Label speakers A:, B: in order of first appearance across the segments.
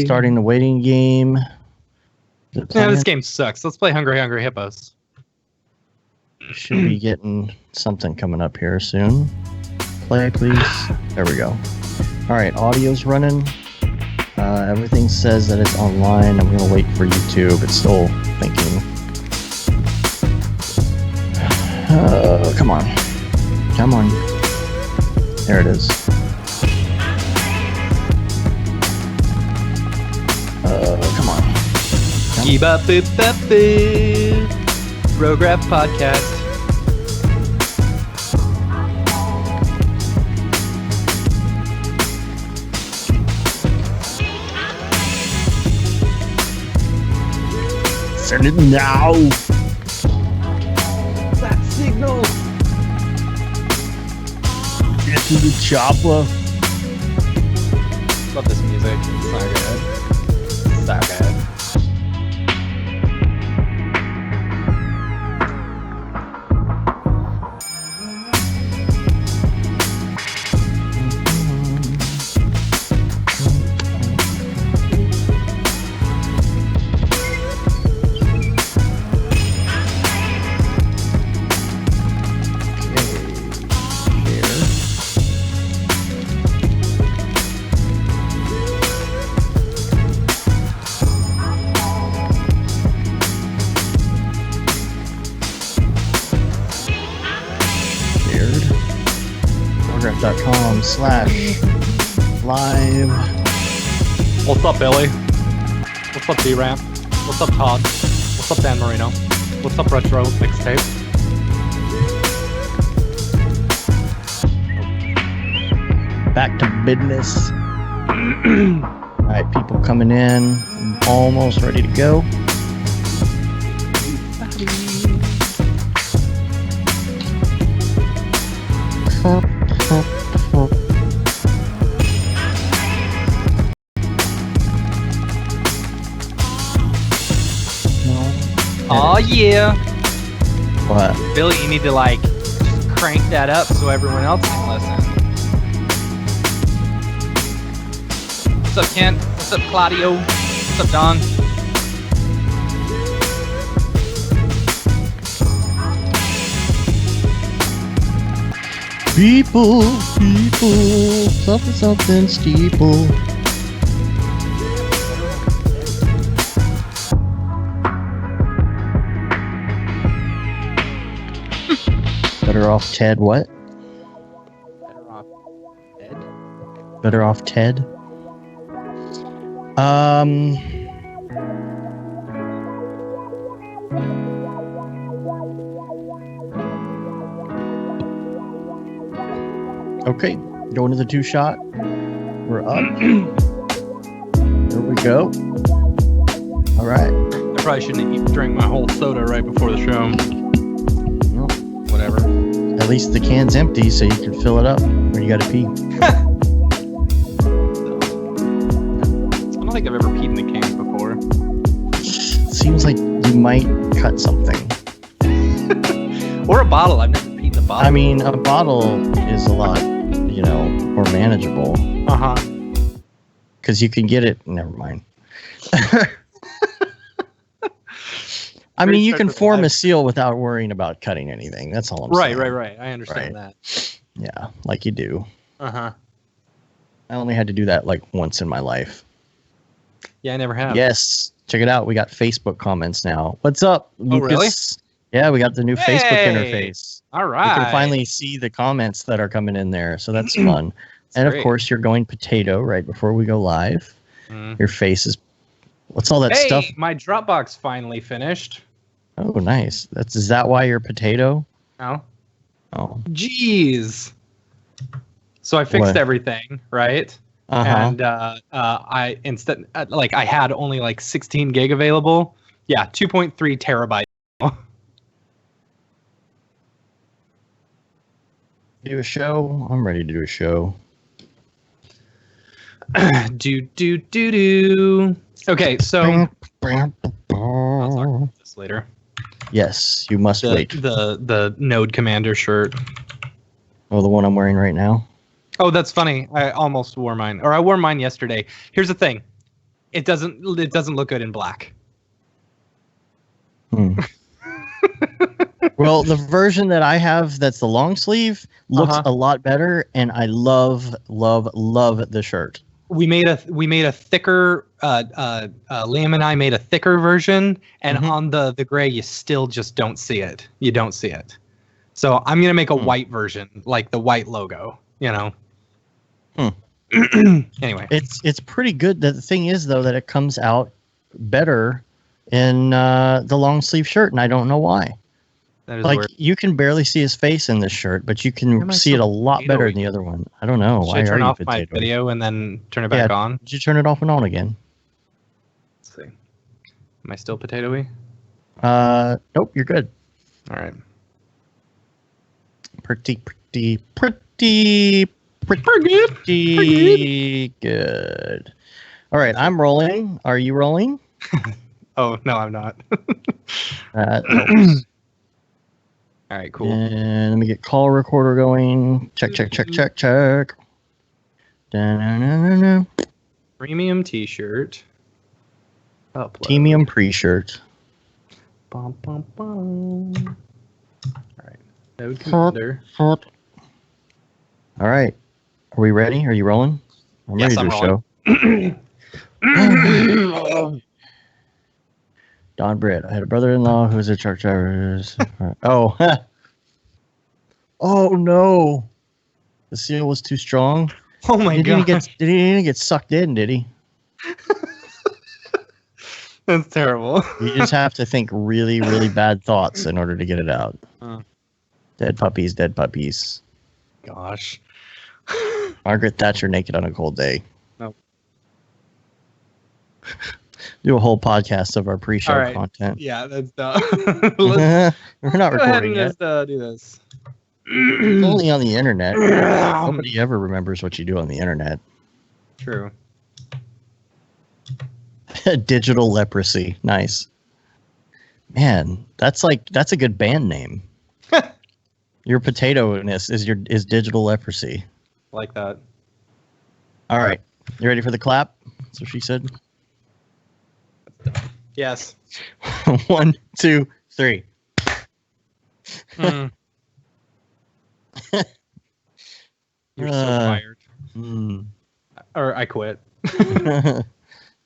A: Starting the waiting game.
B: Yeah, this game sucks. Let's play Hungry Hungry Hippos.
A: Should be getting something coming up here soon. Play, please. There we go. All right, audio's running. Everything says that it's online. I'm going to wait for YouTube. It's still thinking. Come on. Come on. There it is. Come on.
B: Brograph podcast.
A: Send it now.
B: That signal.
A: Get to the chopper.
B: Love this music. It's so good. So good.
A: Brograph.com/live.
B: What's up, Billy? What's up, D-Ramp? What's up, Todd? What's up, Dan Marino? What's up, Retro Mixtape?
A: Back to business. All right, people coming in. I'm almost ready to go.
B: Oh yeah.
A: What?
B: Billy, you need to just crank that up so everyone else can listen. What's up, Kent? What's up, Claudio? What's up, Don?
A: People, something steeple. Better off Ted what?
B: Better off Ted?
A: Better off Ted? Okay, going to the 2-shot. We're up. There we go. All right.
B: I probably shouldn't drink my whole soda right before the show.
A: Well,
B: whatever.
A: At least the can's empty, so you can fill it up when you gotta pee.
B: I don't think I've ever peed in the can before.
A: Seems like you might cut something.
B: Or a bottle. I've never peed in a bottle.
A: I mean, a bottle is a lot, more manageable.
B: Uh-huh.
A: Because you can get it. Never mind. I mean, you can form a seal without worrying about cutting anything. That's all I'm saying.
B: Right. I understand that.
A: Yeah, like you do.
B: Uh-huh.
A: I only had to do that once in my life.
B: Yeah, I never have.
A: Yes. Check it out. We got Facebook comments now. What's up, Lucas?
B: Really?
A: Yeah, we got the new Facebook interface.
B: All right.
A: You can finally see the comments that are coming in there, so that's fun. And
B: great.
A: Of course, you're going potato right before we go live. Your face is... What's all that stuff?
B: My Dropbox finally finished.
A: Oh, nice. Is that why you're potato?
B: No.
A: Oh.
B: Jeez. So I fixed everything, right?
A: Uh-huh.
B: And I had only 16 gig available. Yeah, 2.3 terabytes.
A: Do a show? I'm ready to do a show.
B: do. Okay, so I'll talk about this later.
A: Yes, you must wait.
B: The Node Commander shirt.
A: Oh, the one I'm wearing right now?
B: Oh, that's funny. I almost wore mine, or I wore mine yesterday. Here's the thing: it doesn't look good in black.
A: Well, the version that I have that's the long sleeve looks a lot better, and I love the shirt.
B: We made a thicker Liam and I made a thicker version, and on the gray you still just don't see it. You don't see it. So I'm gonna make a white version, like the white logo. You know. Anyway,
A: it's pretty good. The thing is, though, that it comes out better in the long sleeve shirt, and I don't know why.
B: that is
A: Like
B: weird.
A: you can barely see his face in this shirt, but you can see it a lot better in the other one. I don't know.
B: Should I turn off my video and then turn it back on?
A: Did you turn it off and on again?
B: Let's see. Am I still potatoey?
A: Nope, you're good.
B: All right.
A: Pretty good. All right, I'm rolling. Are you rolling?
B: Oh no, I'm not.
A: Nope.
B: All right, cool.
A: And let me get call recorder going. Check. Da-na-na-na-na.
B: Premium T-shirt. Upload.
A: Premium pre-shirt.
B: Bum, bum, bum. All right. Node commander.
A: All right. Are we ready? Are you rolling? I'm
B: Yes,
A: ready
B: I'm
A: to
B: rolling.
A: show. Don Britt. I had a brother-in-law who was a truck driver. Oh. Oh no. The seal was too strong.
B: Oh my god.
A: Did he get sucked in, did he?
B: That's terrible.
A: You just have to think really, really bad thoughts in order to get it out.
B: Oh.
A: Dead puppies.
B: Gosh.
A: Margaret Thatcher naked on a cold day.
B: Nope.
A: Do a whole podcast of our pre-show
B: All right.
A: content.
B: Yeah, that's let's
A: We're not
B: go ahead
A: recording
B: and
A: yet.
B: just do this.
A: It's only on the internet. Nobody ever remembers what you do on the internet.
B: True.
A: Digital leprosy. Nice. Man, that's a good band name. Your potato-ness is digital leprosy.
B: Like that.
A: All right. You ready for the clap? That's what she said.
B: Yes.
A: 1, 2, 3.
B: Mm. You're so fired. Or I quit.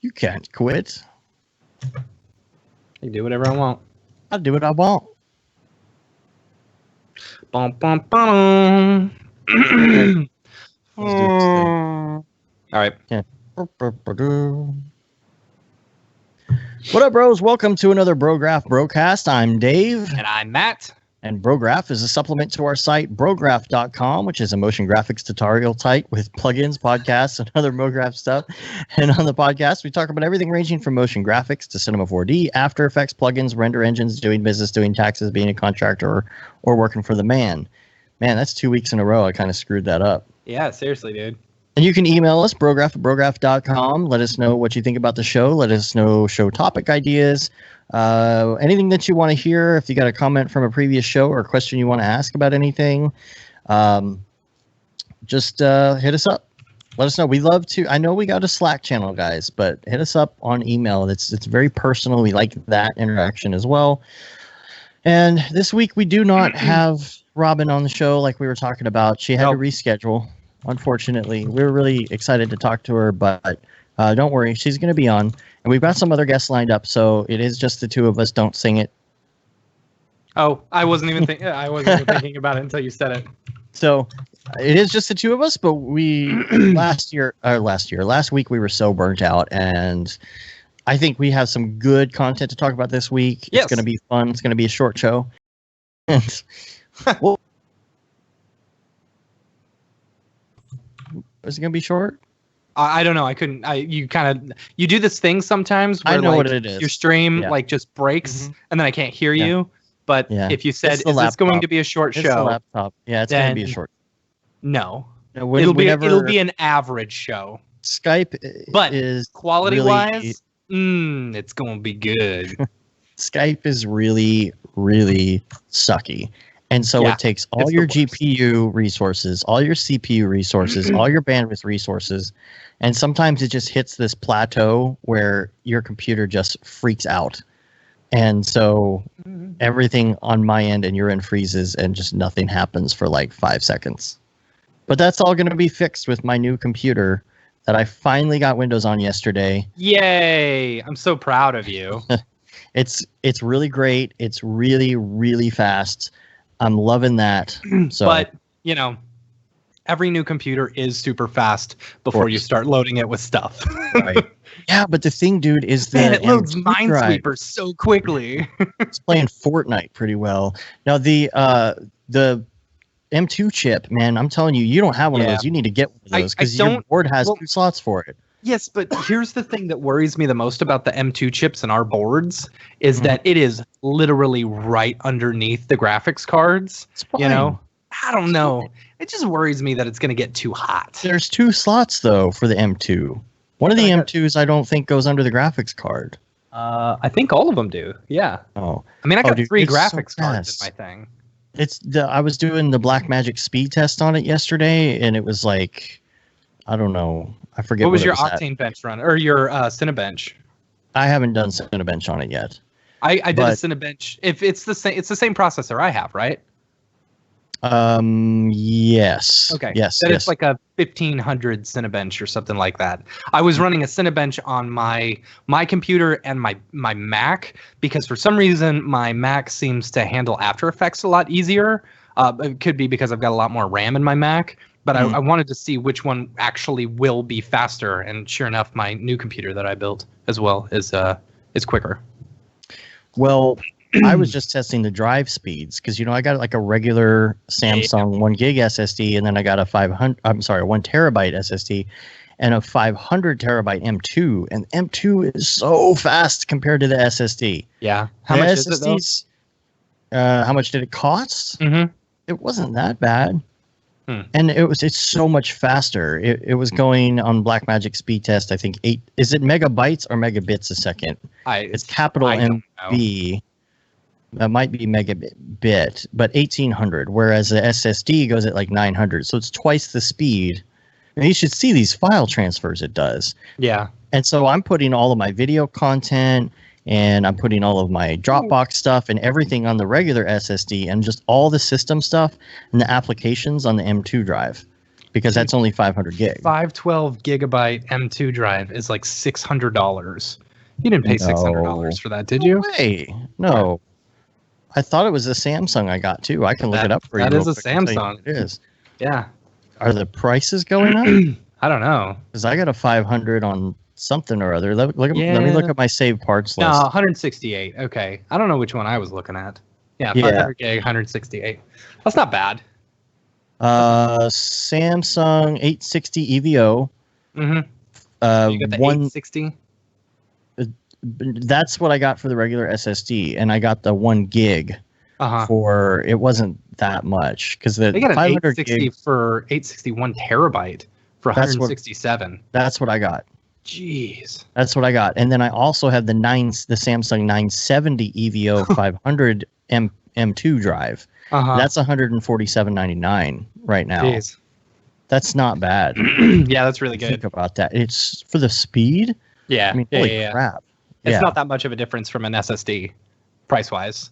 A: You can't quit.
B: I can do whatever I want.
A: I'll do what I want.
B: Bum, bum, bum.
A: Let's do this thing.
B: All right.
A: Yeah. What up, bros? Welcome to another Brograph Brocast. I'm Dave.
B: And I'm Matt.
A: And Brograph is a supplement to our site, brograph.com, which is a motion graphics tutorial site with plugins, podcasts, and other MoGraph stuff. And on the podcast, we talk about everything ranging from motion graphics to Cinema 4D, After Effects, plugins, render engines, doing business, doing taxes, being a contractor, or working for the man. Man, that's 2 weeks in a row. I kind of screwed that up.
B: Yeah, seriously, dude.
A: And you can email us, brograph@brograph.com. Let us know what you think about the show. Let us know show topic ideas. Anything that you want to hear. If you got a comment from a previous show or a question you want to ask about anything, just hit us up. Let us know. We love to. I know we got a Slack channel, guys, but hit us up on email. It's very personal. We like that interaction as well. And this week we do not have Robin on the show like we were talking about. She had to reschedule. Unfortunately, we're really excited to talk to her, but don't worry, she's going to be on. And we've got some other guests lined up, so it is just the two of us. Don't sing it.
B: Oh, I wasn't even thinking about it until you said it.
A: So it is just the two of us, but we last week we were so burnt out, and I think we have some good content to talk about this week.
B: Yes.
A: It's going to be fun. It's going to be a short show. And well, is it going to be short?
B: I don't know. I couldn't. You do this thing sometimes where
A: I know what it is.
B: Your stream just breaks and then I can't hear you. But if you said, "Is this going to be a short show?"
A: It's the laptop. Yeah, it's going to be a short.
B: No,
A: No,
B: it'll be an average show.
A: Skype,
B: but
A: is
B: quality
A: really,
B: wise, it's going to be good.
A: Skype is really, really sucky. And so
B: Yeah,
A: it takes all
B: it's the
A: your
B: worst.
A: GPU resources, all your CPU resources, all your bandwidth resources, and sometimes it just hits this plateau where your computer just freaks out. And so everything on my end and your end freezes and just nothing happens for like 5 seconds. But that's all going to be fixed with my new computer that I finally got Windows on yesterday.
B: Yay! I'm so proud of you.
A: It's really great. It's really, really fast. I'm loving that. So,
B: But, you know, every new computer is super fast before you start loading it with stuff.
A: right. Yeah, but the thing, dude, is
B: Man,
A: that
B: it loads Minesweeper so quickly.
A: It's playing Fortnite pretty well. Now the M2 chip, man, I'm telling you, you don't have one of those. You need to get one of those because your board has 2 slots for it.
B: Yes, but here's the thing that worries me the most about the M2 chips in our boards is that it is literally right underneath the graphics cards. You know, I don't know. It just worries me that it's going to get too hot.
A: There's 2 slots though for the M2. One of the M2s I don't think goes under the graphics card.
B: I think all of them do. Yeah.
A: Oh,
B: I mean, I got
A: dude,
B: 3
A: it's
B: graphics
A: so
B: cards in
A: fast.
B: my thing.
A: I was doing the Blackmagic speed test on it yesterday, and it was like, I don't know. I forget
B: What was your
A: it was
B: Octane bench run or your Cinebench?
A: I haven't done Cinebench on it yet.
B: I did a Cinebench. If it's the same processor I have, right?
A: Yes.
B: Okay.
A: Yes.
B: Then it's like a 1500 Cinebench or something like that. I was running a Cinebench on my computer and my Mac because for some reason my Mac seems to handle After Effects a lot easier. It could be because I've got a lot more RAM in my Mac, but I wanted to see which one actually will be faster. And sure enough, my new computer that I built as well is quicker.
A: Well, I was just testing the drive speeds because I got like a regular Samsung 1 gig SSD, and then I got a 1 terabyte SSD, and a 500 terabyte M2, and M2 is so fast compared to the SSD.
B: Yeah, how much is it though?
A: How much did it cost?
B: Mm-hmm.
A: It wasn't that bad, and it's so much faster. It was going on Blackmagic speed test. I think 8. Is it megabytes or megabits a second? It's capital MB. That might be megabit, but 1800, whereas the SSD goes at like 900. So it's twice the speed. And you should see these file transfers it does.
B: Yeah.
A: And so I'm putting all of my video content and I'm putting all of my Dropbox stuff and everything on the regular SSD and just all the system stuff and the applications on the M2 drive because that's only 500 gig.
B: 512 gigabyte M2 drive is like $600. You didn't pay $600 for that, did you?
A: No way. No. I thought it was a Samsung I got too. I can look it up for you.
B: That is a Samsung.
A: It is.
B: Yeah.
A: Are the prices going up?
B: I don't know.
A: Because I got a 500 on something or other. Let me look at my saved parts list.
B: No, 168. Okay. I don't know which one I was looking at. Yeah, 500 gig, 168. That's not bad.
A: Samsung 860 EVO.
B: Mm-hmm. You got the 860?
A: That's what I got for the regular SSD, and I got the 1 gig for it wasn't that much because they got an
B: 860 gig, for 861 terabyte for 167.
A: That's what I got.
B: Jeez,
A: that's what I got, and then I also have the Samsung 970 EVO 500 M2 drive. That's $147.99 right now.
B: Jeez.
A: That's not bad.
B: Yeah, that's really good.
A: Think about that. It's for the speed.
B: Yeah,
A: I mean, holy crap.
B: It's not that much of a difference from an SSD, price-wise,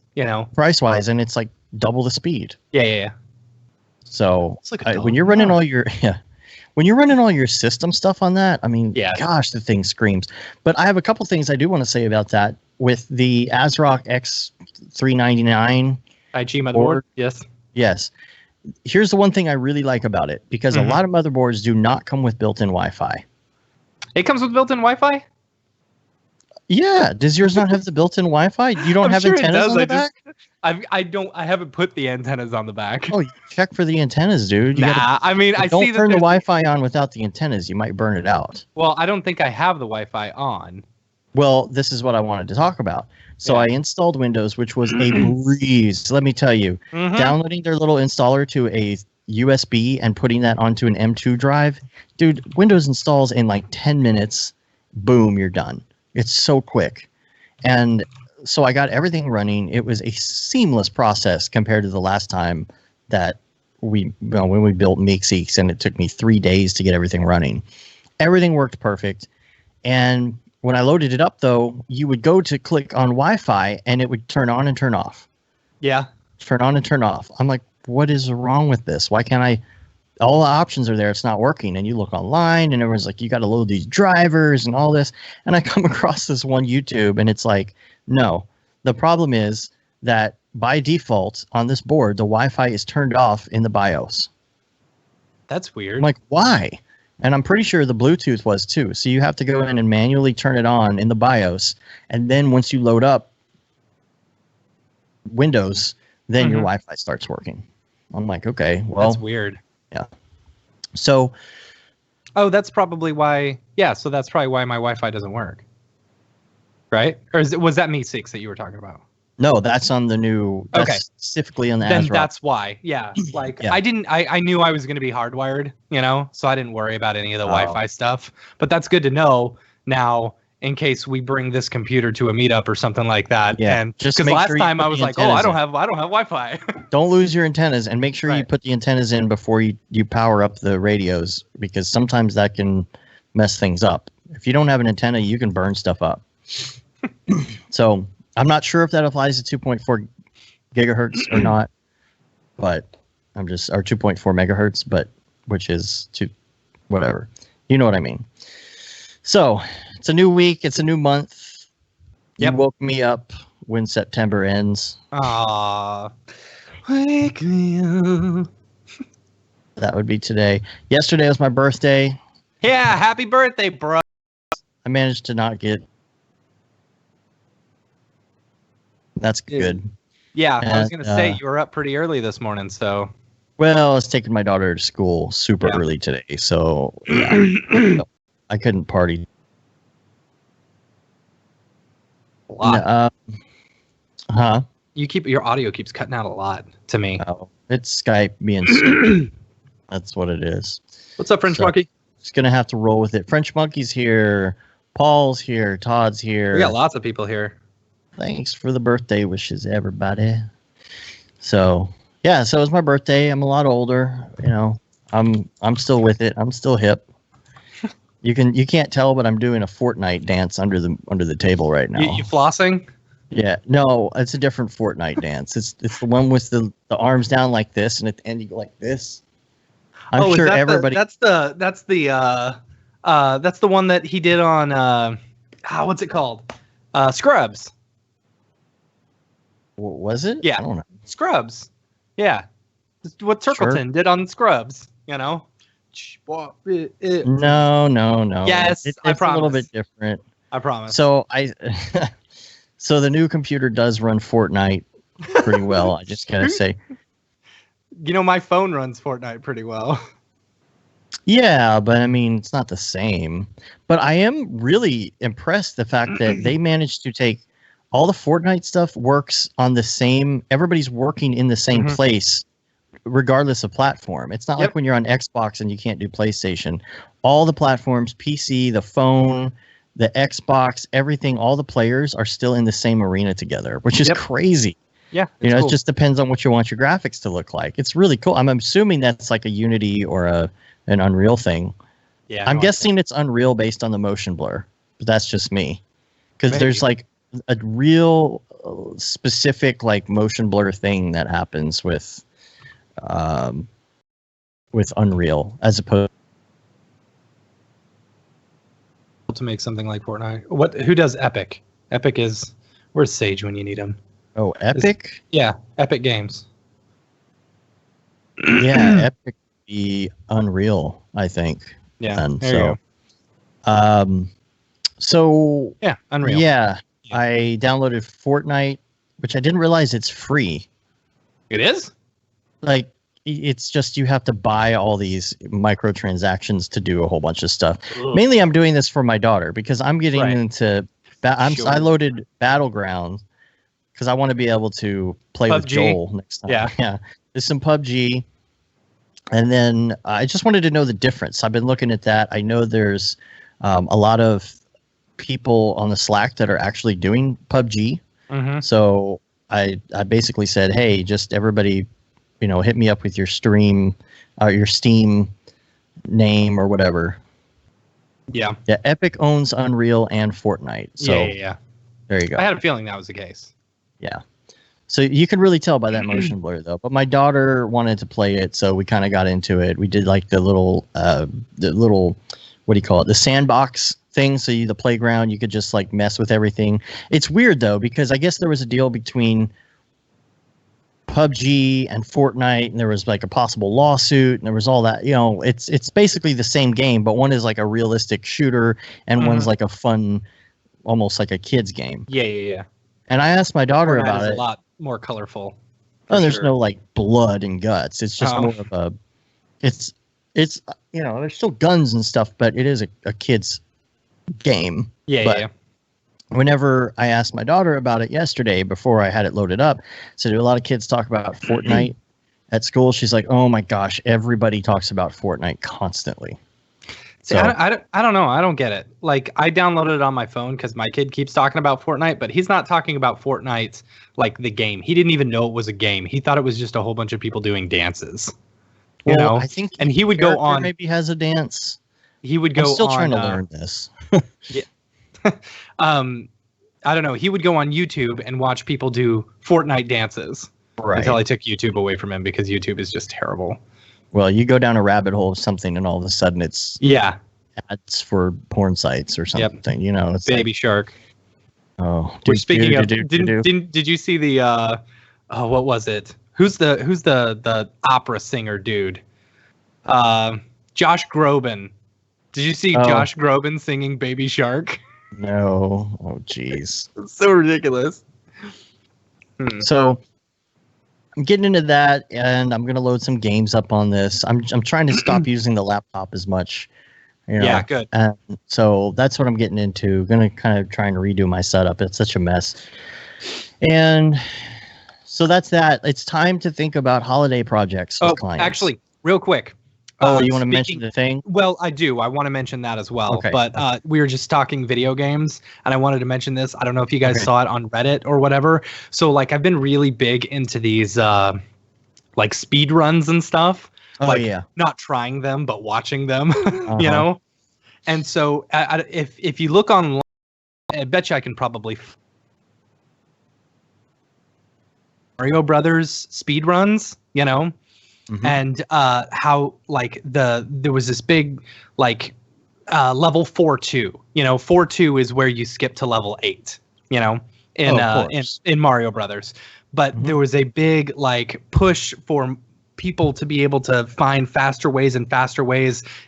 A: Price-wise, and it's like double the speed.
B: Yeah.
A: So when you're running all your system stuff on that, I mean, gosh, the thing screams. But I have a couple things I do want to say about that with the ASRock X399
B: IG motherboard.
A: Yes. Here's the one thing I really like about it because a lot of motherboards do not come with built-in Wi-Fi.
B: It comes with built-in Wi-Fi?
A: Yeah. Does yours not have the built-in Wi-Fi? You don't have antennas on the back?
B: I haven't put the antennas on the back.
A: Oh, check for the antennas, dude.
B: I see that.
A: Don't turn the Wi-Fi on without the antennas. You might burn it out.
B: Well, I don't think I have the Wi-Fi on.
A: Well, this is what I wanted to talk about. So I installed Windows, which was a breeze. Let me tell you, downloading their little installer to a USB and putting that onto an M2 drive, dude, Windows installs in like 10 minutes. Boom, you're done. It's so quick. And so I got everything running. It was a seamless process compared to the last time that when we built Meekseeks, and it took me 3 days to get everything running. Everything worked perfect. And when I loaded it up, though, you would go to click on Wi-Fi, and it would turn on and turn off.
B: Yeah.
A: Turn on and turn off. I'm like, what is wrong with this? Why can't I? All the options are there. It's not working. And you look online, and everyone's like, you got to load these drivers and all this. And I come across this one YouTube, and it's like, no. The problem is that by default on this board, the Wi-Fi is turned off in the BIOS.
B: That's weird.
A: I'm like, why? And I'm pretty sure the Bluetooth was too. So you have to go in and manually turn it on in the BIOS. And then once you load up Windows, then your Wi-Fi starts working. I'm like, okay, well.
B: That's weird.
A: Yeah. So.
B: Oh, that's probably why. Yeah, so that's probably why my Wi-Fi doesn't work. Right? Or was that Meekseeks that you were talking about?
A: No, that's on the new. That's
B: okay.
A: Specifically on the
B: Then
A: Azure.
B: that's why. Yeah. Like
A: yeah.
B: I knew I was going to be hardwired, so I didn't worry about any of the Wi-Fi stuff. But that's good to know now in case we bring this computer to a meetup or something like that.
A: Yeah.
B: And
A: just
B: because last time I was like, oh, I don't have Wi-Fi.
A: Don't lose your antennas, and make sure you put the antennas in before you power up the radios, because sometimes that can mess things up. If you don't have an antenna, you can burn stuff up. So I'm not sure if that applies to 2.4 gigahertz or not, but or 2.4 megahertz, but which is whatever. You know what I mean. So it's a new week. It's a new month. You woke me up when September ends.
B: Aww. Wake me up.
A: That would be today. Yesterday was my birthday.
B: Yeah, happy birthday, bro.
A: I managed to not get. That's good.
B: Yeah, I was going to say you were up pretty early this morning, so.
A: Well, I was taking my daughter to school super early today, so yeah, I couldn't party.
B: A lot. Your audio keeps cutting out a lot to me.
A: Oh, it's Skype being stupid. That's what it is.
B: What's up, French Monkey?
A: Just gonna have to roll with it. French Monkey's here. Paul's here. Todd's here.
B: We got lots of people here.
A: Thanks for the birthday wishes, everybody. So yeah, so it's my birthday. I'm a lot older. I'm still with it. I'm still hip. You can't tell, but I'm doing a Fortnite dance under the table right now.
B: You flossing? Yeah.
A: No, it's a different Fortnite dance. It's the one with the arms down like this, and at the end you go like this. I'm sure everybody.
B: That's the one that he did on what's it called? Scrubs.
A: Was it?
B: Yeah.
A: I don't know.
B: Scrubs. Yeah. What Turkleton did on Scrubs, No. Yes,
A: It's
B: I promise.
A: a little bit different.
B: I promise.
A: So so the new computer does run Fortnite pretty well. I just gotta say.
B: My phone runs Fortnite pretty well.
A: Yeah, but I mean, it's not the same. But I am really impressed the fact that they managed to take all the Fortnite stuff works on the same. Everybody's working in the same place, regardless of platform. It's not like when you're on Xbox and you can't do PlayStation. All the platforms, PC, the phone, the Xbox, everything, all the players are still in the same arena together, which is crazy.
B: Yeah.
A: Cool. It just depends on what you want your graphics to look like. It's really cool. I'm assuming that's like a Unity or an Unreal thing. Yeah. I'm guessing it's Unreal based on the motion blur, but that's just me. Because there's like a real specific like motion blur thing that happens with Unreal as opposed
B: to make something like Fortnite. Who does Epic? Where's Sage when you need him?
A: Oh, Epic?
B: Epic Games.
A: Yeah, Epic be Unreal, I think.
B: Yeah.
A: And
B: there you go.
A: So
B: yeah, Unreal.
A: Yeah, I downloaded Fortnite, which I didn't realize it's free.
B: It is?
A: Like, it's just you have to buy all these microtransactions to do a whole bunch of stuff. Ugh. Mainly, I'm doing this for my daughter because I'm getting into. I loaded Battleground because I want to be able to play with Joel next time. Yeah. There's some PUBG, and then I just wanted to know the difference. I've been looking at that. I know there's a lot of people on the Slack that are actually doing PUBG.
B: Mm-hmm.
A: So I basically said, hey, just everybody, hit me up with your your Steam name or whatever.
B: Yeah.
A: Yeah, Epic owns Unreal and Fortnite. So
B: yeah.
A: there you go.
B: I had a feeling that was the case.
A: Yeah. So you can really tell by that motion blur, though. But my daughter wanted to play it, so we kind of got into it. We did like the little, what do you call it? The sandbox thing. So the playground, you could just like mess with everything. It's weird though, because I guess there was a deal between PUBG and Fortnite, and there was like a possible lawsuit, and there was all that. It's basically the same game, but one is like a realistic shooter, and one's like a fun, almost like a kid's game.
B: Yeah.
A: And I asked my daughter
B: Fortnite
A: about
B: is
A: it.
B: a lot more colorful.
A: Oh, there's no like blood and guts. It's just more of a. It's there's still guns and stuff, but it is a kid's game.
B: Yeah.
A: Whenever I asked my daughter about it yesterday before I had it loaded up, so do a lot of kids talk about Fortnite at school? She's like, oh my gosh, everybody talks about Fortnite constantly.
B: So I don't know. I don't get it. Like, I downloaded it on my phone because my kid keeps talking about Fortnite, but he's not talking about Fortnite like the game. He didn't even know it was a game. He thought it was just a whole bunch of people doing dances.
A: I think,
B: and he would go on.
A: Maybe has a dance.
B: He would go.
A: I'm still
B: on,
A: trying to learn this.
B: Yeah. I don't know. He would go on YouTube and watch people do Fortnite dances.
A: Right.
B: Until I took YouTube away from him because YouTube is just terrible.
A: Well, you go down a rabbit hole of something, and all of a sudden it's ads for porn sites or something.
B: Yep.
A: It's
B: Baby Shark.
A: Oh,
B: we're speaking of. Did you see the? What was it? Who's the opera singer dude? Josh Groban. Did you see Josh Groban singing Baby Shark?
A: No. Oh, jeez.
B: It's so ridiculous.
A: So I'm getting into that, and I'm gonna load some games up on this. I'm trying to stop using the laptop as much.
B: Yeah, good.
A: And so that's what I'm getting into. Gonna kind of try and redo my setup. It's such a mess. And so that's that. It's time to think about holiday projects with clients.
B: Actually, real quick.
A: You want to mention the thing?
B: Well, I do. I want to mention that as well.
A: Okay.
B: But we were just talking video games, and I wanted to mention this. I don't know if you guys saw it on Reddit or whatever. So, like, I've been really big into these, like, speed runs and stuff. Not trying them, but watching them, And so, if you look online, I bet you I can probably Mario Brothers speed runs, and how like there was this big like level 4-2. 4-2 is where you skip to level 8. In Mario Brothers, but there was a big like push for people to be able to find faster ways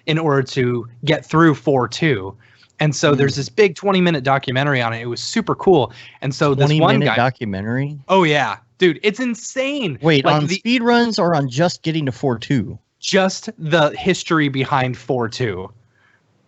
B: in order to get through 4-2. And so there's this big 20-minute documentary on it. It was super cool. And so this one guy
A: documentary.
B: Oh yeah, dude, it's insane.
A: Wait, like on speed runs or on just getting to 4-2?
B: Just the history behind 4-2.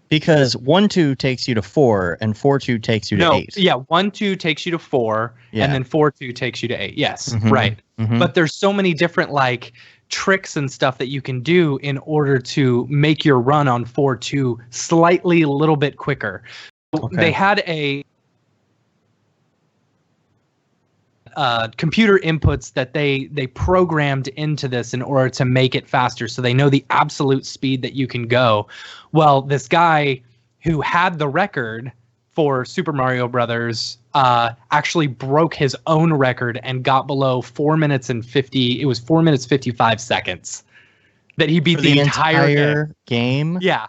A: Because 1-2 takes you to 4 and 4-2 takes you to 8.
B: Yeah, 1-2 takes you to 4 and then 4-2 takes you to 8. Yes, right. But there's so many different like tricks and stuff that you can do in order to make your run on 4-2 slightly a little bit quicker. They had a computer inputs that they programmed into this in order to make it faster, so they know the absolute speed that you can go. Well, this guy who had the record for Super Mario Brothers actually broke his own record and got below 4 minutes and 50. It was 4 minutes 55 seconds that he beat the entire
A: game.
B: Yeah,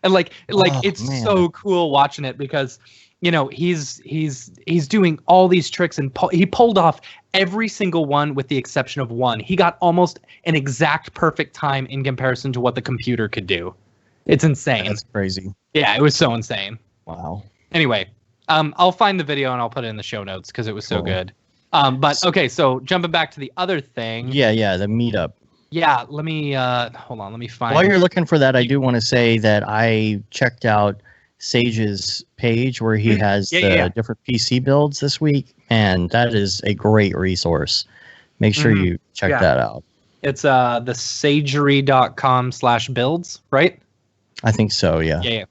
B: and it's so cool watching it because he's doing all these tricks and he pulled off every single one with the exception of one. He got almost an exact perfect time in comparison to what the computer could do. It's insane.
A: That's crazy.
B: Yeah, it was so insane.
A: Wow.
B: Anyway, I'll find the video and I'll put it in the show notes because it was so good. But okay, so jumping back to the other thing.
A: Yeah, the meetup.
B: Yeah, let me hold on. Let me find.
A: While you're looking for that, I do want to say that I checked out Sage's page where he has different PC builds this week, and that is a great resource. Make sure you check that out.
B: It's thesagery.com/builds, right?
A: I think so, yeah.
B: Yeah.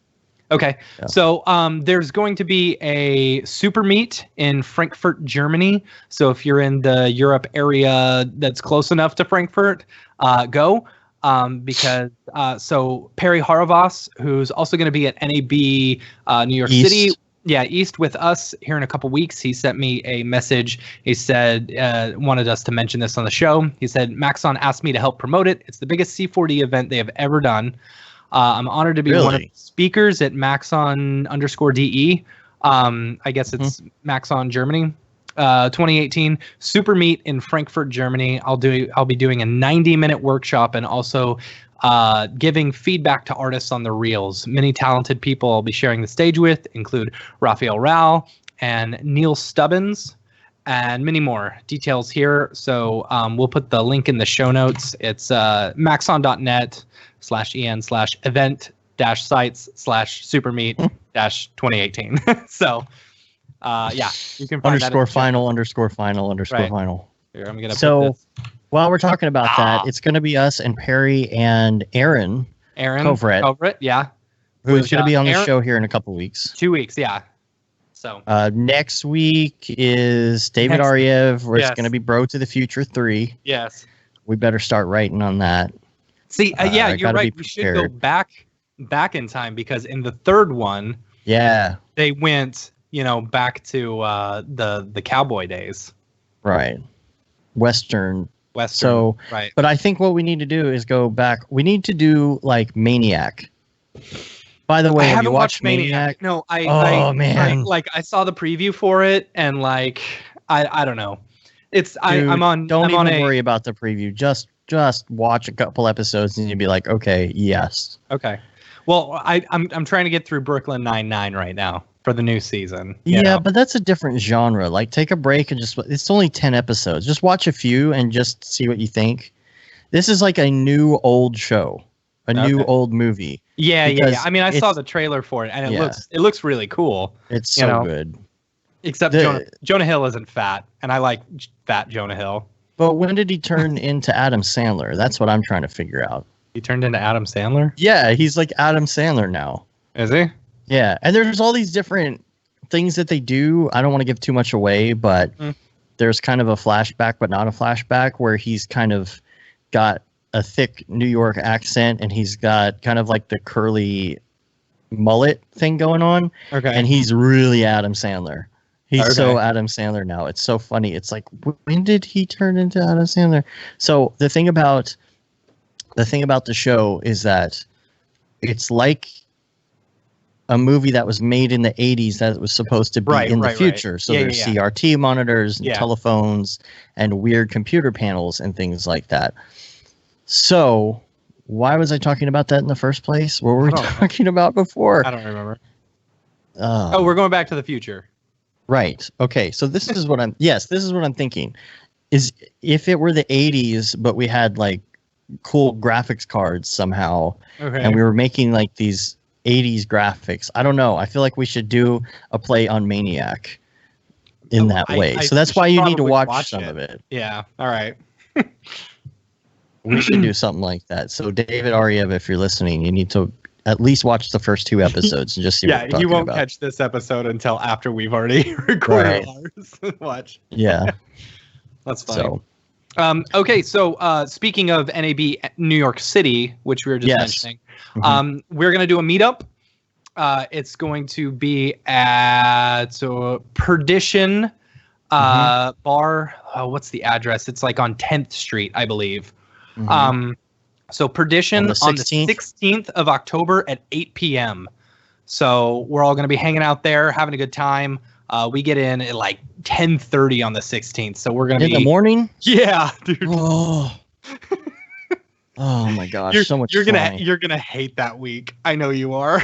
B: Okay.
A: Yeah.
B: So there's going to be a super meet in Frankfurt, Germany. So if you're in the Europe area that's close enough to Frankfurt, go. Because so Perry Haravas, who's also going to be at NAB New York
A: East.
B: City. Yeah, East with us here in a couple weeks. He sent me a message. He said, wanted us to mention this on the show. He said, Maxon asked me to help promote it. It's the biggest C4D event they have ever done. I'm honored to be one of the speakers at Maxon_DE. I guess it's Maxon Germany. 2018 Super Meet in Frankfurt, Germany. I'll be doing a 90-minute workshop and also giving feedback to artists on the reels. Many talented people I'll be sharing the stage with include Raphael Rao and Neil Stubbins and many more. Details here. So we'll put the link in the show notes. It's maxon.net/en/event-sites/supermeet-2018. So yeah, you can find
A: _final _final.
B: Here, I'm gonna
A: so
B: put this.
A: while we're talking about that, it's going to be us and Perry and Aaron
B: Covert, yeah,
A: who's going to be on the
B: Aaron,
A: show here in a couple weeks.
B: 2 weeks, yeah. So
A: next week is David Ariev, where it's going to be Bro to the Future 3.
B: Yes.
A: We better start writing on that.
B: See, yeah, you're right. We should go back in time because in the third one, they went, back to the cowboy days.
A: Right. Western.
B: So, right.
A: But I think what we need to do is go back. We need to do like Maniac. By the way, have you watched Maniac?
B: No,
A: man.
B: I saw the preview for it and I don't know. It's Dude, I'm on.
A: Don't
B: I'm
A: even worry about the preview. Just watch a couple episodes and you'll be like, okay, yes.
B: Okay. Well, I'm trying to get through Brooklyn Nine-Nine right now for the new season.
A: Yeah, but that's a different genre. Like, take a break and it's only 10 episodes. Just watch a few and just see what you think. This is like a new old show, new old movie.
B: Yeah. I mean, I saw the trailer for it and it looks really cool.
A: It's so good.
B: Except Jonah Hill isn't fat, and I like fat Jonah Hill.
A: But when did he turn into Adam Sandler? That's what I'm trying to figure out.
B: He turned into Adam Sandler?
A: Yeah, he's like Adam Sandler now.
B: Is he?
A: Yeah, and there's all these different things that they do. I don't want to give too much away, but there's kind of a flashback, but not a flashback, where he's kind of got a thick New York accent, and he's got kind of like the curly mullet thing going on.
B: Okay.
A: And he's really Adam Sandler. He's so Adam Sandler now. It's so funny. It's like, when did he turn into Adam Sandler? So the thing about the show is that it's like a movie that was made in the 80s that was supposed to be in the future. So there's CRT monitors and telephones and weird computer panels and things like that. So why was I talking about that in the first place? What were we talking about before?
B: I don't remember. We're going back to the future.
A: Right. Okay. So this is what I'm thinking. Is if it were the 80s, but we had like cool graphics cards somehow, and we were making like these 80s graphics. I don't know. I feel like we should do a play on Maniac in that way. So that's why you need to watch some of it.
B: Yeah. All right.
A: We should do something like that. So David Ariev, if you're listening, you need to at least watch the first 2 episodes and just see what we're talking
B: he won't
A: about.
B: Catch this episode until after we've already recorded ours. Watch.
A: Yeah.
B: That's funny. So, okay, so speaking of NAB New York City, which we were just mentioning, we're going to do a meetup. It's going to be at Perdition Bar. Oh, what's the address? It's like on 10th Street, I believe. So Perdition on the 16th of October at 8 p.m. So we're all going to be hanging out there, having a good time. We get in at like 10:30 on the 16th. So we're going to be
A: in the morning.
B: Yeah, dude.
A: Oh my gosh, so much
B: you're gonna hate that week. I know you are.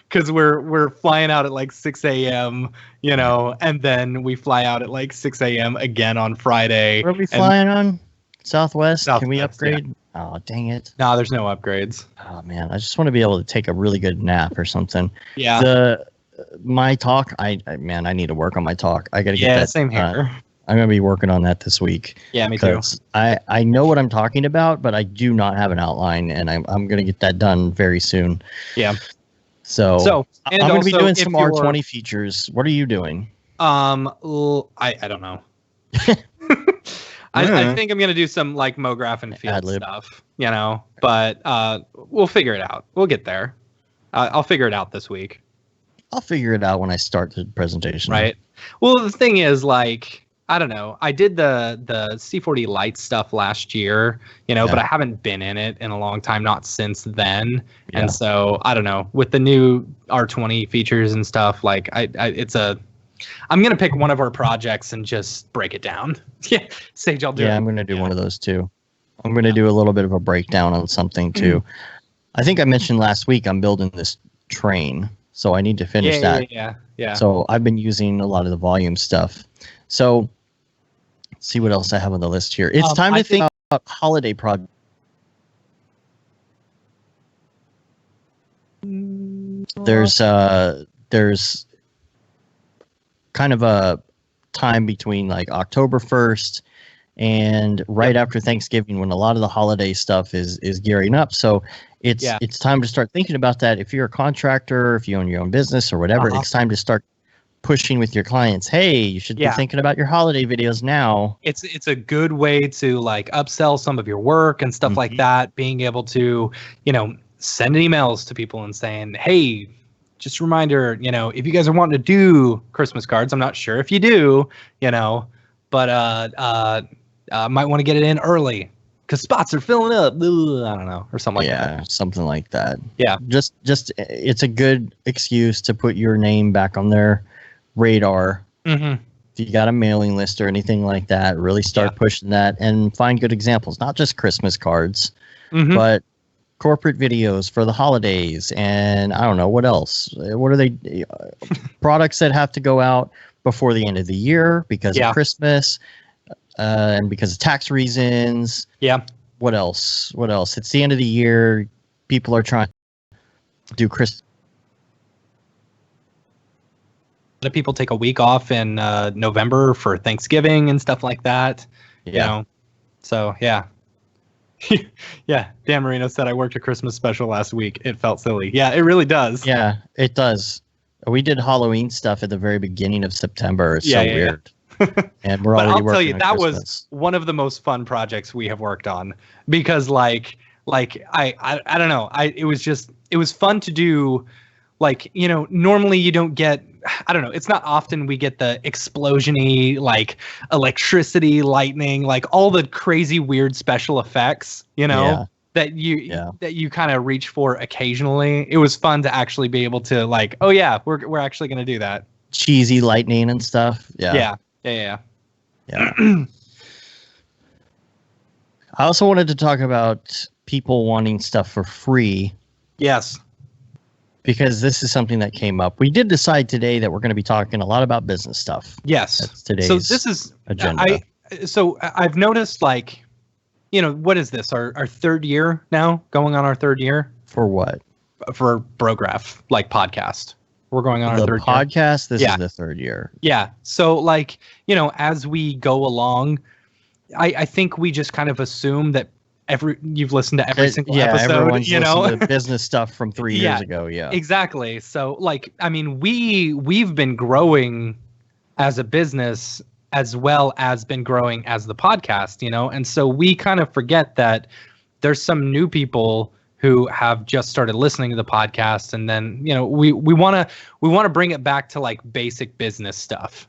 B: Because we're flying out at like 6 a.m., and then we fly out at like 6 a.m. again on Friday.
A: Where are we flying on? Southwest? Can we upgrade? Yeah. Oh, dang it.
B: No, there's no upgrades.
A: Oh, man. I just want to be able to take a really good nap or something.
B: Yeah.
A: My talk, I need to work on my talk. I got to get that.
B: Yeah, same here.
A: I'm going to be working on that this week.
B: Yeah, me too.
A: I know what I'm talking about, but I do not have an outline, and I'm going to get that done very soon.
B: Yeah.
A: So
B: and
A: I'm going to be
B: also,
A: doing
B: if
A: some
B: you're-
A: R20 features. What are you doing?
B: I don't know. I think I'm gonna do some like MoGraph and field
A: Ad-lib.
B: stuff, but we'll figure it out. We'll get there. I'll figure it out this week.
A: I'll figure it out when I start the presentation.
B: Right. Well, the thing is, like, I don't know. I did the C40 Lite stuff last year, but I haven't been in it in a long time, not since then.
A: Yeah.
B: And so I don't know. With the new R20 features and stuff, like, I'm gonna pick one of our projects and just break it down. Yeah, Sage, I'll do it.
A: Yeah, I'm going to do one of those too. I'm going to do a little bit of a breakdown on something too. I think I mentioned last week I'm building this train, so I need to finish that.
B: Yeah.
A: So I've been using a lot of the volume stuff. So let's see what else I have on the list here. It's time to think about holiday projects. There's kind of a time between like October 1st and right after Thanksgiving, when a lot of the holiday stuff is gearing up. So it's time to start thinking about that. If you're a contractor, if you own your own business or whatever, it's time to start pushing with your clients. Hey, you should be thinking about your holiday videos now.
B: It's a good way to like upsell some of your work and stuff like that. Being able to, send emails to people and saying, hey, just a reminder, if you guys are wanting to do Christmas cards, I'm not sure if you do, but might want to get it in early because spots are filling up. I don't know, or something like that.
A: Yeah, something like that.
B: Yeah.
A: Just it's a good excuse to put your name back on their radar. If you got a mailing list or anything like that, really start pushing that and find good examples, not just Christmas cards, but corporate videos for the holidays. And I don't know what else. What are they? Products that have to go out before the end of the year because of Christmas and because of tax reasons.
B: Yeah.
A: What else? It's the end of the year. People are trying to do Christmas.
B: A lot of people take a week off in November for Thanksgiving and stuff like that. So yeah. Yeah, Dan Marino said I worked a Christmas special last week. It felt silly. Yeah, it really does.
A: Yeah, it does. We did Halloween stuff at the very beginning of September. It's so weird. And we're already working on Christmas.
B: I'll tell you, that was one of the most fun projects we have worked on because like I don't know. It was fun to do. Like, normally you don't get, I don't know, it's not often we get the explosion-y, like electricity, lightning, like all the crazy weird special effects, that you kind of reach for occasionally. It was fun to actually be able to like, oh yeah, we're actually going to do that.
A: Cheesy lightning and stuff. Yeah. I also wanted to talk about people wanting stuff for free.
B: Yes.
A: Because this is something that came up. We did decide today that we're going to be talking a lot about business stuff.
B: Yes.
A: That's today's
B: so this is
A: agenda.
B: I've noticed like, what is this? Our third year now? Going on our third year?
A: For what?
B: For Brograph, like podcast. We're going on our third year.
A: Podcast, this is the third year.
B: Yeah. So like, as we go along, I think we just kind of assume that you've listened to every single episode,
A: everyone's listened to business stuff from 3 years ago. Yeah,
B: exactly. So like, I mean, we've been growing as a business as well as been growing as the podcast, and so we kind of forget that there's some new people who have just started listening to the podcast, and then we want to bring it back to like basic business stuff,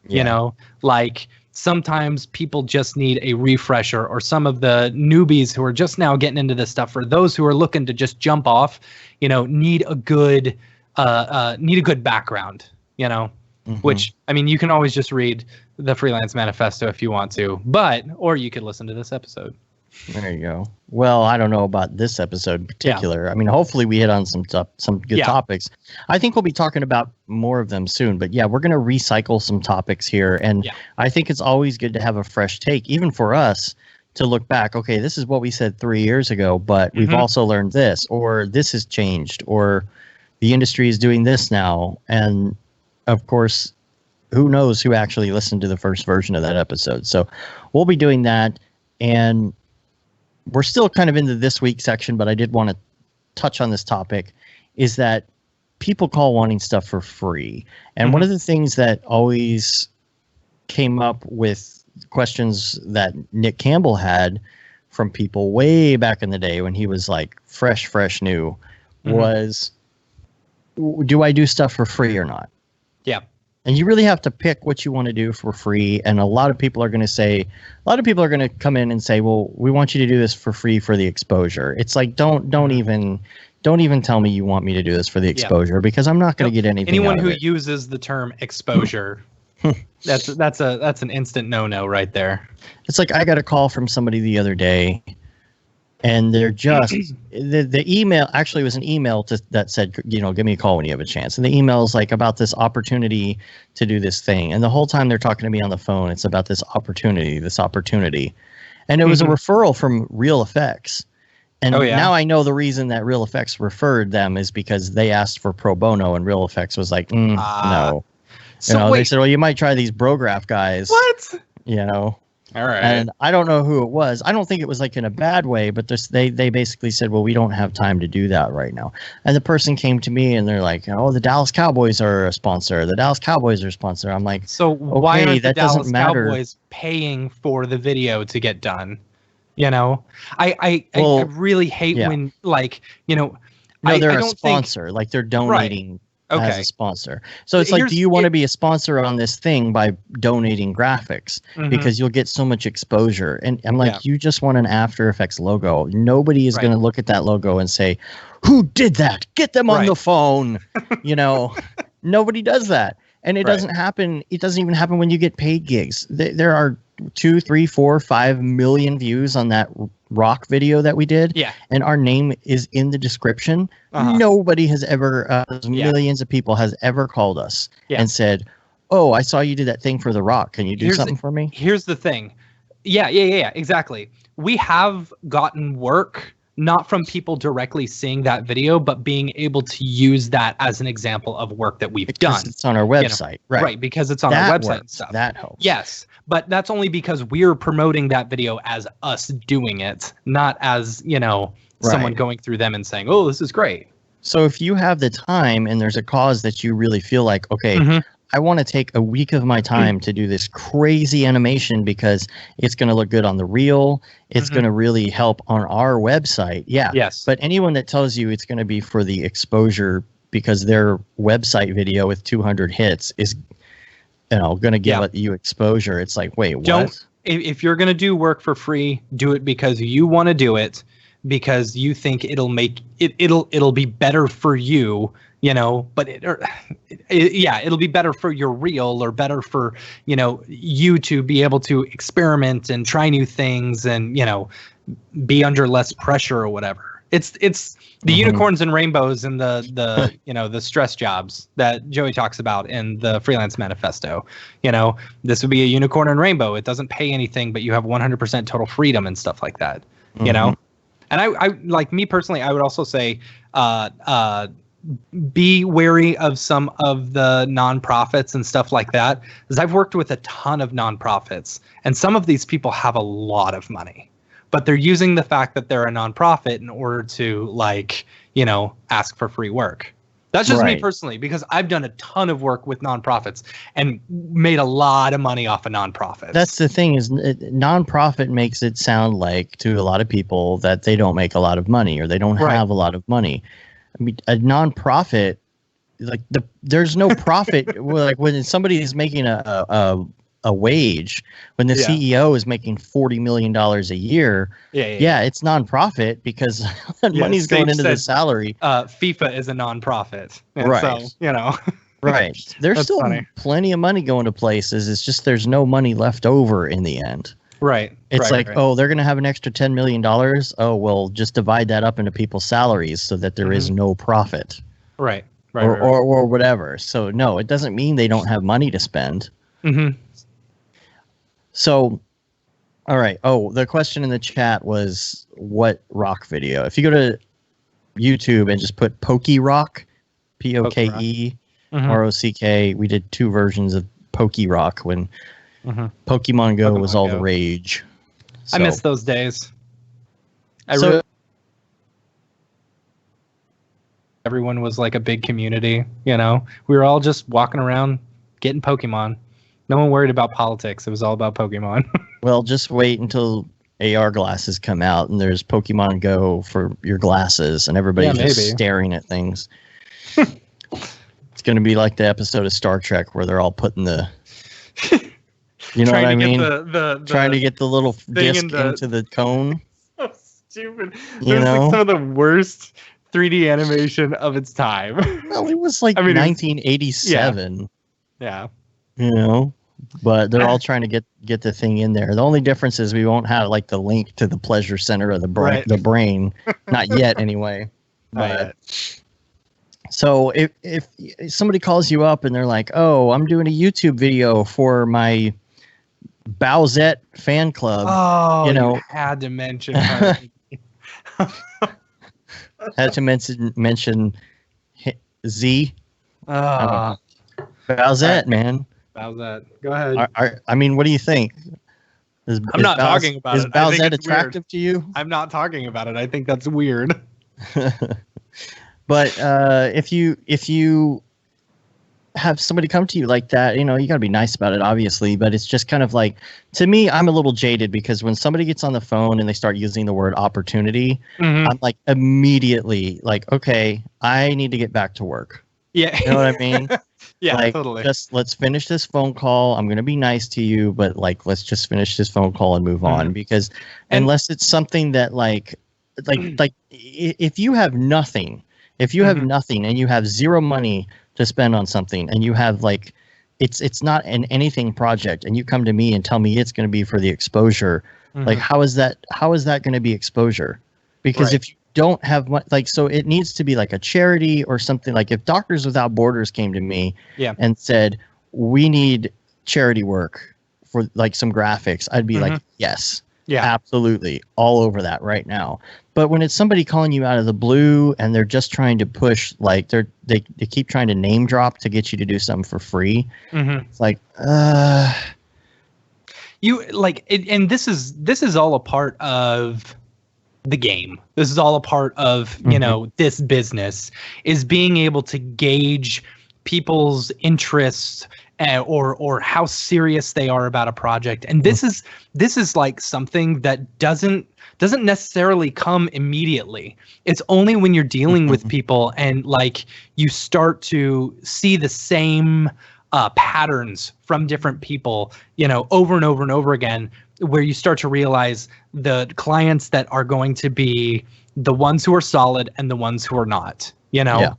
B: like. Sometimes people just need a refresher, or some of the newbies who are just now getting into this stuff, or those who are looking to just jump off, need a good background, which, I mean, you can always just read the Freelance Manifesto if you want to, or you could listen to this episode.
A: There you go. Well, I don't know about this episode in particular. I mean, hopefully we hit on some good topics. I think we'll be talking about more of them soon. But yeah, we're going to recycle some topics here. And I think it's always good to have a fresh take, even for us, to look back. Okay, this is what we said 3 years ago, but we've also learned this, or this has changed, or the industry is doing this now. And of course, who knows who actually listened to the first version of that episode. So we'll be doing that. And we're still kind of in the this week section, but I did want to touch on this topic, is that people call wanting stuff for free. And one of the things that always came up with questions that Nick Campbell had from people way back in the day when he was like fresh new was, do I do stuff for free or not?
B: Yeah.
A: And you really have to pick what you want to do for free. And a lot of people are going to come in and say, well, we want you to do this for free for the exposure. It's like, don't even tell me you want me to do this for the exposure, because I'm not going to get anything
B: Anyone
A: out of
B: who
A: it.
B: uses the term exposure, that's an instant no right there.
A: It's like, I got a call from somebody the other day, and they're just the email actually was an email that said, give me a call when you have a chance. And the email is like about this opportunity to do this thing. And the whole time they're talking to me on the phone, it's about this opportunity. And it was a referral from Real Effects. And now I know the reason that Real Effects referred them is because they asked for pro bono, and Real Effects was like, no. They said, well, you might try these Brograph guys.
B: What?
A: All right. And I don't know who it was. I don't think it was like in a bad way, but they basically said, well, we don't have time to do that right now. And the person came to me and they're like, oh, the Dallas Cowboys are a sponsor. The Dallas Cowboys are a sponsor. I'm like,
B: so why aren't the Dallas Cowboys paying for the video to get done? I really hate when
A: no, they're a sponsor. Like they're donating. As a sponsor. So it's like, do you want to be a sponsor on this thing by donating graphics? Because you'll get so much exposure. And I'm like, you just want an After Effects logo. Nobody is going to look at that logo and say, who did that? Get them on the phone. Nobody does that. And it doesn't happen. It doesn't even happen when you get paid gigs. There are 2, 3, 4, 5 million views on that rock video that we did.
B: Yeah.
A: And our name is in the description. Nobody has ever, millions of people has ever called us and said, oh, I saw you did that thing for the rock. Can you do something for me?
B: Here's the thing. Yeah, exactly. We have gotten work not from people directly seeing that video, but being able to use that as an example of work that we've done.
A: It's on our website,
B: right? Because it's on our website and stuff.
A: That helps.
B: Yes, but that's only because we're promoting that video as us doing it, not as someone going through them and saying, "Oh, this is great."
A: So if you have the time and there's a cause that you really feel like, okay, I want to take a week of my time to do this crazy animation because it's going to look good on the reel. It's going to really help on our website. Yeah.
B: Yes.
A: But anyone that tells you it's going to be for the exposure because their website video with 200 hits is, going to give you exposure. It's like, wait, what?
B: If you're going to do work for free, do it because you want to do it, because you think it'll be better for you. But it'll be better for your reel, or better for, you to be able to experiment and try new things and, be under less pressure or whatever. It's the unicorns and rainbows and the the stress jobs that Joey talks about in the Freelance Manifesto. This would be a unicorn and rainbow. It doesn't pay anything, but you have 100% total freedom and stuff like that, And I like, me personally, I would also say, be wary of some of the nonprofits and stuff like that, because I've worked with a ton of nonprofits, and some of these people have a lot of money, but they're using the fact that they're a nonprofit in order to ask for free work. That's just me personally, because I've done a ton of work with nonprofits and made a lot of money off of nonprofits.
A: That's the thing, is nonprofit makes it sound like to a lot of people that they don't make a lot of money or they don't have a lot of money. I mean, a nonprofit, like there's no profit. Like when somebody is making a wage, when the CEO is making $40 million a year, it's nonprofit because money's going into the salary.
B: FIFA is a nonprofit,
A: right?
B: So,
A: right. There's still plenty of money going to places. It's just there's no money left over in the end.
B: Right.
A: It's oh, they're going to have an extra $10 million. Oh, well, just divide that up into people's salaries so that there is no profit.
B: Right.
A: Or whatever. So, no, it doesn't mean they don't have money to spend. So, all right. Oh, the question in the chat was what rock video? If you go to YouTube and just put Pokey Rock, Poke ROCK, we did 2 versions of Pokey Rock when Pokemon Go was all the rage. So,
B: I miss those days. everyone was like a big community. You know, we were all just walking around getting Pokemon. No one worried about politics. It was all about Pokemon.
A: Well, just wait until AR glasses come out and there's Pokemon Go for your glasses and everybody's just staring at things. It's going to be like the episode of Star Trek where they're all putting the, you know what I mean? Trying to get the little disc into the cone.
B: So stupid. It was like some of the worst 3D animation of its time.
A: Well, it was like 1987.
B: Yeah.
A: You know, but they're all trying to get the thing in there. The only difference is we won't have like the link to the pleasure center of the brain, not yet anyway. But so if somebody calls you up and they're like, "Oh, I'm doing a YouTube video for my Bowsette fan club,"
B: you had to mention.
A: Had to mention Z. Bowsette, man.
B: Bowsette. Go ahead.
A: I mean, what do you think?
B: I'm not talking about it.
A: Is Bowsette attractive to you?
B: I'm not talking about it. I think that's weird.
A: But if you have somebody come to you like that, you know, you got to be nice about it, obviously. But it's just kind of like, to me, I'm a little jaded because when somebody gets on the phone and they start using the word opportunity, I'm like immediately like, okay, I need to get back to work.
B: Yeah.
A: You know what I mean?
B: Yeah,
A: like,
B: totally.
A: Just let's finish this phone call. I'm going to be nice to you, but like, let's just finish this phone call and move on, because unless it's something that like if you have nothing, and you have zero money to spend on something, and you have like, it's not an anything project, and you come to me and tell me it's going to be for the exposure, like, how is that going to be exposure? Because if you don't have like, so it needs to be like a charity or something. Like if Doctors Without Borders came to me and said, we need charity work for like some graphics, I'd be like, yes, absolutely, all over that right now. But when it's somebody calling you out of the blue and they're just trying to push, like they keep trying to name drop to get you to do something for free, it's like,
B: you like it, and this is all a part of the game. This is all a part of, you know, this business, is being able to gauge people's interests or how serious they are about a project. And this is like something that doesn't necessarily come immediately. It's only when you're dealing with people and like you start to see the same patterns from different people, you know, over and over and over again, where you start to realize the clients that are going to be the ones who are solid and the ones who are not, you know? Yeah.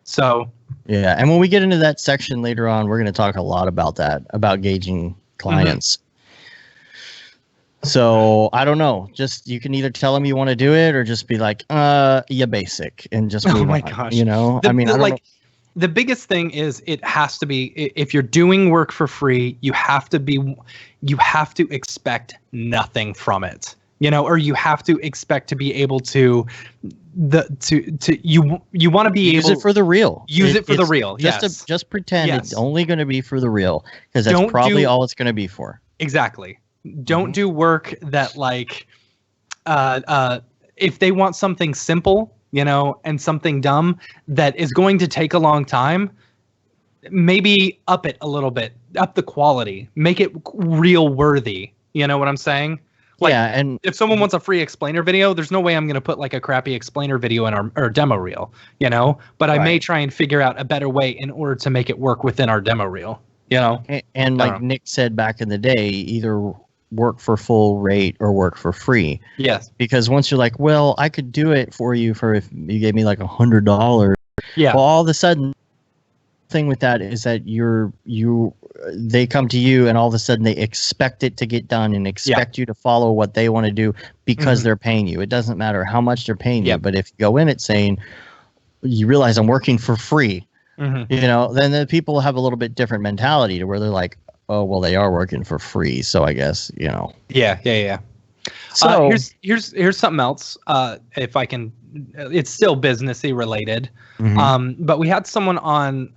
B: So.
A: Yeah. And when we get into that section later on, we're going to talk a lot about that, about gauging clients. So I don't know, just, you can either tell them you want to do it or just be like, yeah, basic, and just move on,
B: gosh.
A: You know,
B: I don't know. The biggest thing is it has to be, if you're doing work for free, you have to expect nothing from it, you know, or you have to expect to be able to you want to be able to
A: use it for the real.
B: Use it for the real.
A: Just pretend it's only going to be for the real, because that's probably all it's going to be for.
B: Exactly. Don't do work that like if they want something simple, you know, and something dumb that is going to take a long time, maybe up it a little bit, up the quality, make it real worthy. You know what I'm saying? Like,
A: yeah, and
B: if someone wants a free explainer video, there's no way I'm going to put like a crappy explainer video in our demo reel, you know, but I may try and figure out a better way in order to make it work within our demo reel, you know?
A: And like Nick said back in the day, either work for full rate or work for free.
B: Yes.
A: Because once you're like, well, I could do it for you for, if you gave me like $100.
B: Yeah.
A: Well, all of a sudden, thing with that is that they come to you and all of a sudden they expect it to get done and expect you to follow what they want to do because they're paying you. It doesn't matter how much they're paying you, but if you go in it saying, you realize I'm working for free, you know, then the people have a little bit different mentality to where they're like, oh, well, they are working for free, so I guess, you know.
B: Yeah. So here's something else. If I can, it's still businessy related. But we had someone on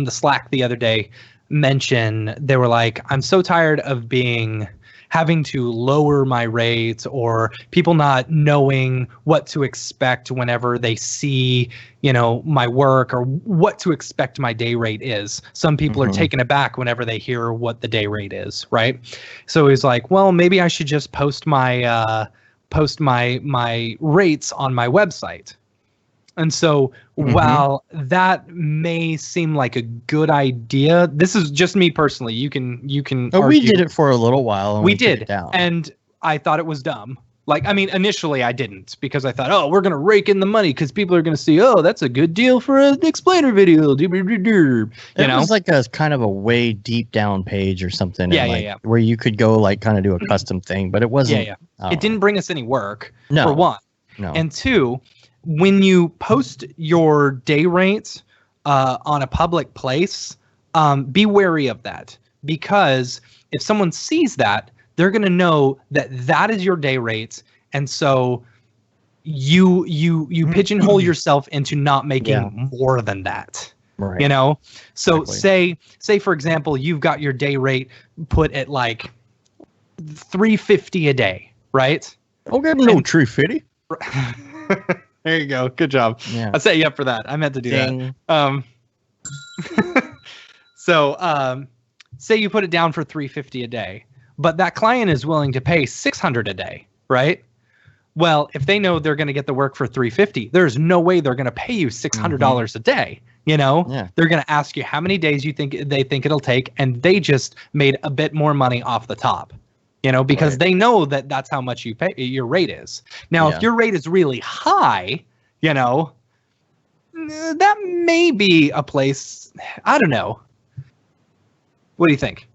B: the Slack the other day mention, they were like, I'm so tired of being, having to lower my rates, or people not knowing what to expect whenever they see, my work, or what to expect my day rate is. Some people are taken aback whenever they hear what the day rate is, right? So he's like, well, maybe I should just post my rates on my website. And so while that may seem like a good idea, this is just me personally. You can
A: But we did it for a little while. And
B: we
A: took
B: did.
A: it down.
B: And I thought it was dumb. Like, I mean, initially I didn't, because I thought, oh, we're going to rake in the money because people are going to see, oh, that's a good deal for an explainer video. It
A: was like a kind of a way deep down page or something.
B: Yeah.
A: Where you could go like kind of do a custom thing, but it wasn't.
B: Yeah. It didn't bring us any work,
A: No.
B: for one.
A: No.
B: And two, when you post your day rates on a public place, be wary of that, because if someone sees that, they're going to know that that is your day rates, and so you pigeonhole yourself into not making more than that.
A: Right.
B: So
A: Exactly.
B: say for example, you've got your day rate put at like $350 a day, right?
A: Okay, no true fitty.
B: There you go. Good job.
A: Yeah.
B: I set you up for that. I meant to do
A: Ding.
B: that. So say you put it down for $350 a day, but that client is willing to pay $600 a day, right? Well, if they know they're going to get the work for $350, there's no way they're going to pay you $600 a day.
A: Yeah.
B: They're going to ask you how many days they think it'll take, and they just made a bit more money off the top. Because
A: Right.
B: they know that that's how much your rate is. Now, if your rate is really high, that may be a place. I don't know. What do you think,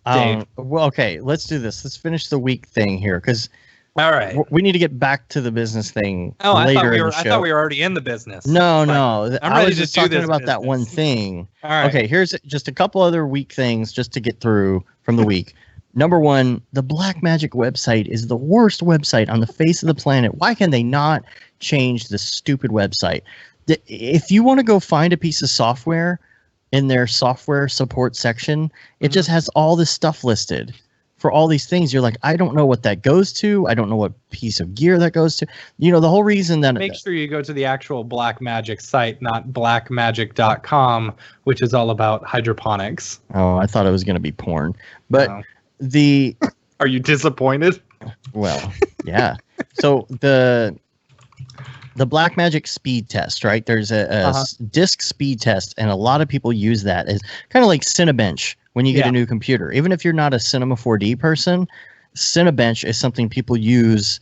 B: Dave?
A: Well, okay, let's do this. Let's finish the week thing here, because
B: All right.
A: we need to get back to the business thing
B: Oh,
A: later in the show.
B: I thought we were already in the business.
A: No.
B: I'm
A: I
B: ready
A: was
B: to
A: just
B: do
A: talking
B: this
A: about that one
B: business.
A: thing.
B: All right.
A: Okay, here's just a couple other week things just to get through from the week. Number one, the Black Magic website is the worst website on the face of the planet. Why can they not change the stupid website? If you want to go find a piece of software in their software support section, it just has all this stuff listed for all these things. You're like, I don't know what that goes to. I don't know what piece of gear that goes to. The whole reason that...
B: Make sure you go to the actual Black Magic site, not blackmagic.com, which is all about hydroponics.
A: Oh, I thought it was going to be porn. But...
B: No.
A: Are
B: you disappointed?
A: Well, yeah. So the Blackmagic speed test, right? There's a disk speed test, and a lot of people use that as kind of like Cinebench when you get a new computer. Even if you're not a Cinema 4D person, Cinebench is something people use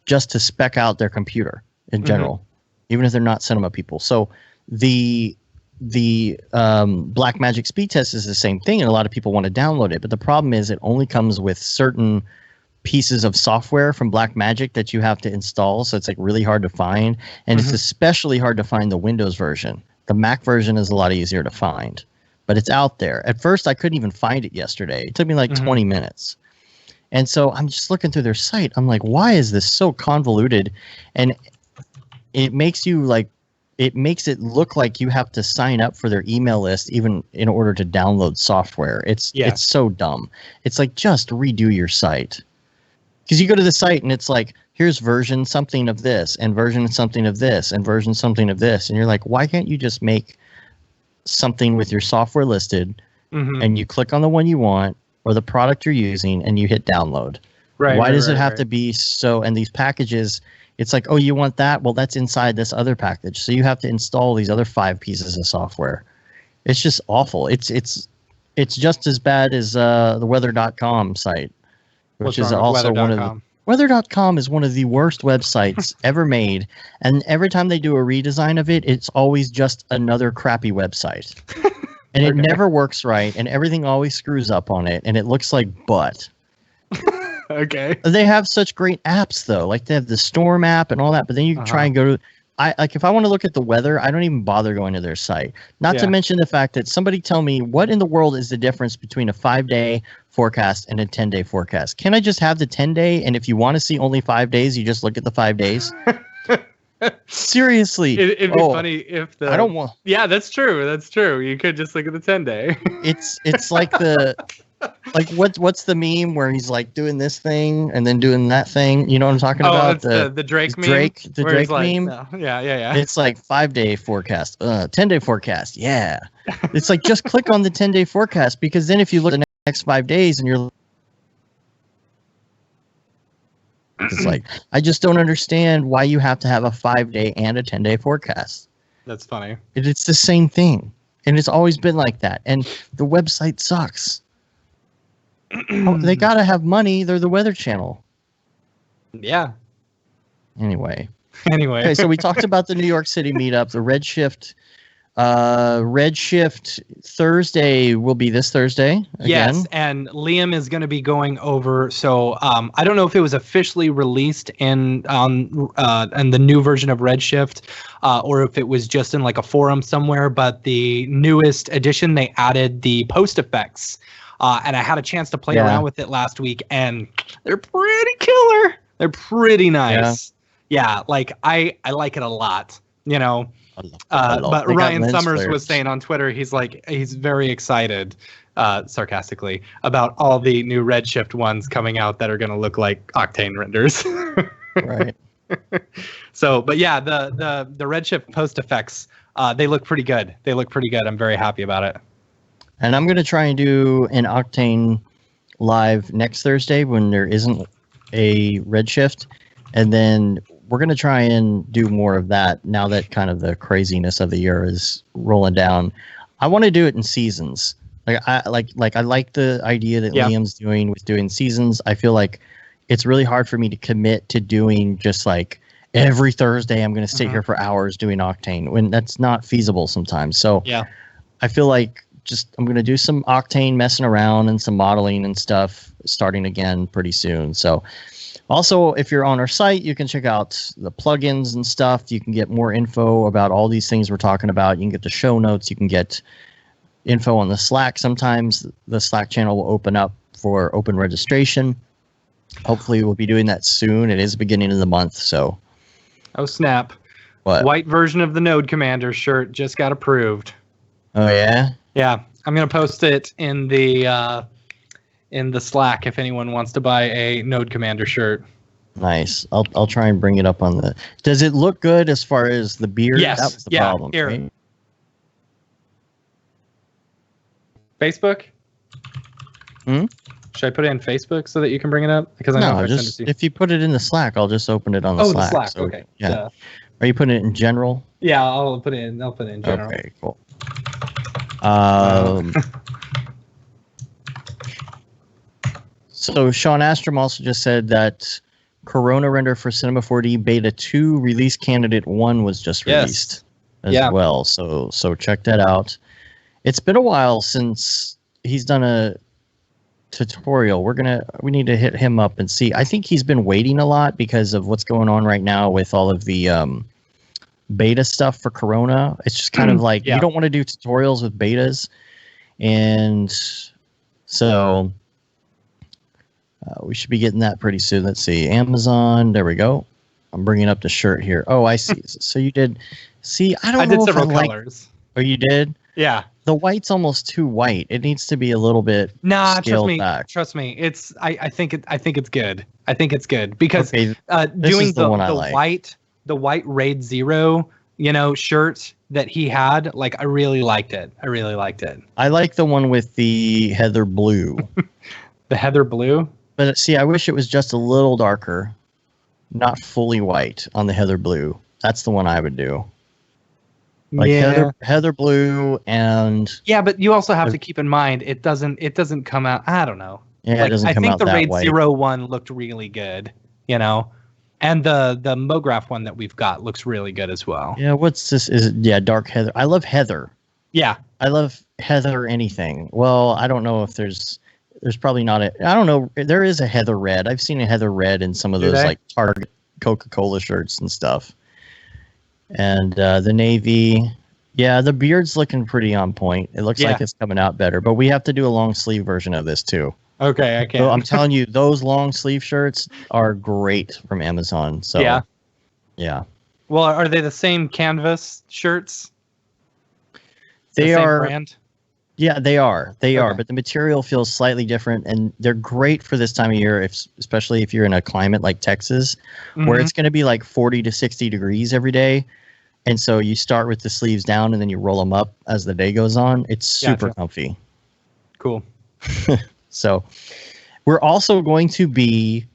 A: just to spec out their computer in general, even if they're not cinema people. So the Blackmagic speed test is the same thing, and a lot of people want to download it, but the problem is it only comes with certain pieces of software from Blackmagic that you have to install, so it's like really hard to find, and it's especially hard to find the Windows version. The Mac version is a lot easier to find, but it's out there. At first I couldn't even find it yesterday. It took me like 20 minutes. And so I'm just looking through their site. I'm like, why is this so convoluted? And it makes it look like you have to sign up for their email list even in order to download software. It's so dumb. It's like, just redo your site. Because you go to the site and it's like, here's version something of this, and version something of this, and version something of this. And you're like, why can't you just make something with your software listed, and you click on the one you want or the product you're using and you hit download?
B: Right.
A: Why does it have to be so? And these packages... It's like, oh, you want that? Well, that's inside this other package. So you have to install these other 5 pieces of software. It's just awful. It's just as bad as the weather.com site, which is also one of the... Weather.com is one of the worst websites ever made. And every time they do a redesign of it, it's always just another crappy website. And it never works right. And everything always screws up on it. And it looks like butt.
B: Okay.
A: They have such great apps though, like they have the Storm app and all that. But then you try and go to, if I want to look at the weather, I don't even bother going to their site. Not to mention the fact that somebody tell me what in the world is the difference between a 5-day forecast and a 10-day forecast. Can I just have the 10-day? And if you want to see only 5 days, you just look at the 5 days. Seriously,
B: it'd be funny if
A: I don't want.
B: Yeah, that's true. That's true. You could just look at the 10-day.
A: It's like Like what's the meme where he's like doing this thing and then doing that thing? You know what I'm talking
B: Oh,
A: about?
B: it's the Drake meme.
A: The
B: where he's
A: Drake
B: like,
A: meme.
B: no. Yeah.
A: It's like 5-day forecast, 10-day forecast. Yeah, it's like just click on the 10-day forecast, because then if you look at the next 5 days and you're, it's like, I just don't understand why you have to have a 5-day and a 10-day forecast.
B: That's funny.
A: It's the same thing, and it's always been like that. And the website sucks. They gotta have money. They're the Weather Channel.
B: Yeah.
A: Anyway.
B: Anyway.
A: Okay, so we talked about the New York City meetup, the Redshift. Redshift Thursday will be this Thursday again.
B: Yes, and Liam is going to be going over. So I don't know if it was officially released in the new version of Redshift, or if it was just in like a forum somewhere. But the newest edition, they added the post effects, and I had a chance to play around with it last week, and they're pretty killer. They're pretty nice. Yeah, like I like it a lot. You know. But Ryan Summers was saying on Twitter, he's very excited, sarcastically, about all the new Redshift ones coming out that are going to look like Octane renders.
A: Right.
B: So, but yeah, the Redshift post effects, they look pretty good. I'm very happy about it.
A: And I'm going to try and do an Octane live next Thursday when there isn't a Redshift, and then we're going to try and do more of that now that kind of the craziness of the year is rolling down. I want to do it in seasons. I like the idea that Liam's doing with doing seasons. I feel like it's really hard for me to commit to doing just like every Thursday I'm going to sit here for hours doing Octane, when that's not feasible sometimes. So I feel like I'm going to do some Octane messing around and some modeling and stuff starting again pretty soon. So also, if you're on our site, you can check out the plugins and stuff. You can get more info about all these things we're talking about. You can get the show notes. You can get info on the Slack. Sometimes the Slack channel will open up for open registration. Hopefully, we'll be doing that soon. It is the beginning of the month, so.
B: Oh, snap.
A: What?
B: White version of the Node Commander shirt just got approved.
A: Oh, yeah?
B: Yeah. I'm going to post it in the Slack if anyone wants to buy a Node Commander shirt.
A: Nice. I'll try and bring it up on the. Does it look good as far as the beard?
B: Yes.
A: That was the problem.
B: Here.
A: Right?
B: Facebook? Should I put it in Facebook so that you can bring it up? Because I know
A: if you put it in the Slack, I'll just open it on the Slack.
B: The Slack.
A: So,
B: okay.
A: Yeah. Are you putting it in general?
B: Yeah, I'll put it in general.
A: Okay, cool. So Sean Astrom also just said that Corona render for Cinema 4D Beta 2 release candidate 1 was just released as well. So check that out. It's been a while since he's done a tutorial. We need to hit him up and see. I think he's been waiting a lot because of what's going on right now with all of the beta stuff for Corona. It's just kind of like you don't want to do tutorials with betas, and so we should be getting that pretty soon. Let's see, Amazon. There we go. I'm bringing up the shirt here. Oh, I see. So you did. See, I did
B: several colors.
A: Oh, you did?
B: Yeah.
A: The white's almost too white. It needs to be a little bit scaled back.
B: Trust me. It's I think it's good. I think it's good because doing the white Raid Zero, shirt that he had, like I really liked it.
A: I like the one with the heather blue.
B: The heather blue?
A: But see, I wish it was just a little darker, not fully white on the heather blue. That's the one I would do. Like heather blue and
B: but you also have to keep in mind it doesn't come out. I don't know.
A: Yeah, it doesn't come out that white. I think the
B: Raid Zero one looked really good, and the Brograph one that we've got looks really good as well.
A: Yeah, what's this? Is it dark heather? I love heather.
B: Yeah,
A: I love heather anything. Well, I don't know if there's probably not I don't know. There is a heather red. I've seen a heather red in some of those like Target Coca-Cola shirts and stuff. And the navy, the beard's looking pretty on point. It looks like it's coming out better, but we have to do a long sleeve version of this too.
B: Okay, I can.
A: So I'm telling you, those long sleeve shirts are great from Amazon. So yeah.
B: Well, are they the same canvas shirts?
A: They are
B: brand?
A: Yeah, they are. They are,
B: Okay.
A: but the material feels slightly different, and they're great for this time of year, especially if you're in a climate like Texas, where
B: Mhm.
A: it's going to be like 40 to 60 degrees every day. And so you start with the sleeves down, and then you roll them up as the day goes on. It's super
B: Gotcha.
A: comfy.
B: Cool.
A: So we're also going to be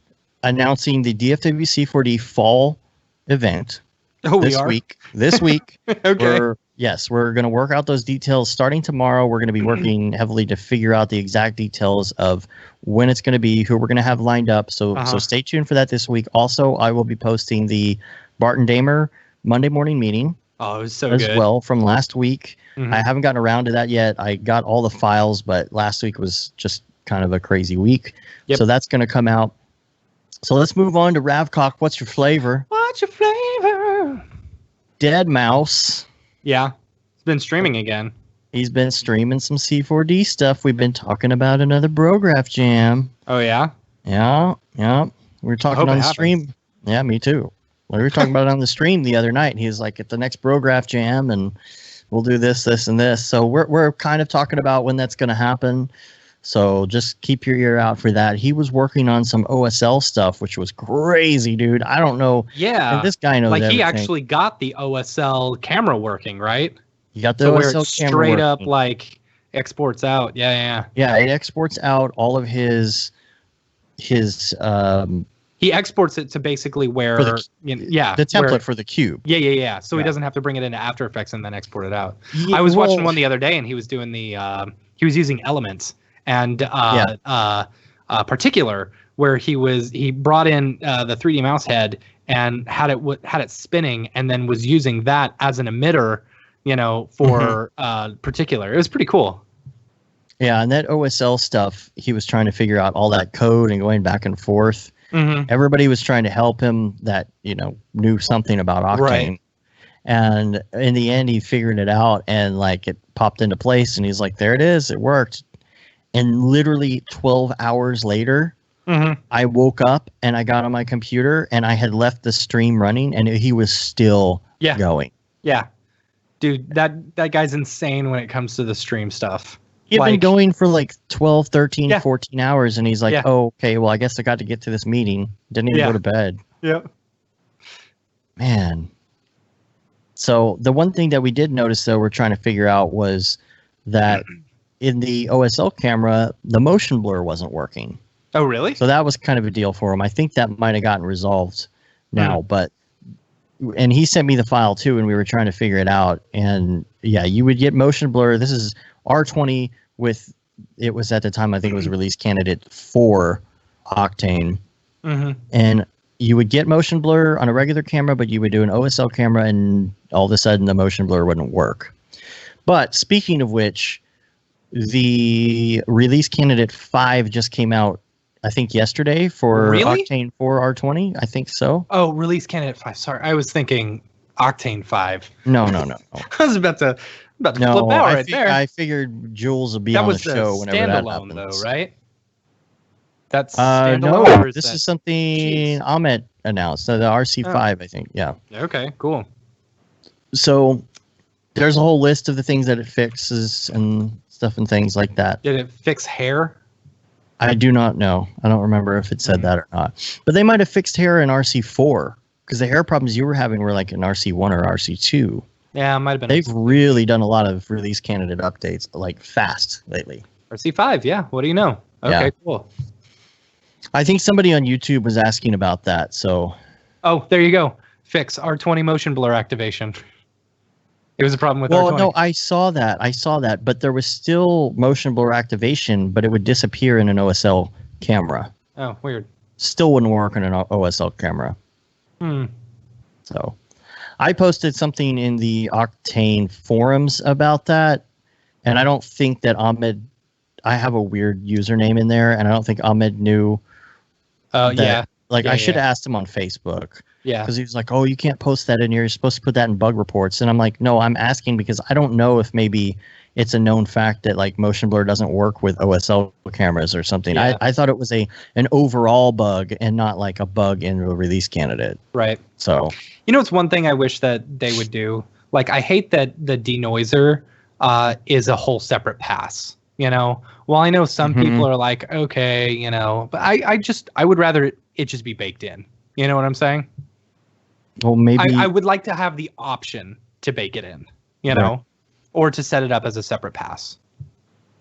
A: announcing the DFWC4D fall event
B: Oh, we
A: this
B: are?
A: week. This week,
B: Okay.
A: we're going to work out those details starting tomorrow. We're going to be working heavily to figure out the exact details of when it's going to be, who we're going to have lined up. So stay tuned for that this week. Also, I will be posting the Barton Damer Monday morning meeting
B: Oh, it was so
A: as
B: good.
A: well from last week.
B: Mhm.
A: I haven't gotten around to that yet. I got all the files, but last week was just kind of a crazy week.
B: Yep.
A: So that's going to come out. So let's move on to Ravcock. What's your flavor?
B: What's your flavor?
A: Dead Mouse.
B: Yeah. It's been streaming again.
A: He's been streaming some C4D stuff. We've been talking about another Brograph jam.
B: Oh, yeah?
A: Yeah. We were talking
B: hope
A: on
B: it
A: the stream.
B: happens.
A: Yeah, me too. We were talking about it on the stream the other night. He was like, at the next Brograph jam, and we'll do this, this, and this. So we're kind of talking about when that's going to happen. So just keep your ear out for that. He was working on some OSL stuff, which was crazy, dude. I don't know.
B: Yeah.
A: And this guy knows
B: Like,
A: everything.
B: he actually got the OSL camera working, right?
A: You got the
B: So where
A: OSL
B: it
A: camera
B: straight up,
A: working.
B: like, exports out. Yeah.
A: Yeah, it exports out all of his
B: He exports it to basically where,
A: For the- the template
B: where-
A: for the cube.
B: Yeah. So he
A: Yeah.
B: doesn't have to bring it into After Effects and then export it out.
A: Yeah,
B: I was watching
A: well,
B: one the other day, and he was doing the he was using Elements and Particular, where he brought in the 3D mouse head and had it spinning, and then was using that as an emitter, for Particular. It was pretty cool.
A: Yeah, and that OSL stuff, he was trying to figure out all that code and going back and forth.
B: Mm-hmm.
A: Everybody was trying to help him that knew something about Octane.
B: Right.
A: And in the end, he figured it out, and like it popped into place, and he's like, "There it is, it worked." And literally 12 hours later,
B: Mm-hmm.
A: I woke up and I got on my computer, and I had left the stream running, and he was still going.
B: Yeah. Dude, that guy's insane when it comes to the stream stuff.
A: He'd been
B: Like-
A: going for like 12, 13,
B: Yeah.
A: 14 hours, and he's like,
B: Yeah.
A: "Oh, okay, well, I guess I got to get to this meeting. Didn't even
B: Yeah.
A: go to bed."
B: Yep.
A: Man. So the one thing that we did notice, though, we're trying to figure out was that in the OSL camera, the motion blur wasn't working.
B: Oh, really?
A: So that was kind of a deal for him. I think that might have gotten resolved now, and he sent me the file too, and we were trying to figure it out. And yeah, you would get motion blur. This is R20 it was at the time, I think it was release candidate for Octane.
B: Mm-hmm.
A: And you would get motion blur on a regular camera, but you would do an OSL camera, and all of a sudden the motion blur wouldn't work. But speaking of which, the release candidate 5 just came out, I think, yesterday for
B: Really?
A: Octane 4 R20. I think so.
B: Oh, release candidate 5. Sorry, I was thinking Octane 5.
A: No.
B: I was about to flip
A: No,
B: out
A: I,
B: right there.
A: I figured Jules would be
B: That
A: on the
B: was the
A: show whenever that
B: standalone,
A: happens.
B: though, right? That's standalone.
A: No,
B: or is
A: this
B: that-
A: is something
B: Jeez.
A: Ahmet announced. The RC5, I think. Yeah.
B: Okay, cool.
A: So there's a whole list of the things that it fixes and stuff and things like that.
B: Did it fix hair?
A: I do not know. I don't remember if it said that or not. But they might have fixed hair in RC4, because the hair problems you were having were like in RC1 or RC2.
B: Yeah, it might have been.
A: They've really done a lot of release candidate updates, like fast lately.
B: RC5, yeah. What do you know? Okay,
A: Yeah.
B: cool.
A: I think somebody on YouTube was asking about that. So
B: Oh, there you go. Fix R20 motion blur activation. It was a problem with
A: well,
B: R20.
A: no, I saw that, but there was still motion blur activation, but it would disappear in an OSL camera.
B: Oh, weird.
A: Still wouldn't work in an OSL camera.
B: Hmm.
A: So I posted something in the Octane forums about that, and I don't think that Ahmed, I have a weird username in there, and I don't think Ahmed knew.
B: Yeah.
A: Like,
B: Yeah,
A: I should have
B: yeah.
A: asked him on Facebook,
B: Yeah.
A: because he was like, "Oh, you can't post that in here. You're supposed to put that in bug reports." And I'm like, "No, I'm asking because I don't know if maybe it's a known fact that like motion blur doesn't work with OSL cameras or something."
B: Yeah.
A: I thought it was an overall bug and not like a bug in a release candidate.
B: Right.
A: So
B: You know, it's one thing I wish that they would do. Like, I hate that the denoiser is a whole separate pass. Well, I know some people are like, okay, but I would rather it just be baked in. You know what I'm saying?
A: Well, maybe
B: I would like to have the option to bake it in, or to set it up as a separate pass.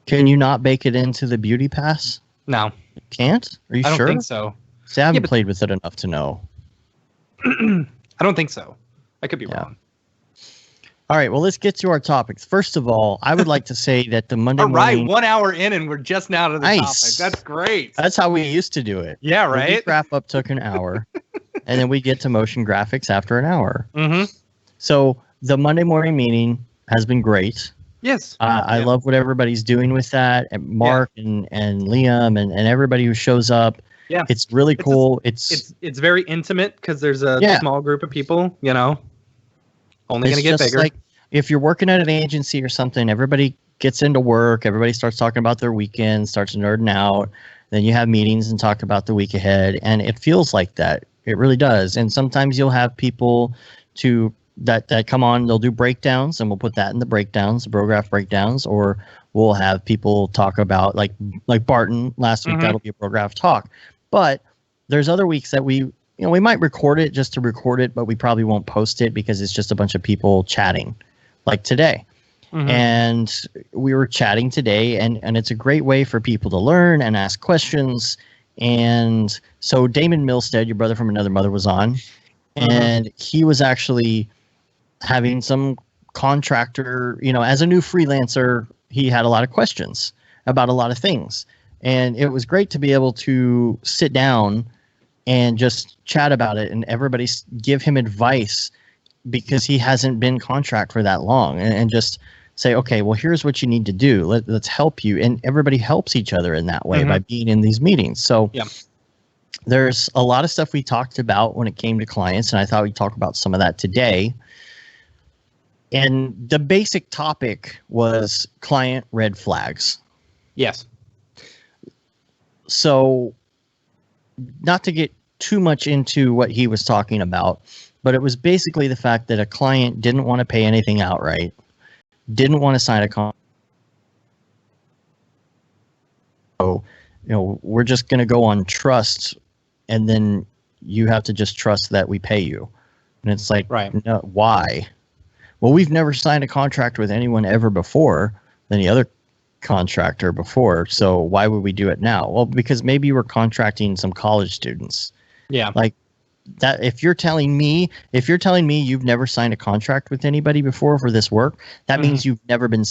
A: Can you not bake it into the beauty pass?
B: No.
A: You can't? Are you sure?
B: I don't think so.
A: See, I haven't played with it enough to know.
B: I don't think so. I could be wrong.
A: All right, well, let's get to our topics. First of all, I would like to say that the Monday morning...
B: All right, 1 hour in and we're just now to the topic. That's great.
A: That's how we used to do it.
B: Yeah, right?
A: The wrap-up took an hour, and then we get to motion graphics after an hour.
B: Mm-hmm.
A: So the Monday morning meeting has been great.
B: Yes.
A: I love what everybody's doing with that, and Mark and Liam and everybody who shows up.
B: Yeah.
A: It's really cool. It's
B: very intimate because there's a small group of people, only going to get bigger. Like
A: if you're working at an agency or something, everybody gets into work. Everybody starts talking about their weekend, starts nerding out. Then you have meetings and talk about the week ahead. And it feels like that. It really does. And sometimes you'll have people that come on, they'll do breakdowns, and we'll put that in the breakdowns, the Brograph breakdowns, or we'll have people talk about like Barton last week, that'll be a Brograph talk. But there's other weeks that we might record it just to record it, but we probably won't post it because it's just a bunch of people chatting like today. And we were chatting today, and it's a great way for people to learn and ask questions. And so Damon Milstead, your brother from another mother, was on, and he was actually having some contractor, as a new freelancer, he had a lot of questions about a lot of things. And it was great to be able to sit down and just chat about it, and everybody give him advice because he hasn't been contract for that long, and just say, okay, well, here's what you need to do. Let's help you. And everybody helps each other in that way by being in these meetings. So there's a lot of stuff we talked about when it came to clients, and I thought we'd talk about some of that today. And the basic topic was client red flags.
B: Yes.
A: So not to get too much into what he was talking about, but it was basically the fact that a client didn't want to pay anything outright, didn't want to sign a contract. So, we're just going to go on trust, and then you have to just trust that we pay you. And it's like, no, why? Well, we've never signed a contract with anyone ever before, any other contractor before, so why would we do it now? Well, because maybe we're contracting some college students.
B: Yeah.
A: Like that, if you're telling me you've never signed a contract with anybody before for this work, that means you've never been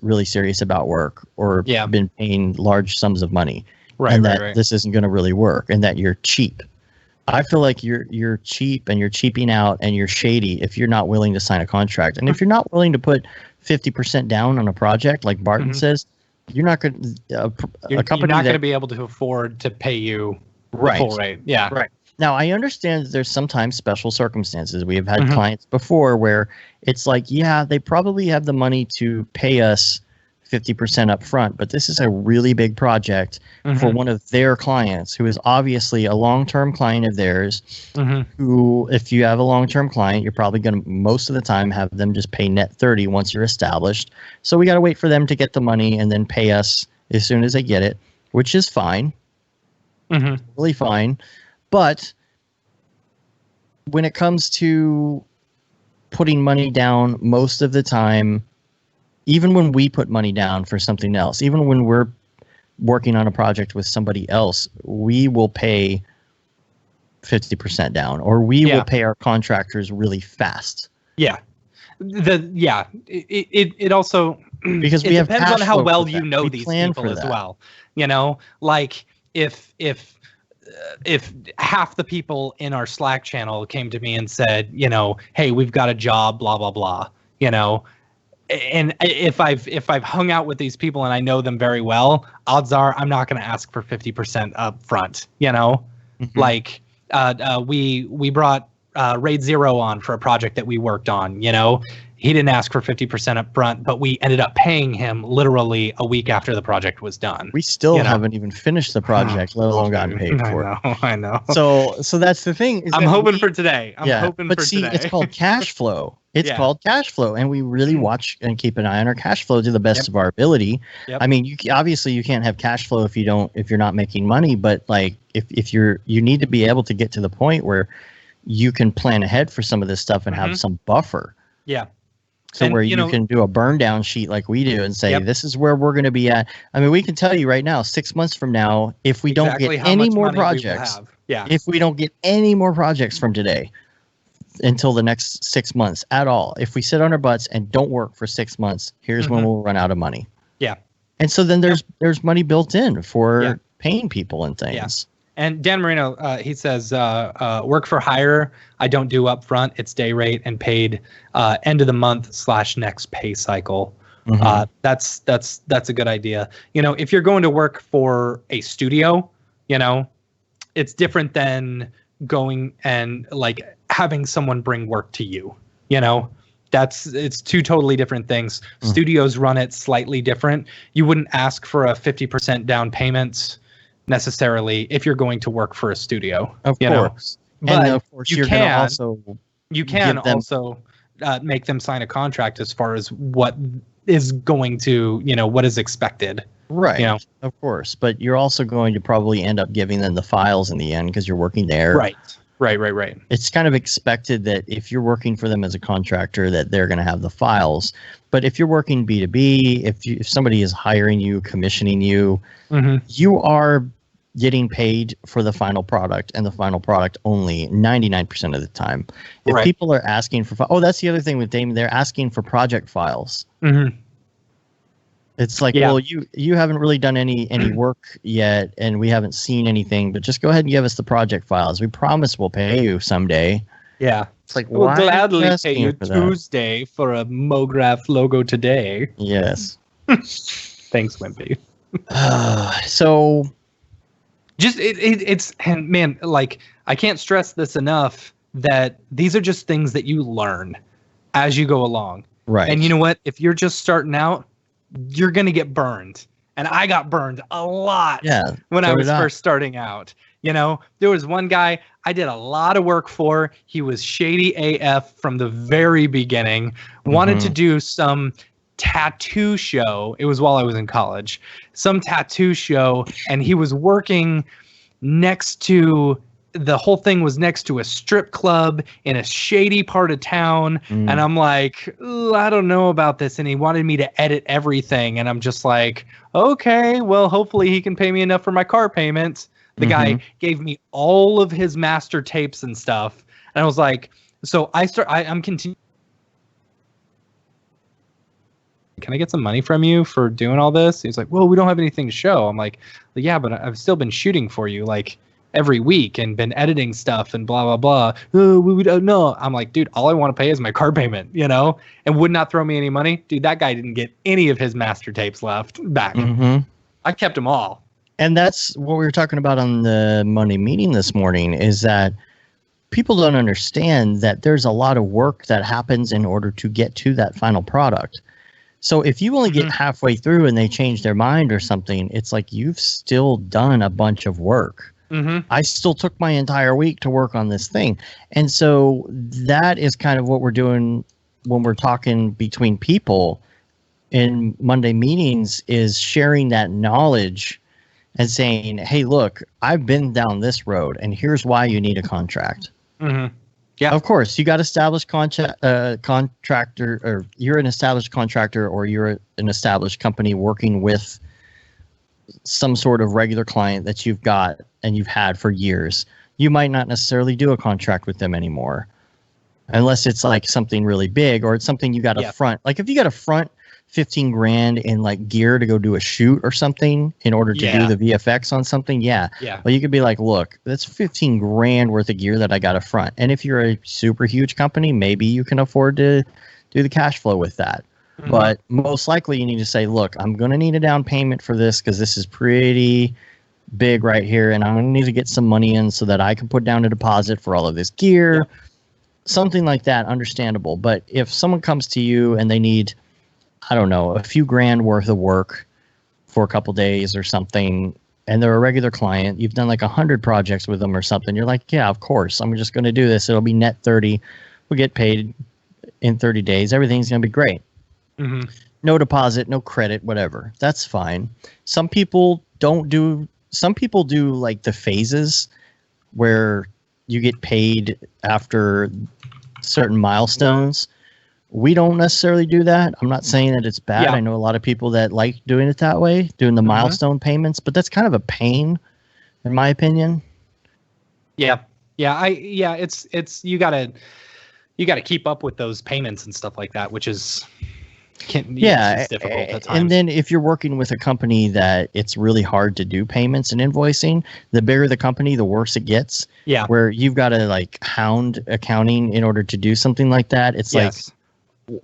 A: really serious about work, or been paying large sums of money. And that this isn't going to really work, and that you're cheap. I feel like you're cheap, and you're cheaping out, and you're shady if you're not willing to sign a contract. And if you're not willing to put 50% down on a project, like Barton says, you're not going to
B: you're not going to be able to afford to pay you the full rate. Yeah.
A: Right. Now, I understand that there's sometimes special circumstances. We have had clients before where it's like, yeah, they probably have the money to pay us 50% up front, but this is a really big project for one of their clients who is obviously a long-term client of theirs, who, if you have a long-term client, you're probably going to most of the time have them just pay net 30 once you're established. So we got to wait for them to get the money and then pay us as soon as they get it, which is fine. Really fine. But when it comes to putting money down, most of the time, even when we put money down for something else, even when we're working on a project with somebody else, we will pay 50% down, or we will pay our contractors really fast.
B: Yeah. It also,
A: because we have
B: depends on how well you know these people as well. Like if half the people in our Slack channel came to me and said, hey, we've got a job, blah, blah, blah, and if I've hung out with these people and I know them very well, odds are I'm not going to ask for 50% up front. Like we brought Raid Zero on for a project that we worked on. he didn't ask for 50% up front, but we ended up paying him literally a week after the project was done.
A: We still haven't even finished the project, let alone gotten paid for it.
B: I know.
A: So that's the thing.
B: I'm hoping for today.
A: But see, it's called cash flow. It's called cash flow, and we really watch and keep an eye on our cash flow to the best of our ability.
B: Yep.
A: I mean, obviously you can't have cash flow if you're not making money, but like if you need to be able to get to the point where you can plan ahead for some of this stuff and have some buffer.
B: Yeah.
A: So where you can do a burn down sheet like we do and say, this is where we're going to be at. I mean, we can tell you right now, 6 months from now, if we don't get any more projects, if we don't get any more projects from today until the next 6 months at all, if we sit on our butts and don't work for 6 months, here's when we'll run out of money.
B: Yeah.
A: And so then there's money built in for paying people and things.
B: Yeah. And Dan Marino, he says, work for hire. I don't do upfront. It's day rate and paid end of the month / next pay cycle. That's a good idea. If you're going to work for a studio, it's different than going and like having someone bring work to you. It's two totally different things. Studios run it slightly different. You wouldn't ask for a 50% down payment necessarily if you're going to work for a studio,
A: of course.
B: But
A: of course you can
B: also make them sign a contract as far as what is going to, what is expected.
A: Right. Of course. But you're also going to probably end up giving them the files in the end because you're working there.
B: Right.
A: It's kind of expected that if you're working for them as a contractor that they're going to have the files. But if you're working B2B, if somebody is hiring you, commissioning you, you are getting paid for the final product and the final product only 99% of the time. If people are asking for that's the other thing with Damon, they're asking for project files. It's like, well, you haven't really done any work yet, and we haven't seen anything, but just go ahead and give us the project files. We promise we'll pay you someday.
B: Yeah.
A: It's like,
B: we'll gladly pay you Tuesday for a Brograph logo today.
A: Yes.
B: Thanks, Wimpy.
A: So
B: just and man, like, I can't stress this enough that these are just things that you learn as you go along.
A: Right.
B: And you know what? If you're just starting out, you're going to get burned. And I got burned a lot when I was first starting out. There was one guy I did a lot of work for. He was shady AF from the very beginning. Wanted to do some tattoo show. It was while I was in college. Some tattoo show. And he was working next to... The whole thing was next to a strip club in a shady part of town. And I'm like, I don't know about this. And he wanted me to edit everything. And I'm just like, okay, well, hopefully he can pay me enough for my car payment. The guy gave me all of his master tapes and stuff. And I was like, so I'm continuing. Can I get some money from you for doing all this? He's like, well, we don't have anything to show. I'm like, yeah, but I've still been shooting for you. Like, every week and been editing stuff and blah, blah, blah. Oh, we don't know. I'm like, dude, all I want to pay is my car payment, and would not throw me any money. Dude, that guy didn't get any of his master tapes left back. I kept them all.
A: And that's what we were talking about on the Monday meeting this morning, is that people don't understand that there's a lot of work that happens in order to get to that final product. So if you only get halfway through and they change their mind or something, it's like you've still done a bunch of work. I still took my entire week to work on this thing. And so that is kind of what we're doing when we're talking between people in Monday meetings, is sharing that knowledge and saying, hey, look, I've been down this road and here's why you need a contract. Yeah, of course, you got established contractor, or you're an established contractor, or you're an established company working with some sort of regular client that you've got and you've had for years. You might not necessarily do a contract with them anymore unless it's like something really big, or it's something you got to front. Like if you got to front 15 grand in like gear to go do a shoot or something in order to do the VFX on something. Well, you could be like, look, that's 15 grand worth of gear that I got to front. And if you're a super huge company, maybe you can afford to do the cash flow with that. But most likely you need to say, look, I'm going to need a down payment for this because this is pretty big right here. And I'm going to need to get some money in so that I can put down a deposit for all of this gear. something like that, understandable. But if someone comes to you and they need, I don't know, a few grand worth of work for a couple days or something, and they're a regular client, you've done like 100 projects with them or something, you're like, yeah, of course, I'm just going to do this. It'll be net 30. We'll get paid in 30 days. Everything's going to be great.
B: Mm-hmm.
A: No deposit, no credit, whatever. That's fine. Some people do like the phases where you get paid after certain milestones. We don't necessarily do that. I'm not saying that it's bad.
B: Yeah.
A: I know a lot of people that like doing it that way, doing the milestone payments, but that's kind of a pain, in my opinion.
B: Yeah. It's you gotta keep up with those payments and stuff like that, which is it's difficult at times.
A: And then if you're working with a company that it's really hard to do payments and invoicing, the bigger the company, the worse it gets.
B: Yeah.
A: Where you've got to like hound accounting in order to do something like that. It's like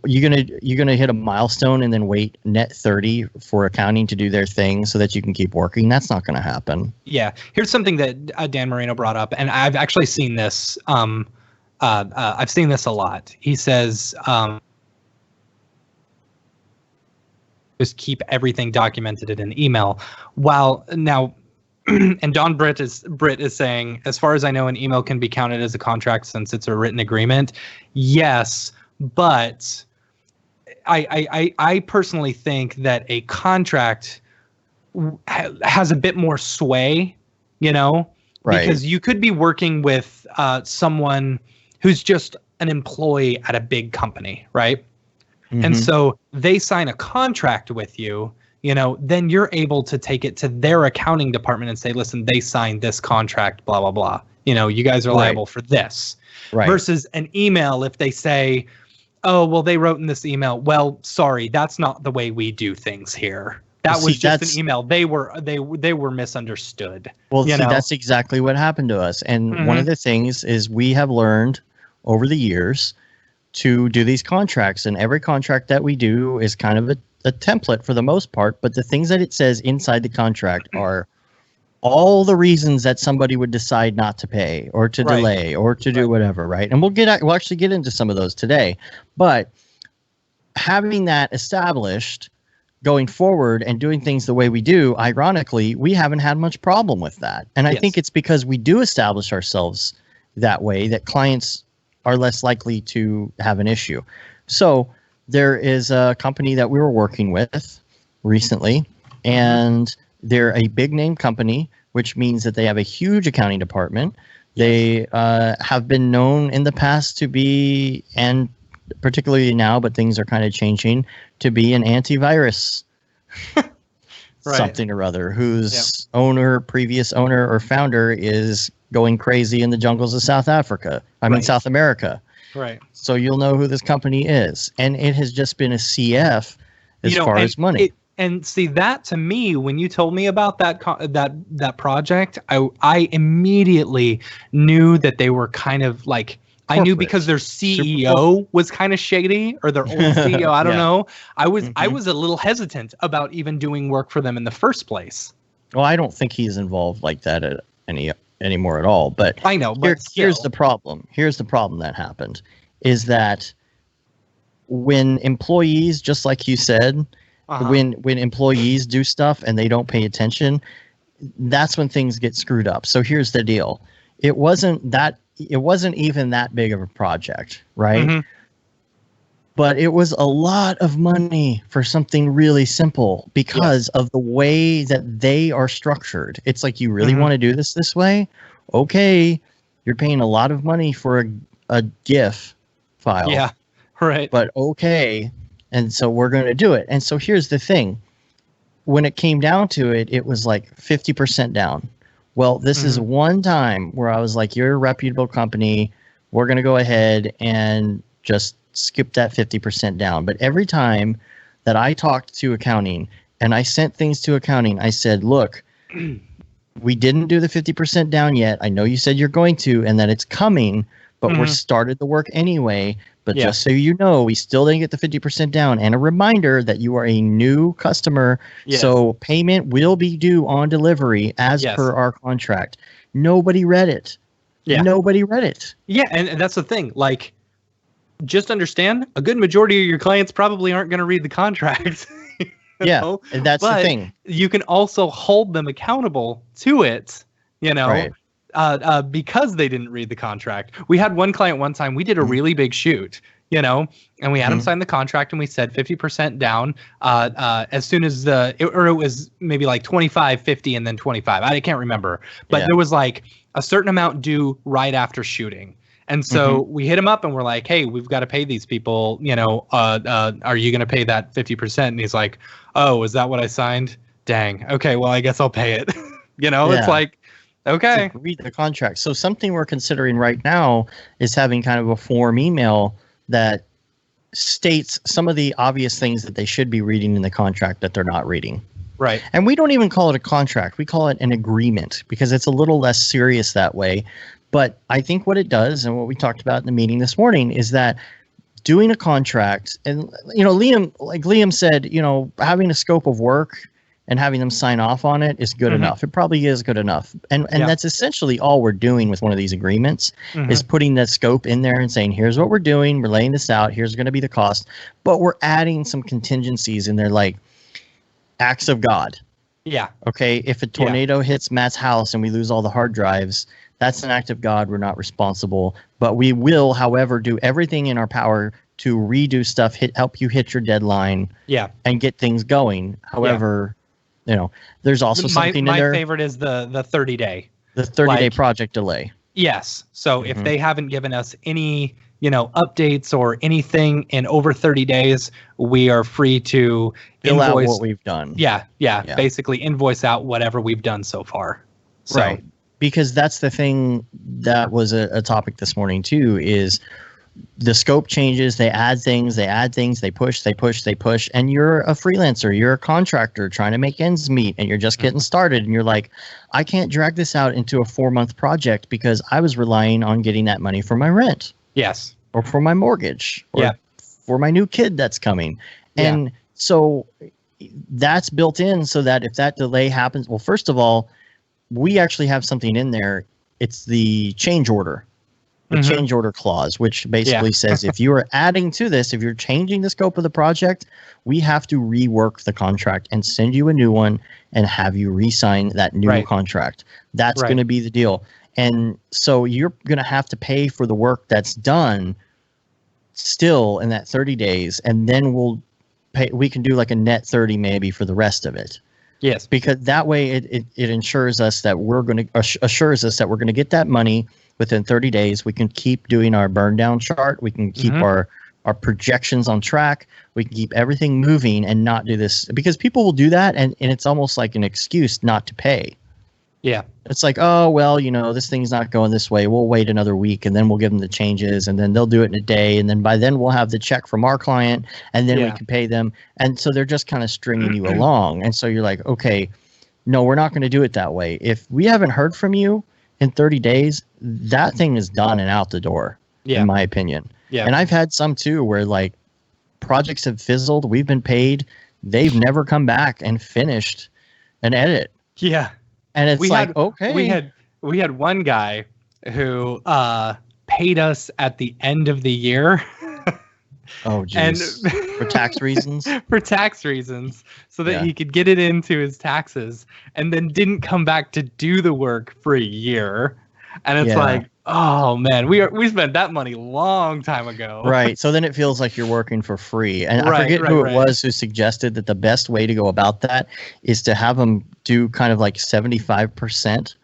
A: you're gonna hit a milestone and then wait net 30 for accounting to do their thing so that you can keep working. That's not going to happen.
B: Yeah. Here's something that Dan Moreno brought up, and I've actually seen this. I've seen this a lot. He says, just keep everything documented in an email. While now, and Don Britt is saying, as far as I know, an email can be counted as a contract since it's a written agreement. Yes, but I personally think that a contract has a bit more sway, right? Because you could be working with someone who's just an employee at a big company, right? Mm-hmm. And so they sign a contract with you, then you're able to take it to their accounting department and say, listen, they signed this contract, blah, blah, blah. You guys are liable for this. Right. Versus an email, if they say, oh, well, they wrote in this email, well, sorry, that's not the way we do things here. That was just an email. They were misunderstood.
A: Well, that's exactly what happened to us. And one of the things is we have learned over the years to do these contracts, and every contract that we do is kind of a template for the most part, but the things that it says inside the contract are all the reasons that somebody would decide not to pay or to delay or to do whatever, right? And we'll actually get into some of those today. But having that established going forward and doing things the way we do, ironically, we haven't had much problem with that. And I think it's because we do establish ourselves that way that clients are less likely to have an issue. So there is a company that we were working with recently, and they're a big name company, which means that they have a huge accounting department. They have been known in the past to be, and particularly now, but things are kind of changing, to be an antivirus something or other, whose previous owner or founder is going crazy in the jungles of South Africa. I mean, South America.
B: Right.
A: So you'll know who this company is. And it has just been a CF as far as money.
B: And see, that to me, when you told me about that project, I immediately knew that they were kind of like, corporate. I knew because their CEO was kind of shady, or their old CEO. I don't know. I was a little hesitant about even doing work for them in the first place. Well,
A: I don't think he's involved like that anymore at all. But
B: I know. But
A: here's the problem. Here's the problem that happened is that when employees, just like you said, when employees do stuff and they don't pay attention, that's when things get screwed up. So here's the deal. It wasn't even that big of a project, right? Mm-hmm. But it was a lot of money for something really simple because of the way that they are structured. It's like, you really want to do this way? Okay, you're paying a lot of money for a GIF file.
B: Yeah, right.
A: But okay. And so we're going to do it. And so here's the thing. When it came down to it, it was like 50% down. Well, this is one time where I was like, you're a reputable company. We're going to go ahead and just skip that 50% down. But every time that I talked to accounting and I sent things to accounting, I said, look, we didn't do the 50% down yet. I know you said you're going to, and that it's coming, but we're started the work anyway. But just so you know, we still didn't get the 50% down. And a reminder that you are a new customer. Yes. So payment will be due on delivery as per our contract. Nobody read it.
B: Yeah.
A: Nobody read it.
B: Yeah, and that's the thing. Like, just understand, a good majority of your clients probably aren't going to read the contract.
A: Yeah, and that's the
B: but
A: thing.
B: you can also hold them accountable to it,
A: Right.
B: because they didn't read the contract. We had one client one time, we did a really big shoot, and we had him sign the contract, and we said 50% down as soon as it was maybe like 25, 50, and then 25. I can't remember. But there was like a certain amount due right after shooting. And so we hit him up and we're like, hey, we've got to pay these people, are you going to pay that 50%? And he's like, oh, is that what I signed? Dang. Okay, well, I guess I'll pay it. It's like, okay.
A: It's like, read the contract. So something we're considering right now is having kind of a form email that states some of the obvious things that they should be reading in the contract that they're not reading.
B: Right.
A: And we don't even call it a contract. We call it an agreement because it's a little less serious that way. But I think what it does, and what we talked about in the meeting this morning, is that doing a contract, and Liam said, having a scope of work and having them sign off on it is good enough. It probably is good enough. And that's essentially all we're doing with one of these agreements is putting that scope in there and saying, here's what we're doing. We're laying this out. Here's going to be the cost. But we're adding some contingencies in there, like acts of God.
B: Yeah.
A: Okay. If a tornado hits Matt's house and we lose all the hard drives, that's an act of God. We're not responsible, but we will, however, do everything in our power to redo stuff, help you hit your deadline, and get things going. However, there's also something in there.
B: My favorite is the 30-day.
A: The 30-day project delay.
B: Yes. So if they haven't given us any, updates or anything in over 30 days, we are free to
A: fill
B: invoice
A: out what we've done.
B: Yeah. Basically invoice out whatever we've done so far. So,
A: right. Because that's the thing that was a topic this morning too, is the scope changes, they add things, they push, and you're a freelancer, you're a contractor trying to make ends meet, and you're just getting started, and you're like, I can't drag this out into a 4-month project because I was relying on getting that money for my rent.
B: Yes.
A: Or for my mortgage, or for my new kid that's coming. And so that's built in so that if that delay happens, well, first of all, we actually have something in there. It's the change order, change order clause, which basically says if you are adding to this, if you're changing the scope of the project, we have to rework the contract and send you a new one and have you re-sign that new contract. That's going to be the deal. And so you're going to have to pay for the work that's done still in that 30 days. And then we can do like a net 30 maybe for the rest of it.
B: Yes,
A: because that way it ensures us that we're going to assures us that we're going to get that money within 30 days. We can keep doing our burn down chart. We can keep our projections on track. We can keep everything moving and not do this, because people will do that and it's almost like an excuse not to pay.
B: Yeah.
A: It's like, oh, well, this thing's not going this way. We'll wait another week and then we'll give them the changes and then they'll do it in a day. And then by then we'll have the check from our client and then we can pay them. And so they're just kind of stringing you along. And so you're like, okay, no, we're not going to do it that way. If we haven't heard from you in 30 days, that thing is done and out the door, in my opinion. Yeah. And I've had some too where like projects have fizzled. We've been paid. They've never come back and finished an edit.
B: Yeah.
A: And it's okay.
B: We had one guy who paid us at the end of the year.
A: Oh, geez. For tax reasons?
B: For tax reasons, so that he could get it into his taxes, and then didn't come back to do the work for a year. And it's like, oh man, we spent that money long time ago.
A: Right. So then it feels like you're working for free. And I forget who it was who suggested that the best way to go about that is to have them do kind of like 75%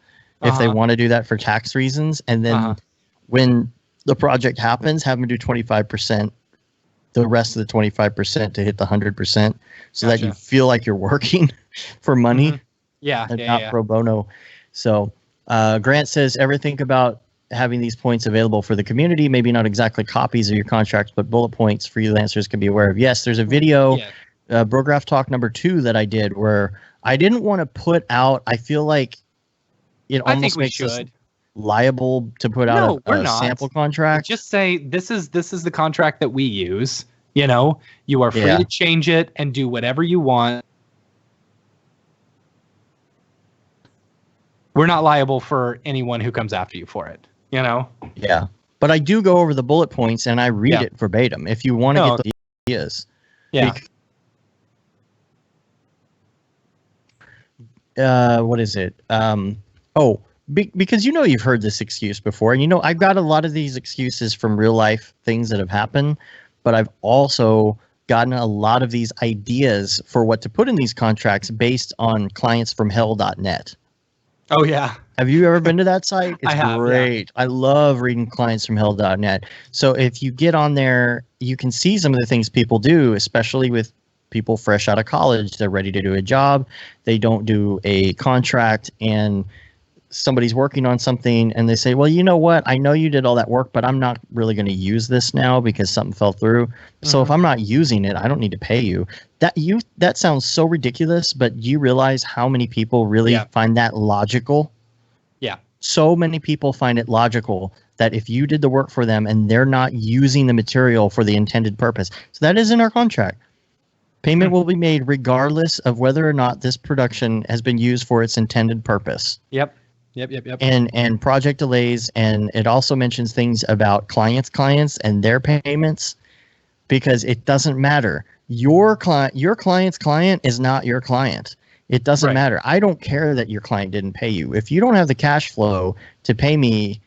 A: if they want to do that for tax reasons. And then when the project happens, have them do 25%, the rest of the 25% to hit the 100%, so that you feel like you're working for money.
B: Yeah.
A: And not pro bono. So Grant says, ever think about having these points available for the community? Maybe not exactly copies of your contracts, but bullet points freelancers can be aware of. Yes, there's a video, Brograph Talk number 2 that I did where I didn't want to put out, I feel like it almost makes us liable to put out a sample contract.
B: Just say, this is the contract that we use. You are free to change it and do whatever you want. We're not liable for anyone who comes after you for it. you know?
A: Yeah. But I do go over the bullet points and I read
B: Yeah.
A: it verbatim if you want to
B: No.
A: get the ideas.
B: Yeah.
A: What is it? Because you've heard this excuse before, and I've got a lot of these excuses from real life things that have happened, but I've also gotten a lot of these ideas for what to put in these contracts based on clientsfromhell.net.
B: Oh, yeah.
A: Have you ever been to that site? It's
B: I have,
A: great. Yeah. I love reading clientsfromhell.net. So if you get on there, you can see some of the things people do, especially with people fresh out of college. They're ready to do a job. They don't do a contract, and somebody's working on something and they say, well, you know what? I know you did all that work, but I'm not really going to use this now because something fell through. So if I'm not using it, I don't need to pay you. That sounds so ridiculous, but you realize how many people really find that logical?
B: Yeah.
A: So many people find it logical that if you did the work for them and they're not using the material for the intended purpose. So that is in our contract. Payment will be made regardless of whether or not this production has been used for its intended purpose.
B: Yep.
A: And project delays, and it also mentions things about clients and their payments, because it doesn't matter. Your client's client is not your client. It doesn't matter. I don't care that your client didn't pay you. If you don't have the cash flow to pay me,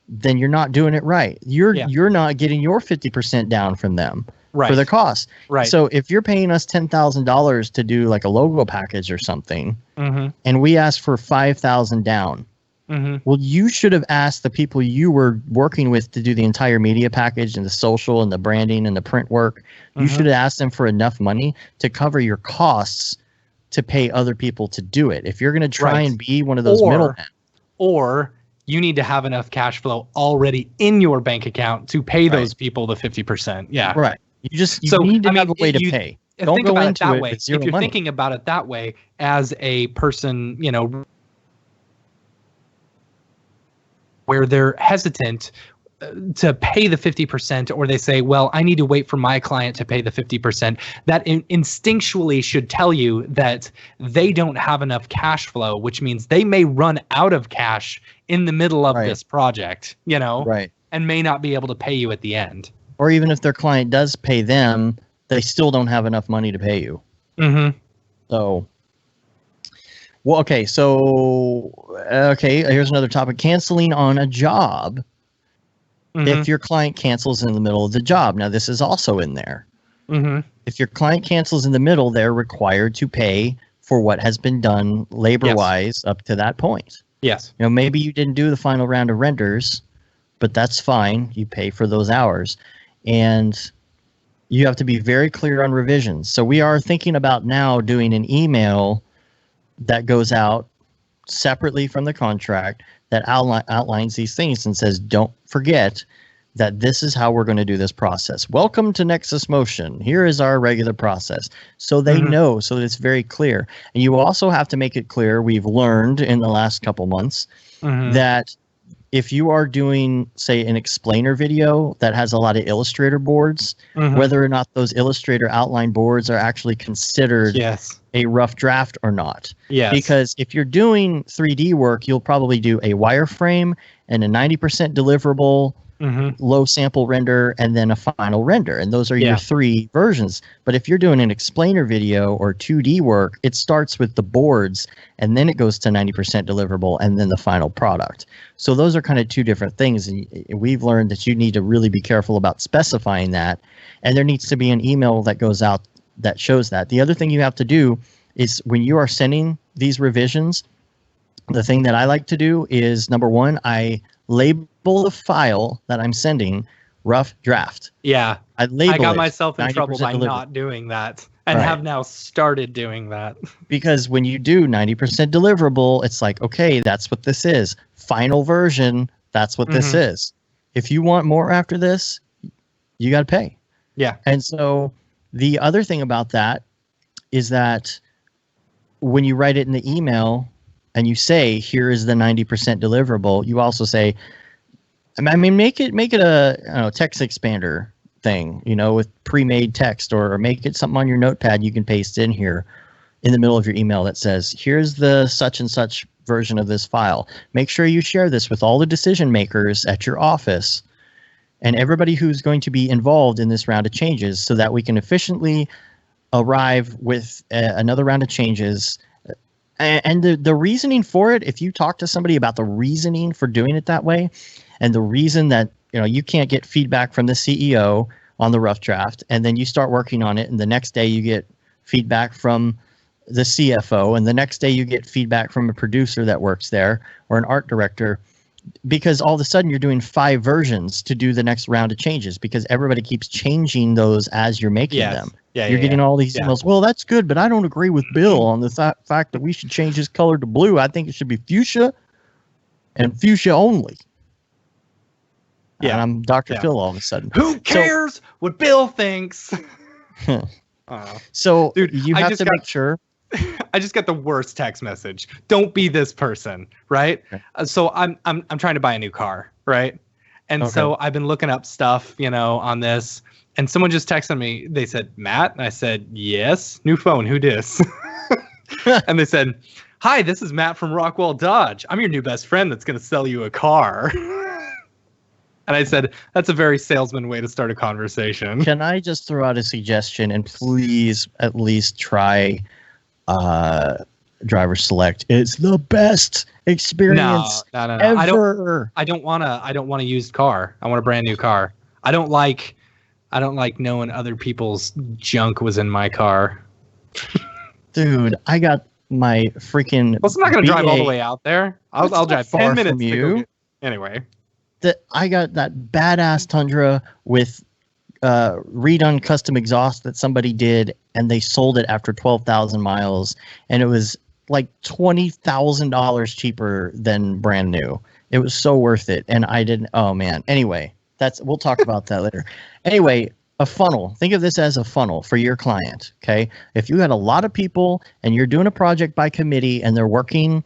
A: then you're not doing it right. You're not getting your 50% down from them. For the cost.
B: Right.
A: So if you're paying us $10,000 to do like a logo package or something, and we ask for $5,000 down, well, you should have asked the people you were working with to do the entire media package and the social and the branding and the print work. You should have asked them for enough money to cover your costs to pay other people to do it. If you're going to try and be one of those middlemen.
B: Or you need to have enough cash flow already in your bank account to pay those people the 50%. Yeah.
A: Right. You need to have a way to pay. Don't go into it with zero money.
B: If you're thinking about it that way, as a person, where they're hesitant to pay the 50%, or they say, well, I need to wait for my client to pay the 50%, that instinctually should tell you that they don't have enough cash flow, which means they may run out of cash in the middle of this project, and may not be able to pay you at the end.
A: Or even if their client does pay them, they still don't have enough money to pay you. So, well, okay. So, here's another topic. Canceling on a job. If your client cancels in the middle of the job. Now, this is also in there. If your client cancels in the middle, they're required to pay for what has been done labor-wise up to that point.
B: Yes.
A: Maybe you didn't do the final round of renders, but that's fine. You pay for those hours. And you have to be very clear on revisions. So we are thinking about now doing an email that goes out separately from the contract that outlines these things and says, don't forget that this is how we're going to do this process. Welcome to Nexus Motion. Here is our regular process. So they know, so it's very clear. And you also have to make it clear, we've learned in the last couple months, that if you are doing, say, an explainer video that has a lot of Illustrator boards, whether or not those Illustrator outline boards are actually considered a rough draft or not. Because if you're doing 3D work, you'll probably do a wireframe and a 90% deliverable, low sample render, and then a final render. And those are your three versions. But if you're doing an explainer video or 2D work, it starts with the boards and then it goes to 90% deliverable and then the final product. So those are kind of two different things. And we've learned that you need to really be careful about specifying that. And there needs to be an email that goes out that shows that. The other thing you have to do is when you are sending these revisions, the thing that I like to do is, number one, I label the file that I'm sending rough draft.
B: Yeah.
A: I
B: got myself in trouble by not doing that, and have now started doing that. Because
A: when you do 90% deliverable, it's like, okay, that's what this is. Final version, that's what this is. If you want more after this, you got to pay.
B: Yeah.
A: And so the other thing about that is that when you write it in the email and you say, here is the 90% deliverable, you also say, I mean, make it a text expander thing, with pre-made text, or make it something on your notepad you can paste in here in the middle of your email that says, here's the such and such version of this file. Make sure you share this with all the decision makers at your office and everybody who's going to be involved in this round of changes so that we can efficiently arrive with another round of changes. And the reasoning for it, if you talk to somebody about the reasoning for doing it that way, and the reason that you can't get feedback from the CEO on the rough draft, and then you start working on it, and the next day you get feedback from the CFO, and the next day you get feedback from a producer that works there or an art director, because all of a sudden you're doing 5 versions to do the next round of changes because everybody keeps changing those as you're making them. You're getting all these emails. Well, that's good, but I don't agree with Bill on the fact that we should change his color to blue. I think it should be fuchsia and fuchsia only. Yeah, and I'm Dr. Phil all of a sudden.
B: Who cares what Bill thinks?
A: So dude, you have to make sure.
B: I just got the worst text message. Don't be this person, right? Okay. So I'm trying to buy a new car, right? And so I've been looking up stuff, on this, and someone just texted me. They said, "Matt," and I said, "Yes." New phone. Who dis? And they said, "Hi, this is Matt from Rockwell Dodge. I'm your new best friend that's going to sell you a car." And I said, that's a very salesman way to start a conversation.
A: Can I just throw out a suggestion and please at least try driver select? It's the best experience
B: No.
A: ever.
B: I don't want a used car. I want a brand new car. I don't like knowing other people's junk was in my car.
A: Dude, I got my freaking
B: Well, I'm not going to drive all the way out there. I'll drive 10 minutes
A: from you.
B: Anyway.
A: I got that badass Tundra with redone custom exhaust that somebody did, and they sold it after 12,000 miles, and it was like $20,000 cheaper than brand new. It was so worth it, and I didn't. Oh man. Anyway, we'll talk about that later. Anyway, a funnel. Think of this as a funnel for your client. Okay, if you had a lot of people and you're doing a project by committee and they're working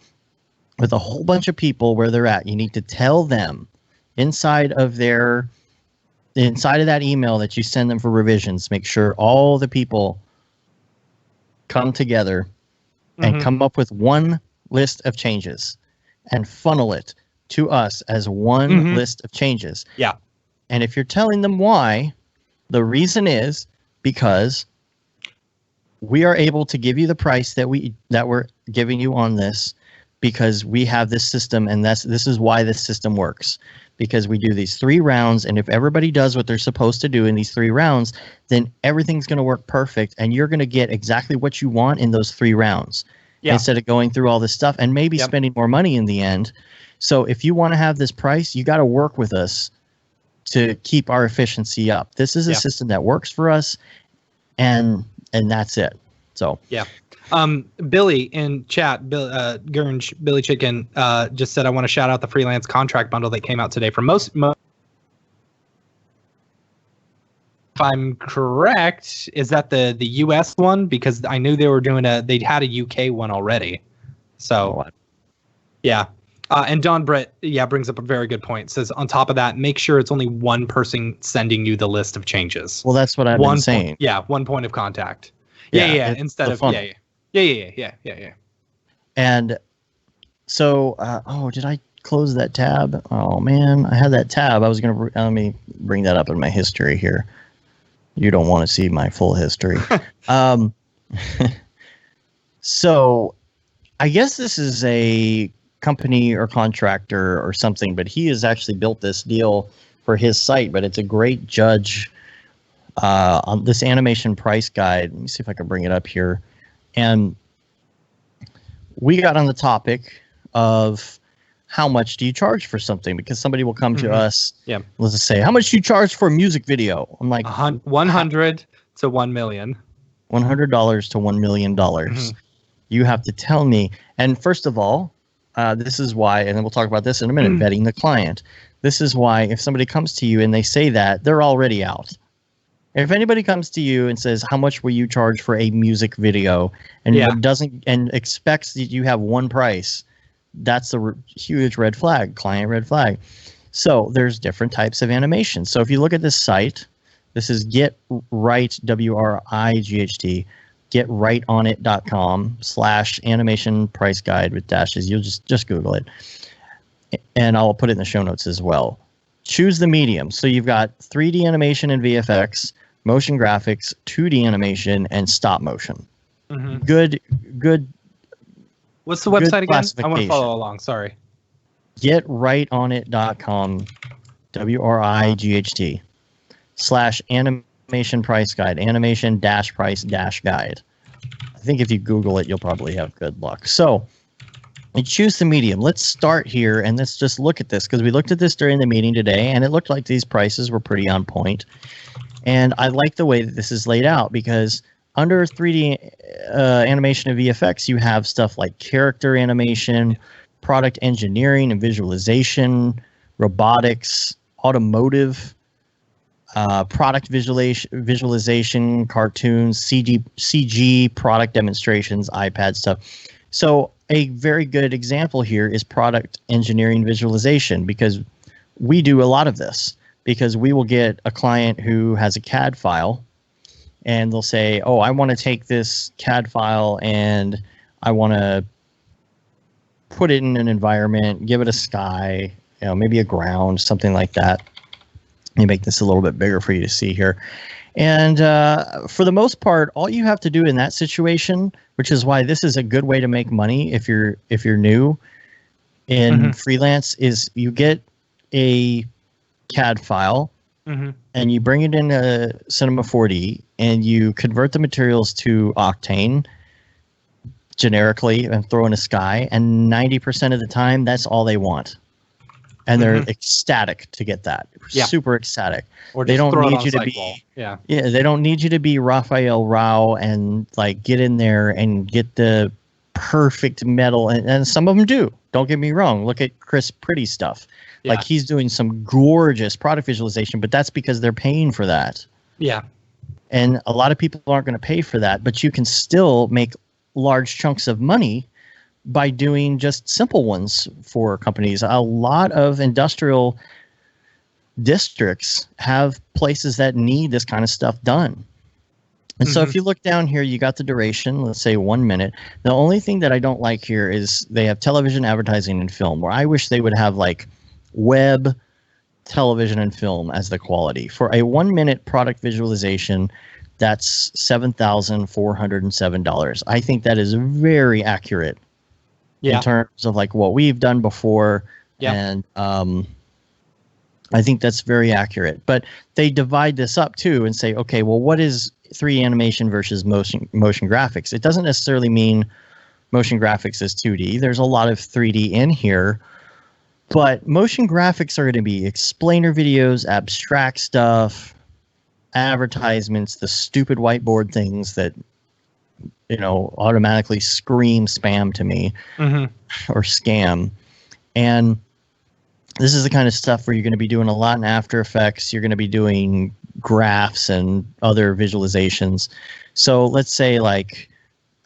A: with a whole bunch of people where they're at, you need to tell them inside of that email that you send them for revisions, make sure all the people come together and come up with one list of changes and funnel it to us as one list of changes.
B: Yeah.
A: And if you're telling them why, the reason is because we are able to give you the price that we're giving you on this because we have this system, and this is why this system works. Because we do these 3 rounds, and if everybody does what they're supposed to do in these 3 rounds, then everything's going to work perfect, and you're going to get exactly what you want in those 3 rounds instead of going through all this stuff and maybe spending more money in the end. So if you want to have this price, you got to work with us to keep our efficiency up. This is a system that works for us, and that's it. So
B: Billy in chat, Gurnge, Billy Chicken, just said, I want to shout out the freelance contract bundle that came out today. For most, if I'm correct, is that the US one? Because I knew they had a UK one already. So, yeah. And Don Brett, brings up a very good point. Says, on top of that, make sure it's only one person sending you the list of changes.
A: Well, that's what I've been saying.
B: One point of contact. Instead of
A: funnel.
B: Yeah.
A: And so, did I close that tab? Oh man, I had that tab. I was gonna let me bring that up in my history here. You don't want to see my full history. So, I guess this is a company or contractor or something, but he has actually built this deal for his site. But it's a great judge on this animation price guide. Let me see if I can bring it up here. And we got on the topic of how much do you charge for something? Because somebody will come to us. Yeah. Let's just say, how much do you charge for a music video? I'm like,
B: 100 to 1 million.
A: $100 to $1 million. You have to tell me. And first of all, this is why, and then we'll talk about this in a minute, vetting the client. This is why if somebody comes to you and they say that, they're already out. If anybody comes to you and says, how much will you charge for a music video, and doesn't and expects that you have one price, that's a huge red flag, client red flag. So there's different types of animation. So if you look at this site, this is Get Right, WRIGHT, getrightonit.com/animation price guide with dashes. You'll just Google it. And I'll put it in the show notes as well. Choose the medium. So you've got 3D animation and VFX, motion graphics, 2D animation, and stop motion.
B: Mm-hmm.
A: Good.
B: What's the website again? I want to follow along. Sorry.
A: Getrightonit.com, WRIGHT /animation price guide, animation price guide. I think if you Google it, you'll probably have good luck. So, and choose the medium. Let's start here and let's just look at this, because we looked at this during the meeting today and it looked like these prices were pretty on point. And I like the way that this is laid out, because under 3D animation and VFX, you have stuff like character animation, product engineering and visualization, robotics, automotive, product visualization, cartoons, CG, product demonstrations, iPad stuff. So a very good example here is product engineering visualization, because we do a lot of this, because we will get a client who has a CAD file and they'll say, oh, I want to take this CAD file and I want to put it in an environment, give it a sky, maybe a ground, something like that. Let me make this a little bit bigger for you to see here. And for the most part, all you have to do in that situation, which is why this is a good way to make money if you're new in freelance, is you get a CAD file and you bring it into Cinema 4D and you convert the materials to Octane generically and throw in a sky, and 90% of the time that's all they want. And they're ecstatic to get that. Yeah. Super ecstatic.
B: Or
A: they don't need you to
B: be
A: they don't need you to be Raphael Rao and like get in there and get the perfect metal, and some of them do. Don't get me wrong. Look at Chris Pretty stuff. Yeah. Like he's doing some gorgeous product visualization, but that's because they're paying for that.
B: Yeah.
A: And a lot of people aren't going to pay for that, but you can still make large chunks of money by doing just simple ones for companies. A lot of industrial districts have places that need this kind of stuff done. And so if you look down here, you got the duration, let's say 1 minute. The only thing that I don't like here is they have television, advertising, and film, where I wish they would have like web, television, and film as the quality. For a 1 minute product visualization, that's $7,407. I think that is very accurate. In terms of like what we've done before. And I think that's very accurate. But they divide this up too and say, okay, well, what is 3D animation versus motion graphics? It doesn't necessarily mean motion graphics is 2D. There's a lot of 3D in here. But motion graphics are going to be explainer videos, abstract stuff, advertisements, the stupid whiteboard things that automatically scream spam to me or scam. And this is the kind of stuff where you're going to be doing a lot in After Effects. You're going to be doing graphs and other visualizations. So let's say like,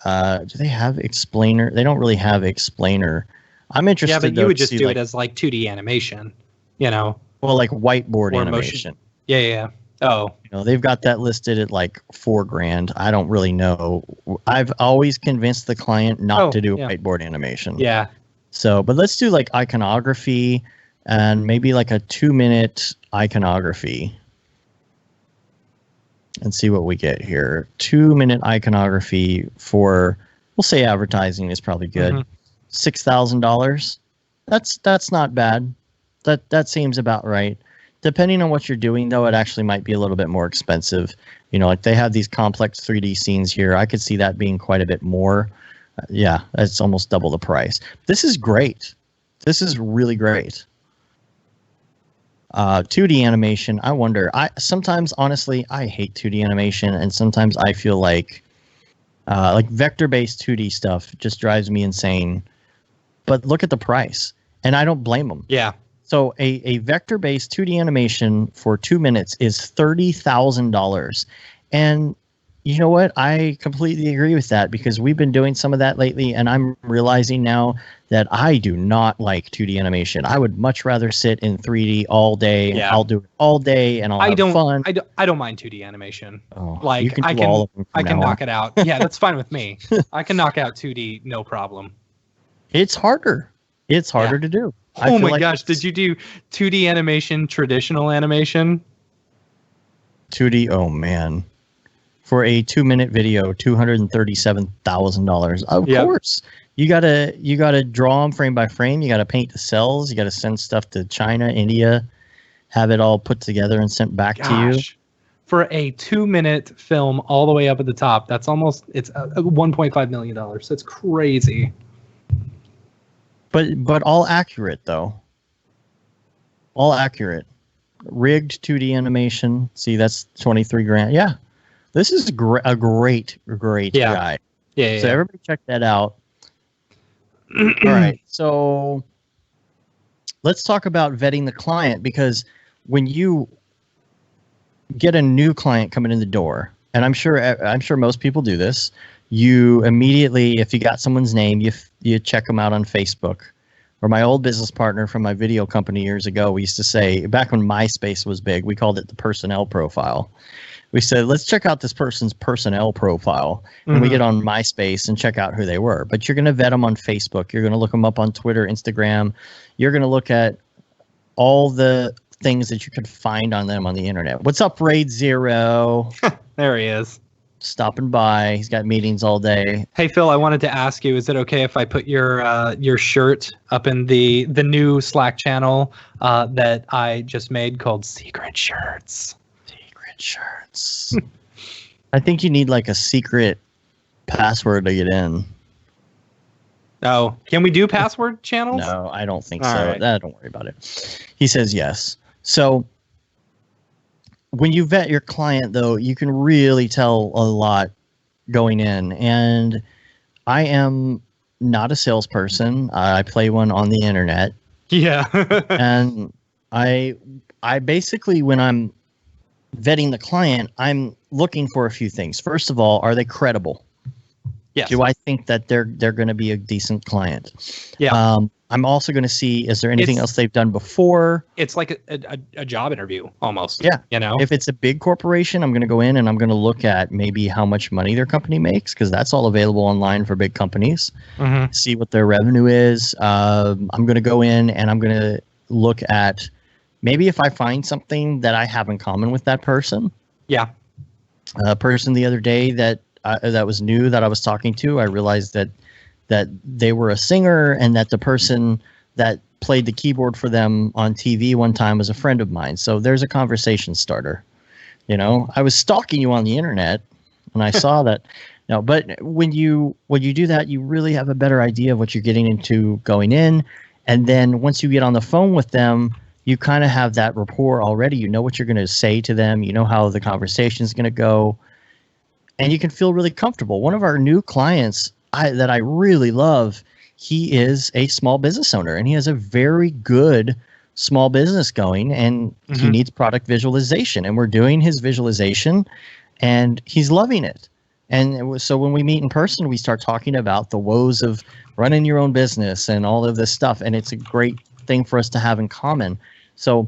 A: do they have explainer? They don't really have explainer. I'm interested.
B: Yeah, but you would just do it as like 2D animation,
A: Well, like whiteboard animation.
B: Motion. Yeah. Oh,
A: they've got that listed at like $4,000. I don't really know. I've always convinced the client not to do whiteboard animation.
B: Yeah.
A: So, but let's do like iconography and maybe like a 2-minute iconography and see what we get here. 2-minute iconography for, we'll say advertising is probably good. $6,000. That's not bad. That seems about right. Depending on what you're doing, though, it actually might be a little bit more expensive. Like they have these complex 3D scenes here. I could see that being quite a bit more. Yeah, that's almost double the price. This is great. This is really great. 2D animation, I wonder. Sometimes, honestly, I hate 2D animation, and sometimes I feel like vector-based 2D stuff just drives me insane. But look at the price, and I don't blame them.
B: Yeah.
A: So a vector-based 2D animation for 2 minutes is $30,000. And You know what? I completely agree with that because we've been doing some of that lately, and I'm realizing now that I do not like 2D animation. I would much rather sit in 3D all day.
B: Yeah.
A: I'll do it all day, and I'll have fun.
B: I don't mind 2D animation.
A: Oh,
B: Like
A: you can
B: I
A: do
B: can
A: all of them
B: I
A: from
B: can
A: now
B: knock
A: on.
B: it out. Yeah, that's fine with me. I can knock out 2D no problem.
A: It's harder. It's harder to do.
B: Oh my gosh, did you do 2D animation, traditional animation?
A: 2D? Oh man. For a 2-minute video, $237,000. Of course. You gotta draw them frame by frame. You gotta paint the cells. You gotta send stuff to China, India, have it all put together and sent back to you.
B: For a 2-minute film all the way up at the top, it's $1.5 million. That's crazy.
A: But all accurate though. All accurate. Rigged 2D animation. See, that's 23 grand. Yeah. This is a great guy.
B: Yeah.
A: So everybody check that out. All right. So let's talk about vetting the client, because when you get a new client coming in the door, and I'm sure most people do this, you immediately, if you got someone's name, you check them out on Facebook. Or my old business partner from my video company years ago, we used to say, back when MySpace was big, we called it the personnel profile. We said, let's check out this person's personnel profile. And we get on MySpace and check out who they were. But you're going to vet them on Facebook. You're going to look them up on Twitter, Instagram. You're going to look at all the things that you could find on them on the internet. What's up, Raid Zero?
B: There he is.
A: Stopping by. He's got meetings all day.
B: Hey, Phil, I wanted to ask you, is it okay if I put your shirt up in the new Slack channel that I just made called Secret Shirts?
A: Shirts. I think you need like a secret password to get in.
B: Oh, can we do password channels?
A: No, I don't think
B: All
A: so.
B: right.
A: Don't worry about it. He says yes. So when you vet your client, though, you can really tell a lot going in. And I am not a salesperson. I play one on the internet.
B: Yeah.
A: And I basically, when I'm vetting the client, I'm looking for a few things. First of all, are they credible?
B: Yes.
A: Do I think that they're going to be a decent client?
B: Yeah.
A: I'm also going to see, is there anything else they've done before?
B: It's like a job interview almost.
A: Yeah.
B: You know,
A: if it's a big corporation, I'm going to go in and I'm going to look at maybe how much money their company makes, because that's all available online for big companies. See what their revenue is. I'm going to go in and I'm going to look at maybe if I find something that I have in common with that person.
B: Yeah.
A: A person the other day that was new that I was talking to, I realized that they were a singer and that the person that played the keyboard for them on TV one time was a friend of mine. So there's a conversation starter. You know, I was stalking you on the internet and I saw that. No, but when you do that, you really have a better idea of what you're getting into going in. And then once you get on the phone with them, you kind of have that rapport already. You know what you're going to say to them. You know how the conversation is going to go. And you can feel really comfortable. One of our new clients that I really love, he is a small business owner, and he has a very good small business going, and he needs product visualization. And we're doing his visualization, and he's loving it. And so when we meet in person, we start talking about the woes of running your own business and all of this stuff. And it's a great thing for us to have in common. So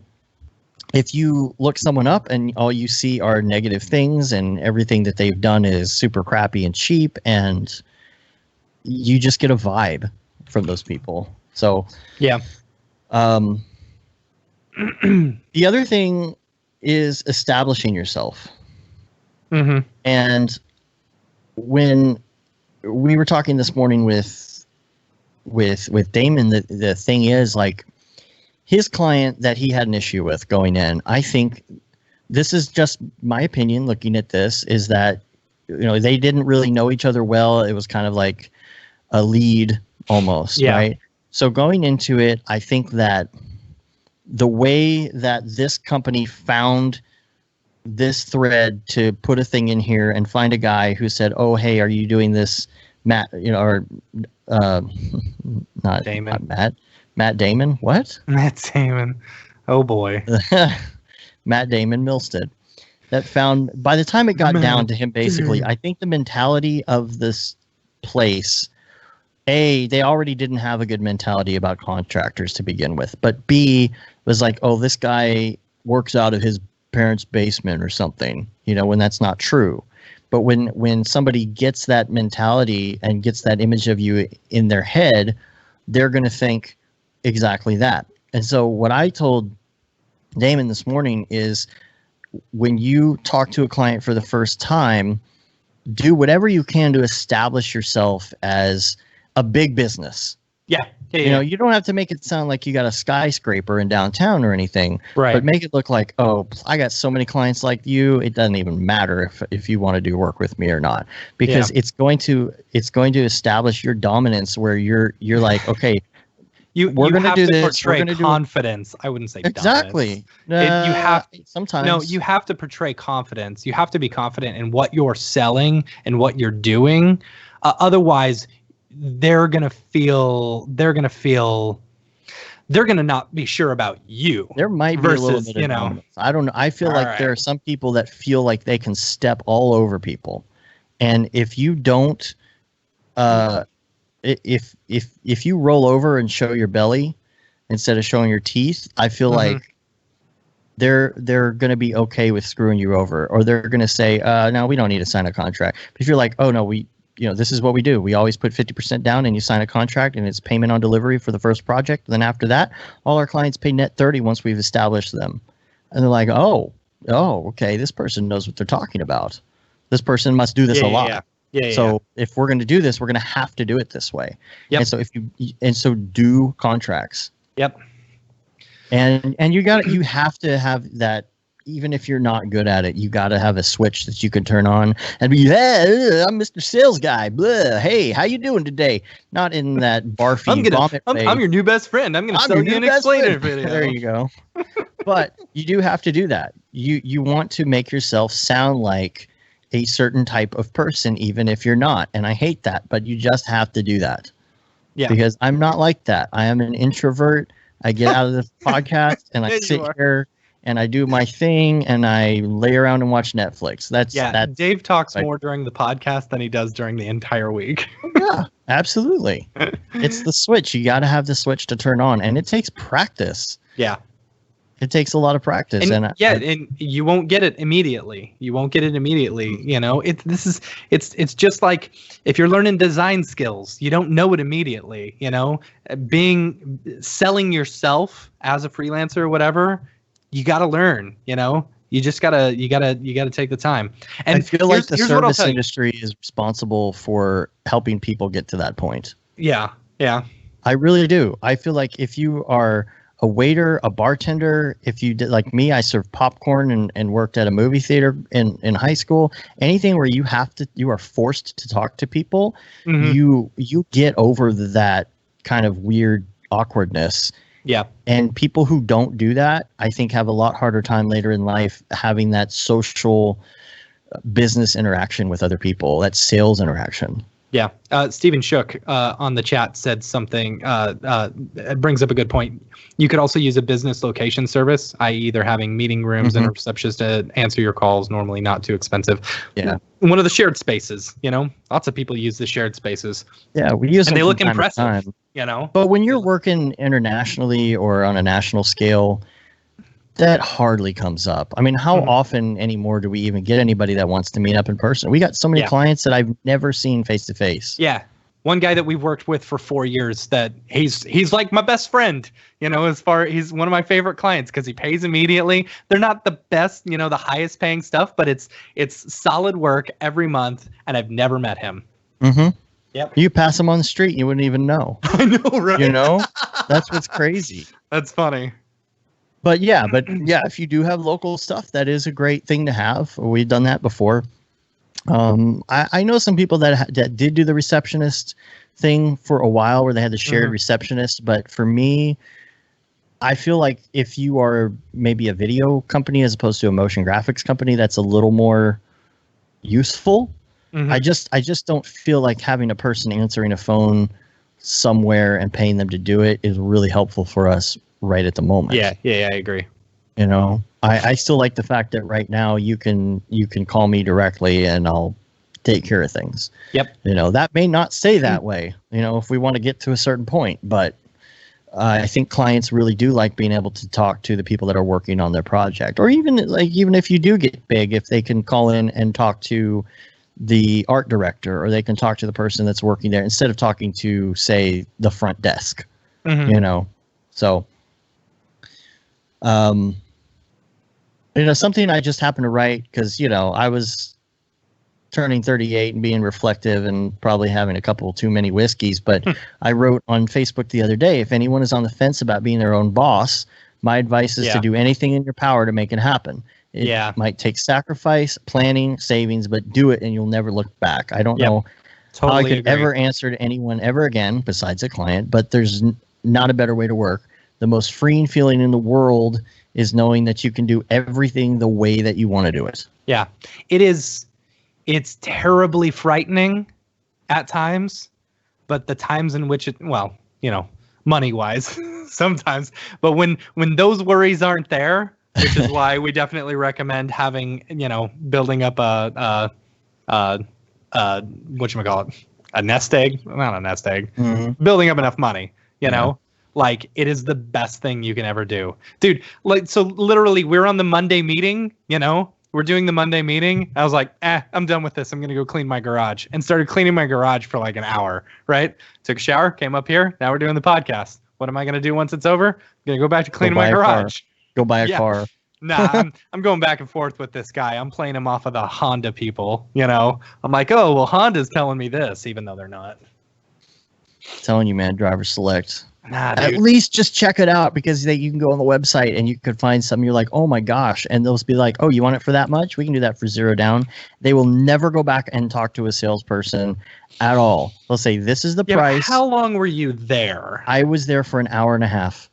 A: if you look someone up and all you see are negative things and everything that they've done is super crappy and cheap, and you just get a vibe from those people. So
B: yeah.
A: The other thing is establishing yourself. And when we were talking this morning with Damon, the thing is, like, his client that he had an issue with going in, I think this is just my opinion looking at this, is that, you know, they didn't really know each other well. It was kind of like a lead almost, right? So going into it, I think that the way that this company found this thread to put a thing in here and find a guy who said, oh, hey, are you doing this, Matt, you know, or not
B: Damon.
A: Not Matt Damon? What?
B: Matt Damon. Oh boy.
A: Matt Damon Milstead. that found, by the time it got down to him, basically, I think the mentality of this place, A, they already didn't have a good mentality about contractors to begin with, but B, was like, oh, this guy works out of his parents' basement or something, you know, when that's not true. But when somebody gets that mentality and gets that image of you in their head, they're going to think exactly that. And so what I told Damon this morning is, when you talk to a client for the first time, do whatever you can to establish yourself as a big business.
B: Yeah.
A: You know, you don't have to make it sound like you got a skyscraper in downtown or anything,
B: right?
A: But make it look like, oh, I got so many clients like you. It doesn't even matter if you want to do work with me or not, because it's going to establish your dominance where you're like, okay, we're going to do this.
B: Portray confidence. I wouldn't say
A: exactly.
B: You have
A: sometimes.
B: No, you have to portray confidence. You have to be confident in what you're selling and what you're doing. Otherwise, they're gonna not be sure about you.
A: There might be a little bit of dominance. I don't know. I feel like there are some people that feel like they can step all over people, and if you don't, if you roll over and show your belly instead of showing your teeth, I feel like they're going to be okay with screwing you over, or they're going to say, no, we don't need to sign a contract. But if you're like, oh no, this is what we do. We always put 50% down and you sign a contract and it's payment on delivery for the first project. Then after that, all our clients pay net 30 once we've established them. And they're like, oh, okay, this person knows what they're talking about. This person must do this a lot. So if we're going to do this, we're going to have to do it this way.
B: Yep.
A: And so do contracts.
B: Yep.
A: And you have to have that. Even if you're not good at it, you got to have a switch that you can turn on and be, hey, I'm Mr. Sales Guy. Blah. Hey, how you doing today? Not in that barfy vomit way.
B: I'm your new best friend. I'm going to sell you an explainer video.
A: There you go. But you do have to do that. You want to make yourself sound like a certain type of person, even if you're not. And I hate that, but you just have to do that. Yeah. Because I'm not like that. I am an introvert. I get out of the podcast and I sit here and I do my thing, and I lay around and watch Netflix. That's
B: Dave talks more during the podcast than he does during the entire week.
A: Yeah, absolutely. It's the switch. You got to have the switch to turn on, and it takes practice.
B: Yeah.
A: It takes a lot of practice.
B: And you won't get it immediately. You won't get it immediately. You know, it's just like if you're learning design skills, you don't know it immediately. You know, selling yourself as a freelancer or whatever, you got to learn, you know, you gotta take the time. And
A: I feel like the service industry is responsible for helping people get to that point.
B: Yeah. Yeah.
A: I really do. I feel like if you are a waiter, a bartender, if you did like me, I served popcorn and worked at a movie theater in high school, anything where you are forced to talk to people, you get over that kind of weird awkwardness.
B: Yeah.
A: And people who don't do that, I think, have a lot harder time later in life having that social business interaction with other people, that sales interaction.
B: Yeah. Stephen Shook on the chat said something, it brings up a good point. You could also use a business location service, i.e. either having meeting rooms and a receptionist to answer your calls, normally not too expensive.
A: Yeah.
B: One of the shared spaces, you know, lots of people use the shared spaces.
A: Yeah, we use them
B: and they look
A: from time
B: impressive,
A: to time.
B: You know.
A: But when you're working internationally or on a national scale, that hardly comes up. I mean, how often anymore do we even get anybody that wants to meet up in person? We got so many clients that I've never seen face to face.
B: Yeah. One guy that we've worked with for 4 years that he's like my best friend, you know, he's one of my favorite clients because he pays immediately. They're not the best, you know, the highest paying stuff, but it's solid work every month, and I've never met him.
A: Mm-hmm.
B: Yep.
A: You pass him on the street, you wouldn't even know.
B: I know, right?
A: You know, that's what's crazy.
B: That's funny.
A: But yeah, if you do have local stuff, that is a great thing to have. We've done that before. I know some people that did do the receptionist thing for a while where they had the shared receptionist. But for me, I feel like if you are maybe a video company as opposed to a motion graphics company, that's a little more useful. I just don't feel like having a person answering a phone somewhere and paying them to do it is really helpful for us right at the moment.
B: Yeah, I agree.
A: I still like the fact that right now you can call me directly and I'll take care of things.
B: Yep.
A: That may not stay that way, if we want to get to a certain point, but I think clients really do like being able to talk to the people that are working on their project, or even if you do get big, if they can call in and talk to the art director, or they can talk to the person that's working there instead of talking to, say, the front desk. So something I just happened to write because I was turning 38 and being reflective and probably having a couple too many whiskeys, but I wrote on Facebook the other day, if anyone is on the fence about being their own boss, my advice is to do anything in your power to make it happen. It might take sacrifice, planning, savings, but do it and you'll never look back. I don't know how I could ever answer to anyone ever again besides a client, but there's not a better way to work. The most freeing feeling in the world is knowing that you can do everything the way that you want to do it.
B: Yeah, it is. It's terribly frightening at times, but the times in which money-wise, sometimes. But when those worries aren't there, which is why we definitely recommend having, building up a whatchamacallit, a nest egg, not a nest egg, building up enough money, like it is the best thing you can ever do, dude. Like, so literally we're on the Monday meeting, we're doing the Monday meeting. I was like, I'm done with this. I'm going to go clean my garage, and started cleaning my garage for like an hour, right? Took a shower, came up here. Now we're doing the podcast. What am I going to do once it's over? I'm going to go back to cleaning my garage.
A: Go buy a car.
B: Nah, I'm going back and forth with this guy. I'm playing him off of the Honda people, I'm like, oh, well, Honda's telling me this, even though they're not.
A: Telling you, man, driver select.
B: Nah, dude.
A: At least just check it out, because you can go on the website and you could find something you're like, oh my gosh, and they'll be like, oh, you want it for that much? We can do that for $0 down. They will never go back and talk to a salesperson at all. They'll say, this is the price.
B: How long were you there?
A: I was there for an hour and a half.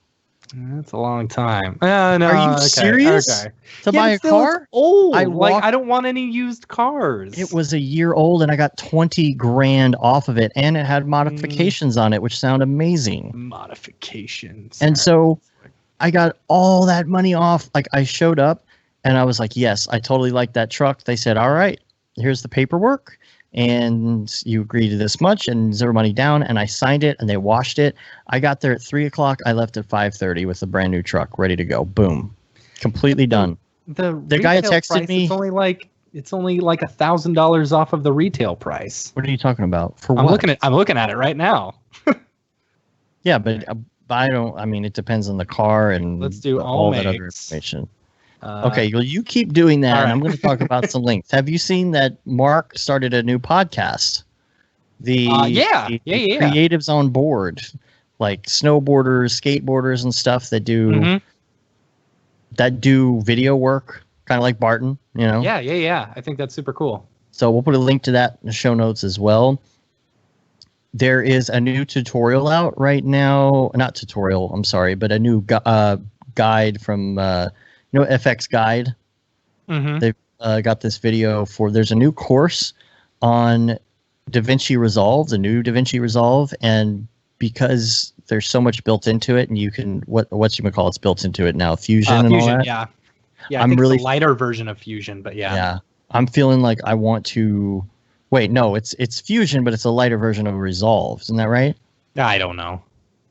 B: That's a long time. No,
A: are you serious?
B: Okay.
A: To buy a car?
B: Old. I don't want any used cars.
A: It was a year old, and I got $20,000 off of it, and it had modifications on it, which sound amazing.
B: Modifications.
A: And so I got all that money off. Like, I showed up, and I was like, yes, I totally like that truck. They said, all right, here's the paperwork, and you agree to this much, and $0 money down, and I signed it, and they washed it. I got there at 3 o'clock. I left at 5:30 with a brand new truck ready to go. Boom, completely done.
B: The
A: guy texted me.
B: It's only like $1,000 off of the retail price.
A: What are you talking about? For
B: I'm
A: what?
B: I'm looking at it right now.
A: Yeah, but I don't. I mean, it depends on the car and
B: let's do
A: all that other information. Okay, well, you keep doing that, and I'm going to talk about some links. Have you seen that Mark started a new podcast? The creatives on board, like snowboarders, skateboarders, and stuff that do video work, kind of like Barton,
B: Yeah. I think that's super cool.
A: So we'll put a link to that in the show notes as well. There is a new tutorial out right now. Not tutorial, I'm sorry, but a new guide from FX Guide. They've got this video there's a new course on DaVinci Resolve, the new DaVinci Resolve, and because there's so much built into it, and you can it's built into it now, Fusion and all that.
B: Yeah, I think it's a lighter version of Fusion, but yeah.
A: I'm feeling like I want to. Wait, no, it's Fusion, but it's a lighter version of Resolve. Isn't that right?
B: I don't know.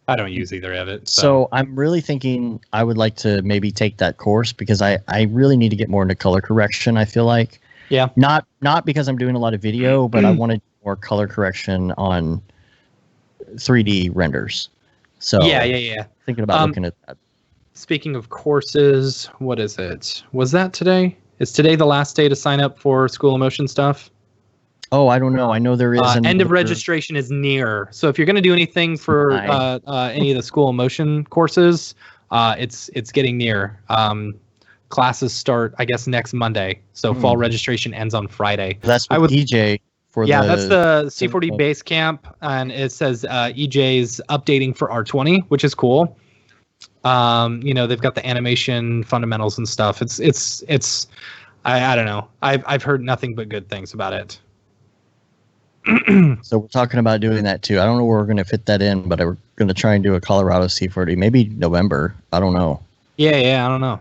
B: I don't use either of it.
A: So I'm really thinking I would like to maybe take that course, because I really need to get more into color correction, I feel like.
B: Yeah.
A: Not because I'm doing a lot of video, but I wanted more color correction on 3D renders. So
B: yeah.
A: Thinking about looking at that.
B: Speaking of courses, what is it? Was that today? Is today the last day to sign up for School of Motion stuff?
A: Oh, I don't know. I know there is
B: end of registration is near. So if you're going to do anything for any of the School of Motion courses, it's getting near. Classes start, I guess, next Monday. So fall registration ends on Friday.
A: That's with EJ for
B: that's the C4D base camp, and it says EJ's updating for R20, which is cool. They've got the animation fundamentals and stuff. It's I don't know. I've heard nothing but good things about it.
A: So we're talking about doing that too. I don't know where we're going to fit that in, but we're going to try and do a Colorado C40, maybe November. I don't know.
B: Yeah, I don't know.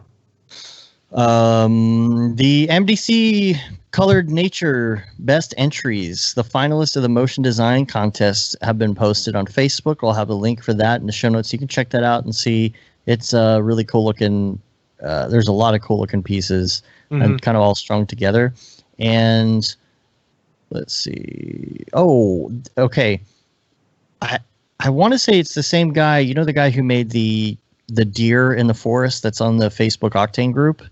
A: The MDC Colored Nature Best Entries. The finalists of the motion design contest have been posted on Facebook. I'll have a link for that in the show notes. You can check that out and see. It's really cool looking. There's a lot of cool looking pieces and kind of all strung together. And let's see. Oh, okay. I want to say it's the same guy. You know, the guy who made the deer in the forest that's on the Facebook Octane group?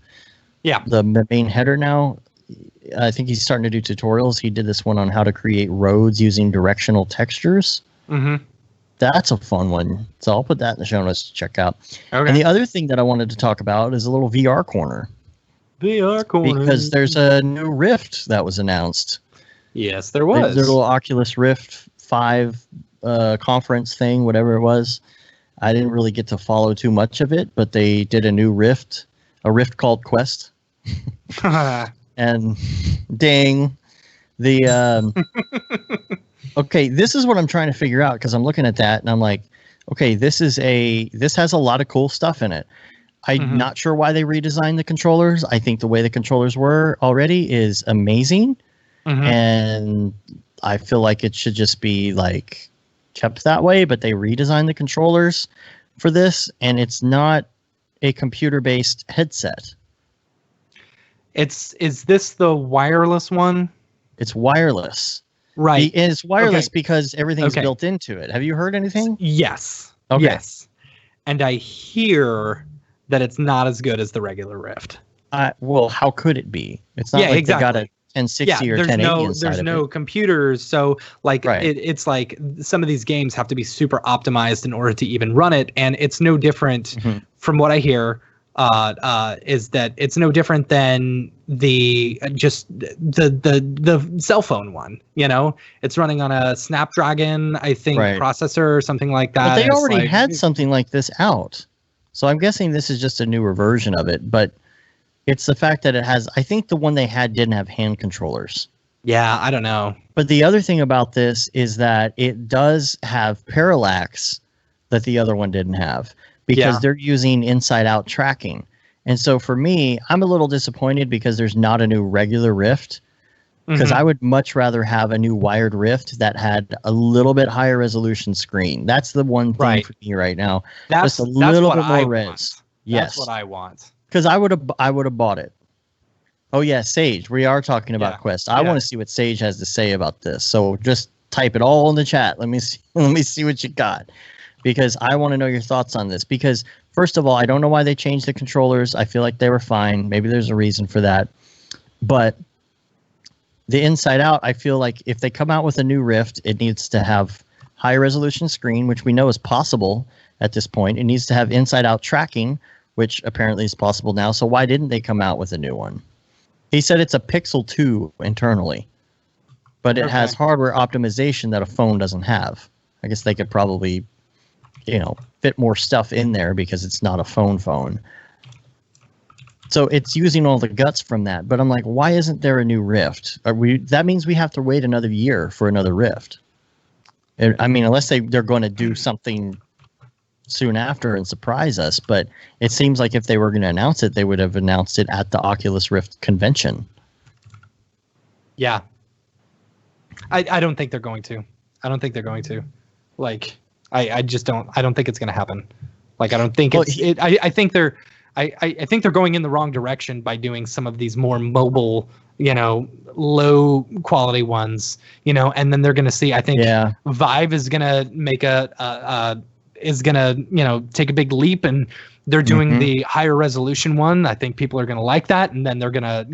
B: Yeah.
A: The main header now. I think he's starting to do tutorials. He did this one on how to create roads using directional textures.
B: Mm-hmm.
A: That's a fun one. So I'll put that in the show notes to check out.
B: Okay.
A: And the other thing that I wanted to talk about is a little VR corner.
B: VR corner.
A: Because there's a new Rift that was announced.
B: Yes, there was.
A: Their little Oculus Rift 5 conference thing, whatever it was. I didn't really get to follow too much of it, but they did a new Rift, a Rift called Quest. And ding, okay, this is what I'm trying to figure out, because I'm looking at that and I'm like, okay, this has a lot of cool stuff in it. I'm not sure why they redesigned the controllers. I think the way the controllers were already is amazing. And I feel like it should just be like kept that way, but they redesigned the controllers for this, and it's not a computer-based headset.
B: Is this the wireless one?
A: It's wireless.
B: Right.
A: It's wireless because everything's built into it. Have you heard anything?
B: Yes.
A: Okay.
B: Yes. And I hear that it's not as good as the regular Rift.
A: Well, how could it be? It's not like they got a 1060 or 1080 inside
B: there's
A: of
B: no
A: it.
B: Computers, so like it's like some of these games have to be super optimized in order to even run it, and it's no different from what I hear. Is that it's no different than the cell phone one. You know, it's running on a Snapdragon, I think, processor or something like that.
A: But they already had something like this out, so I'm guessing this is just a newer version of it. But it's the fact that it has. I think the one they had didn't have hand controllers.
B: Yeah, I don't know.
A: But the other thing about this is that it does have parallax that the other one didn't have, because they're using inside-out tracking. And so for me, I'm a little disappointed because there's not a new regular Rift, because I would much rather have a new wired Rift that had a little bit higher resolution screen. That's the one thing for me right now. Just a little bit more res.
B: Yes. That's what I want.
A: Because I would have bought it. Oh yeah, Sage. We are talking about Quest. I want to see what Sage has to say about this. So just type it all in the chat. Let me see. Let me see what you got, because I want to know your thoughts on this. Because first of all, I don't know why they changed the controllers. I feel like they were fine. Maybe there's a reason for that. But the inside out, I feel like if they come out with a new Rift, it needs to have high resolution screen, which we know is possible at this point. It needs to have inside out tracking, which apparently is possible now. So why didn't they come out with a new one? He said it's a Pixel 2 internally, but it has hardware optimization that a phone doesn't have. I guess they could probably, fit more stuff in there because it's not a phone. So it's using all the guts from that. But I'm like, why isn't there a new Rift? That means we have to wait another year for another Rift. I mean, unless they're going to do something soon after and surprise us, but it seems like if they were going to announce it, they would have announced it at the Oculus Rift convention.
B: Yeah. I don't think they're going to. Like, I just don't. I don't think it's going to happen. Like, I don't think I think they're. I think they're going in the wrong direction by doing some of these more mobile, low quality ones, and then they're going to see. I think Vive is going to make take a big leap, and they're doing the higher resolution one. I think people are going to like that, and then they're going to,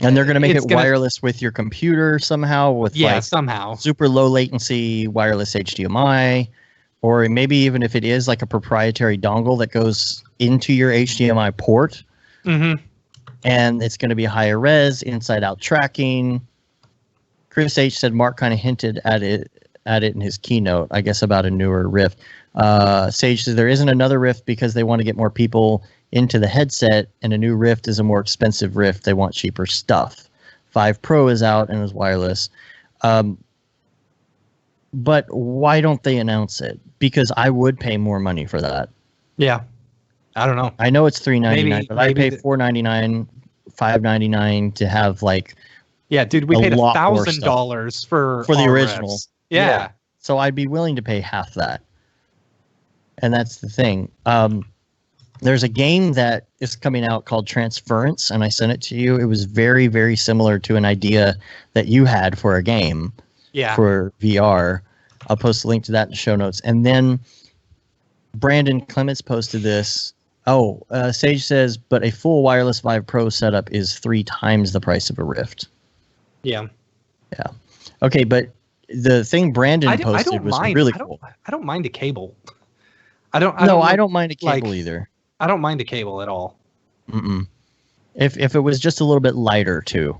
A: and they're going to make it wireless with your computer somehow, with
B: somehow
A: super low latency wireless HDMI, or maybe even if it is like a proprietary dongle that goes into your HDMI port, and it's going to be higher res, inside out tracking. Chris H said Mark kind of hinted at it in his keynote, I guess, about a newer Rift. Sage says there isn't another Rift because they want to get more people into the headset, and a new Rift is a more expensive Rift. They want cheaper stuff. 5 Pro is out and is wireless. But why don't they announce it? Because I would pay more money for that.
B: Yeah. I don't know.
A: I know it's $399,
B: Maybe-
A: but I
B: maybe
A: pay
B: the-
A: $499, $599 to have like
B: Yeah, dude, we
A: a
B: paid
A: lot more
B: $1,000 for
A: the
B: all
A: original.
B: riffs. Yeah.
A: So I'd be willing to pay half that. And that's the thing. There's a game that is coming out called Transference, and I sent it to you. It was very, very similar to an idea that you had for a game for VR. I'll post a link to that in the show notes. And then Brandon Clements posted this. Sage says, but a full wireless Vive Pro setup is 3 times the price of a Rift.
B: Yeah.
A: Yeah. Okay, but the thing Brandon posted was really cool.
B: I don't mind a cable. I don't
A: mind a cable either.
B: I don't mind a cable at all.
A: Mm-mm. If it was just a little bit lighter too.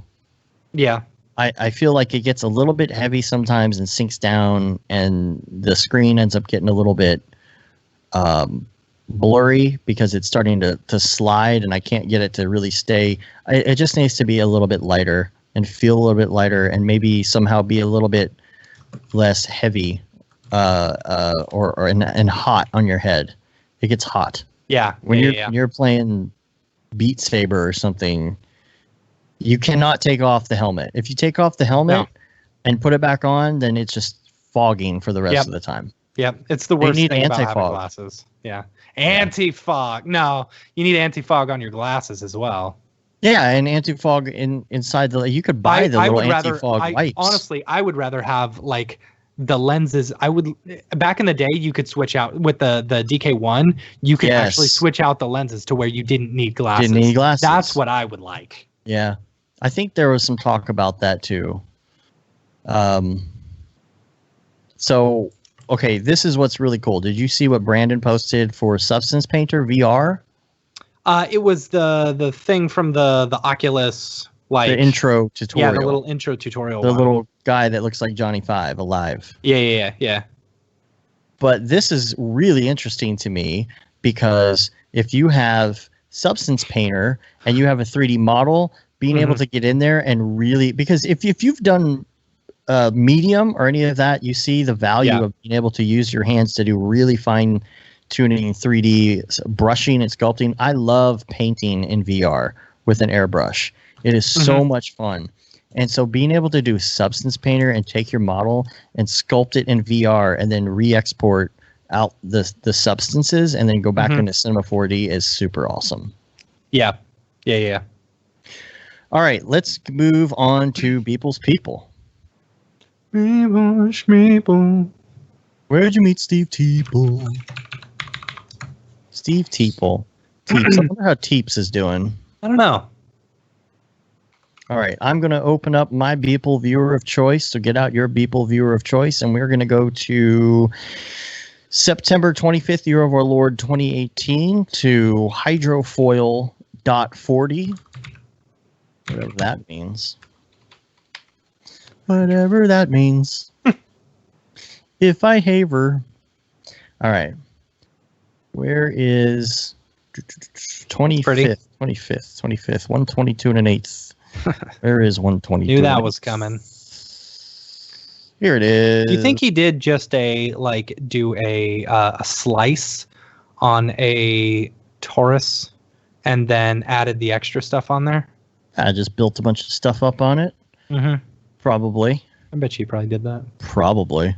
B: Yeah.
A: I feel like it gets a little bit heavy sometimes and sinks down, and the screen ends up getting a little bit blurry because it's starting to slide, and I can't get it to really stay. It just needs to be a little bit lighter and feel a little bit lighter, and maybe somehow be a little bit less heavy and hot on your head. It gets hot.
B: Yeah.
A: When you're playing Beat Saber or something, you cannot take off the helmet. If you take off the helmet and put it back on, then it's just fogging for the rest of the time.
B: Yep. It's the worst
A: need
B: thing about having
A: anti-fog.
B: glasses. Yeah. Anti-fog. No, you need anti-fog on your glasses as well.
A: Yeah, and anti-fog inside you could buy the little anti-fog wipes.
B: Honestly, I would rather have like the lenses. Back in the day, you could switch out with the DK1. You could actually switch out the lenses to where you didn't need glasses.
A: Didn't need glasses.
B: That's what I would like.
A: Yeah, I think there was some talk about that too. So, okay, this is what's really cool. Did you see what Brandon posted for Substance Painter VR?
B: It was the thing from the Oculus, like
A: the intro tutorial.
B: Yeah, the little intro tutorial.
A: The little guy that looks like Johnny Five alive.
B: Yeah.
A: But this is really interesting to me because if you have Substance Painter and you have a 3D model, being able to get in there and really, because if you've done medium or any of that, you see the value of being able to use your hands to do really fine tuning 3D brushing and sculpting. I love painting in VR with an airbrush. It is so much fun. And so being able to do Substance Painter and take your model and sculpt it in VR and then re-export out the substances and then go back into Cinema 4D is super awesome.
B: Yeah.
A: All right, let's move on to Beeple's People.
B: People.
A: Where'd you meet Steve Teeple? Steve Teeple. Teeps. I wonder how Teeps is doing.
B: I don't know.
A: All right, I'm going to open up my Beeple viewer of choice. So get out your Beeple viewer of choice, and we're going to go to September 25th, year of our Lord 2018, to hydrofoil.40. Whatever that means. Whatever that means. If I haver. All right. Where is 25th? 25th. 122 and an eighth. Where is 122?
B: Knew that was coming.
A: Here it is.
B: Do you think he did just do a slice on a Taurus and then added the extra stuff on there?
A: I just built a bunch of stuff up on it.
B: Mm-hmm.
A: Probably.
B: I bet you probably did that.
A: Probably.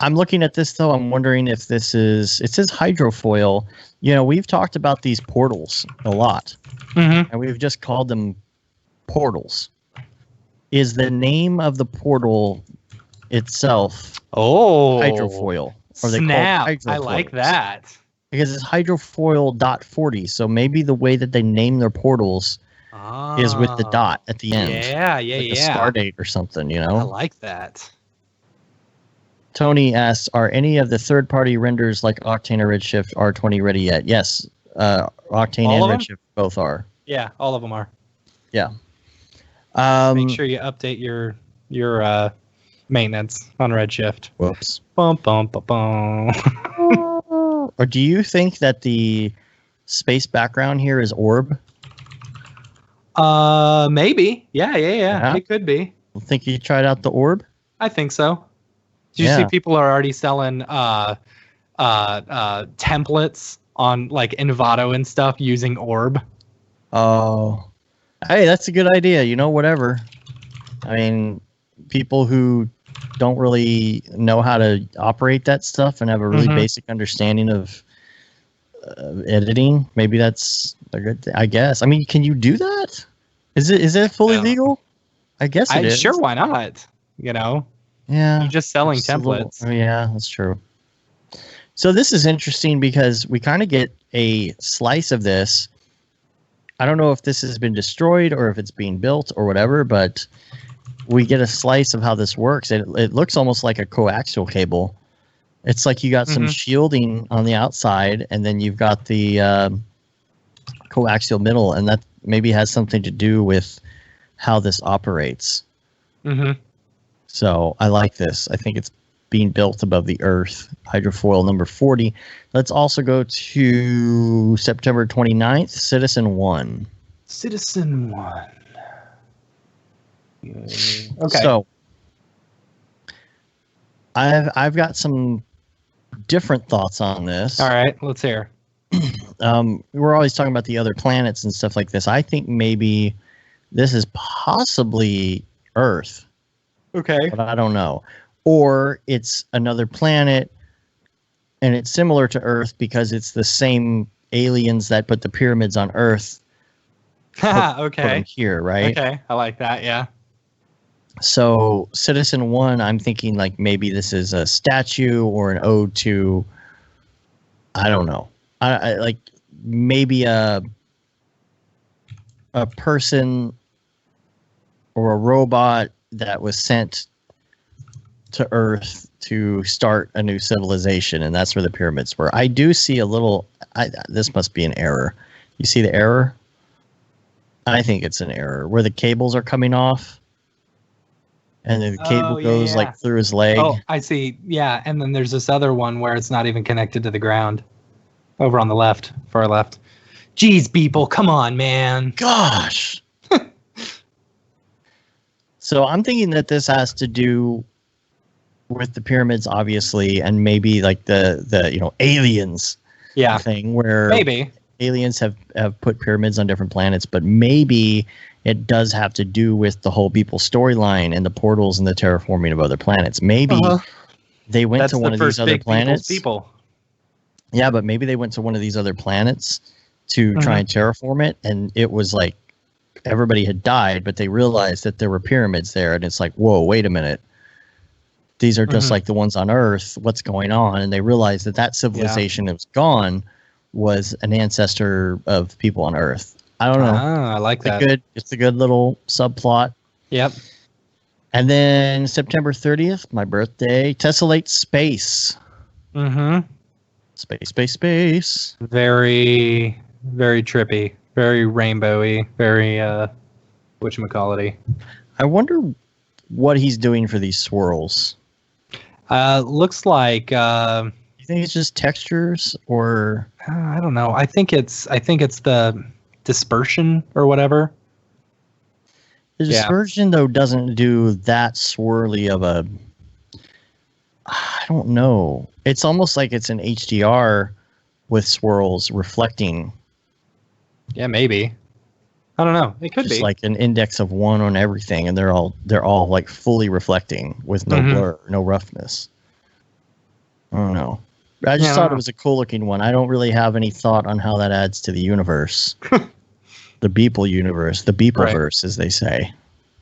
A: I'm looking at this, though. I'm wondering if this is... It says hydrofoil. You know, we've talked about these portals a lot.
B: Mm-hmm.
A: And we've just called them portals. Is the name of the portal itself hydrofoil? Or they
B: snap.
A: call it
B: I like that.
A: Because it's hydrofoil.40. So maybe the way that they name their portals is with the dot at the end.
B: Yeah.
A: Like a star date or something, you know?
B: I like that.
A: Tony asks, are any of the third-party renders like Octane or Redshift R20 ready yet? Yes, Octane
B: All
A: and
B: of
A: Redshift both are.
B: Yeah, all of them are.
A: Yeah.
B: Make sure you update your maintenance on Redshift.
A: Whoops.
B: Bum, bum, bum, bum.
A: Or do you think that the space background here is orb?
B: Maybe. Yeah. It could be.
A: Think you tried out the orb?
B: I think so. Did you see people are already selling templates on like Envato and stuff using Orb.
A: Oh, hey, that's a good idea. Whatever. I mean, people who don't really know how to operate that stuff and have a really basic understanding of editing, maybe that's a good thing, I guess. I mean, can you do that? Is it fully legal? I guess it is.
B: Sure, why not?
A: Yeah.
B: You're just selling templates.
A: Yeah, that's true. So this is interesting because we kind of get a slice of this. I don't know if this has been destroyed or if it's being built or whatever, but we get a slice of how this works. It looks almost like a coaxial cable. It's like you got some shielding on the outside, and then you've got the coaxial middle, and that maybe has something to do with how this operates. So I like this. I think it's being built above the earth. Hydrofoil number 40. Let's also go to September 29th, Citizen 1.
B: Citizen 1. Okay.
A: So I've got some different thoughts on this.
B: All right, let's hear.
A: We're always talking about the other planets and stuff like this. I think maybe this is possibly Earth.
B: Okay.
A: But I don't know. Or it's another planet, and it's similar to Earth because it's the same aliens that put the pyramids on Earth.
B: Okay.
A: Put them here, right?
B: Okay, I like that. Yeah.
A: So Citizen 1, I'm thinking like maybe this is a statue or an ode to, I don't know. I like maybe a person or a robot that was sent to Earth to start a new civilization, and that's where the pyramids were. I do see a little. This must be an error. You see the error? I think it's an error where the cables are coming off, and the cable goes like through his leg.
B: Oh, I see. Yeah, and then there's this other one where it's not even connected to the ground, over on the left, far left. Jeez, people, come on, man.
A: Gosh. So I'm thinking that this has to do with the pyramids, obviously, and maybe like the aliens thing where
B: maybe
A: aliens have put pyramids on different planets, but maybe it does have to do with the whole Beeple storyline and the portals and the terraforming of other planets. Maybe they went to one of these other planets.
B: People.
A: Yeah, but maybe they went to one of these other planets to try and terraform it, and it was like everybody had died, but they realized that there were pyramids there, and it's like, whoa, wait a minute. These are just like the ones on Earth. What's going on? And they realized that civilization that was gone was an ancestor of people on Earth. I don't know.
B: I like that.
A: It's a good little subplot.
B: Yep.
A: And then September 30th, my birthday, Tessellate Space. Space.
B: Very, very trippy. Very rainbowy. Very, whatchamacallity.
A: I wonder what he's doing for these swirls.
B: Looks like...
A: you think it's just textures, or...
B: I don't know. I think it's the dispersion or whatever.
A: The dispersion, though, doesn't do that swirly of a... I don't know. It's almost like it's an HDR with swirls reflecting.
B: Yeah, maybe. I don't know. It could
A: just
B: be
A: like an index of 1 on everything, and they're all like fully reflecting with no blur, no roughness. I don't know. I just thought it was a cool looking one. I don't really have any thought on how that adds to the universe. The Beeple universe, the Beepleverse, as they say.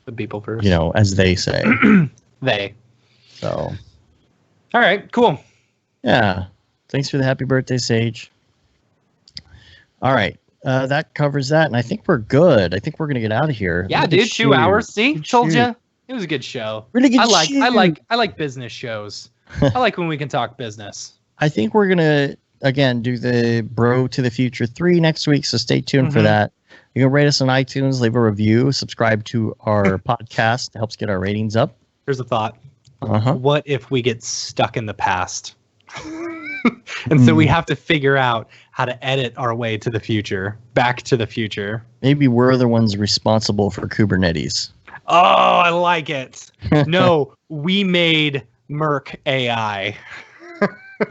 B: The Beepleverse.
A: As they say.
B: They.
A: So.
B: All right, cool.
A: Yeah. Thanks for the happy birthday, Sage. All right. That covers that, and I think we're good. I think we're gonna get out of here.
B: Yeah, dude, 2 hours. See, told you it was a good show.
A: Really good.
B: I like business shows. I like when we can talk business.
A: I think we're gonna again do the Bro to the Future 3 next week, so stay tuned for that. You can rate us on iTunes, leave a review, subscribe to our podcast. It helps get our ratings up.
B: Here's a thought. What if we get stuck in the past? And so we have to figure out how to edit our way to the future, back to the future.
A: Maybe we're the ones responsible for Kubernetes.
B: Oh, I like it. No, we made Merc AI.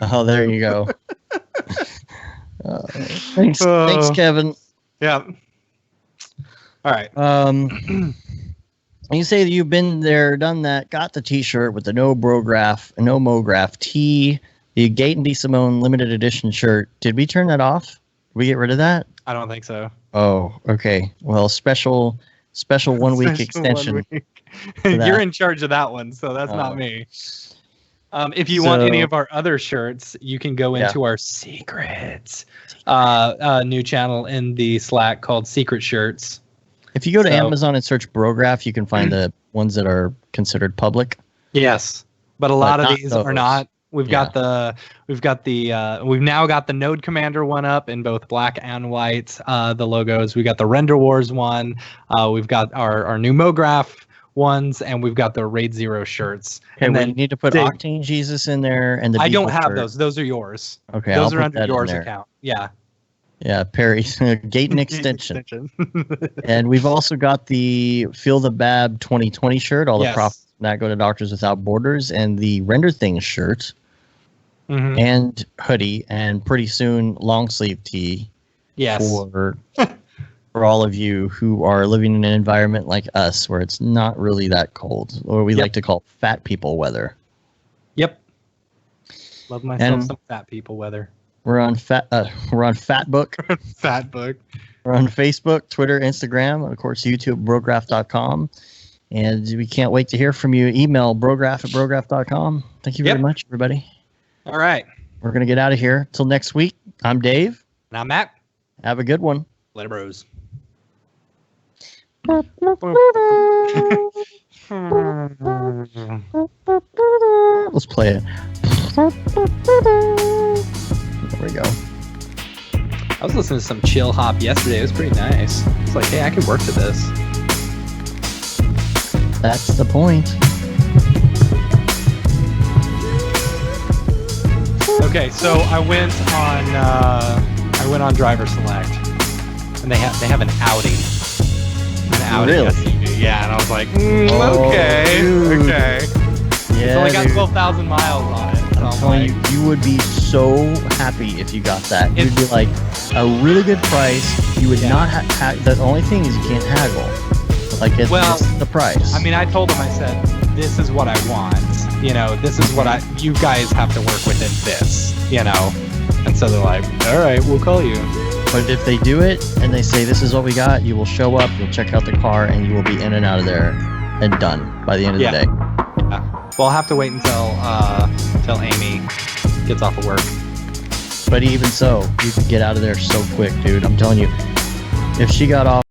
A: Oh, there you go. Thanks, Kevin.
B: Yeah. All right.
A: You say that you've been there, done that, got the T-shirt with the no Mograph T, the Gate and DeSimone limited edition shirt. Did we turn that off? Did we get rid of that?
B: I don't think so.
A: Oh, okay. Well, special 1 week extension.
B: 1 week. You're in charge of that one, so that's not me. If you want any of our other shirts, you can go into our secrets new channel in the Slack called Secret Shirts.
A: If you go to Amazon and search Brograph, you can find the ones that are considered public.
B: Yes, but a lot of these are not. We've now got the Node Commander one up in both black and white. The logos. We got the Render Wars one. We've got our new Mograph ones, and we've got the Raid Zero shirts.
A: Okay, and then you need to put Octane Jesus in there, and
B: I don't have those. Those are yours.
A: Okay,
B: those are under yours account. Yeah.
A: Yeah, Perry, Gate and Extension. And we've also got the Feel the Bab 2020 shirt. All the profits that go to Doctors Without Borders, and the Render Things shirt, and hoodie, and pretty soon long sleeve tee.
B: Yes.
A: For all of you who are living in an environment like us, where it's not really that cold, or we like to call fat people weather.
B: Yep. Love myself some fat people weather.
A: We're on Fatbook.
B: Fatbook.
A: We're on Facebook, Twitter, Instagram, and of course YouTube, Brograph.com. And we can't wait to hear from you. Email brograph@brograph.com. Thank you very much, everybody.
B: All right.
A: We're going to get out of here. Till next week, I'm Dave.
B: And I'm Matt.
A: Have a good one.
B: Later, bros.
A: Let's play it. There we go.
B: I was listening to some chill hop yesterday. It was pretty nice. It's like, hey, I can work to this.
A: That's the point.
B: Okay, so I went on Driver Select, and they have an Audi.
A: Really?
B: SUV. Yeah, and I was like, okay.
A: Yeah,
B: it's only got 12,000 miles on it. So
A: I'm telling you, you would be so happy if you got that. You'd be like, a really good price. You would not the only thing is you can't haggle. Like, it's the price.
B: I mean, I told them, I said, this is what I want. This is what you guys have to work within this, And so they're like, all right, we'll call you.
A: But if they do it and they say, this is what we got, you will show up, you'll check out the car, and you will be in and out of there and done by the end of the day.
B: Yeah. Well, I'll have to wait until Amy gets off of work.
A: But even so, you could get out of there so quick, dude. I'm telling you, if she got off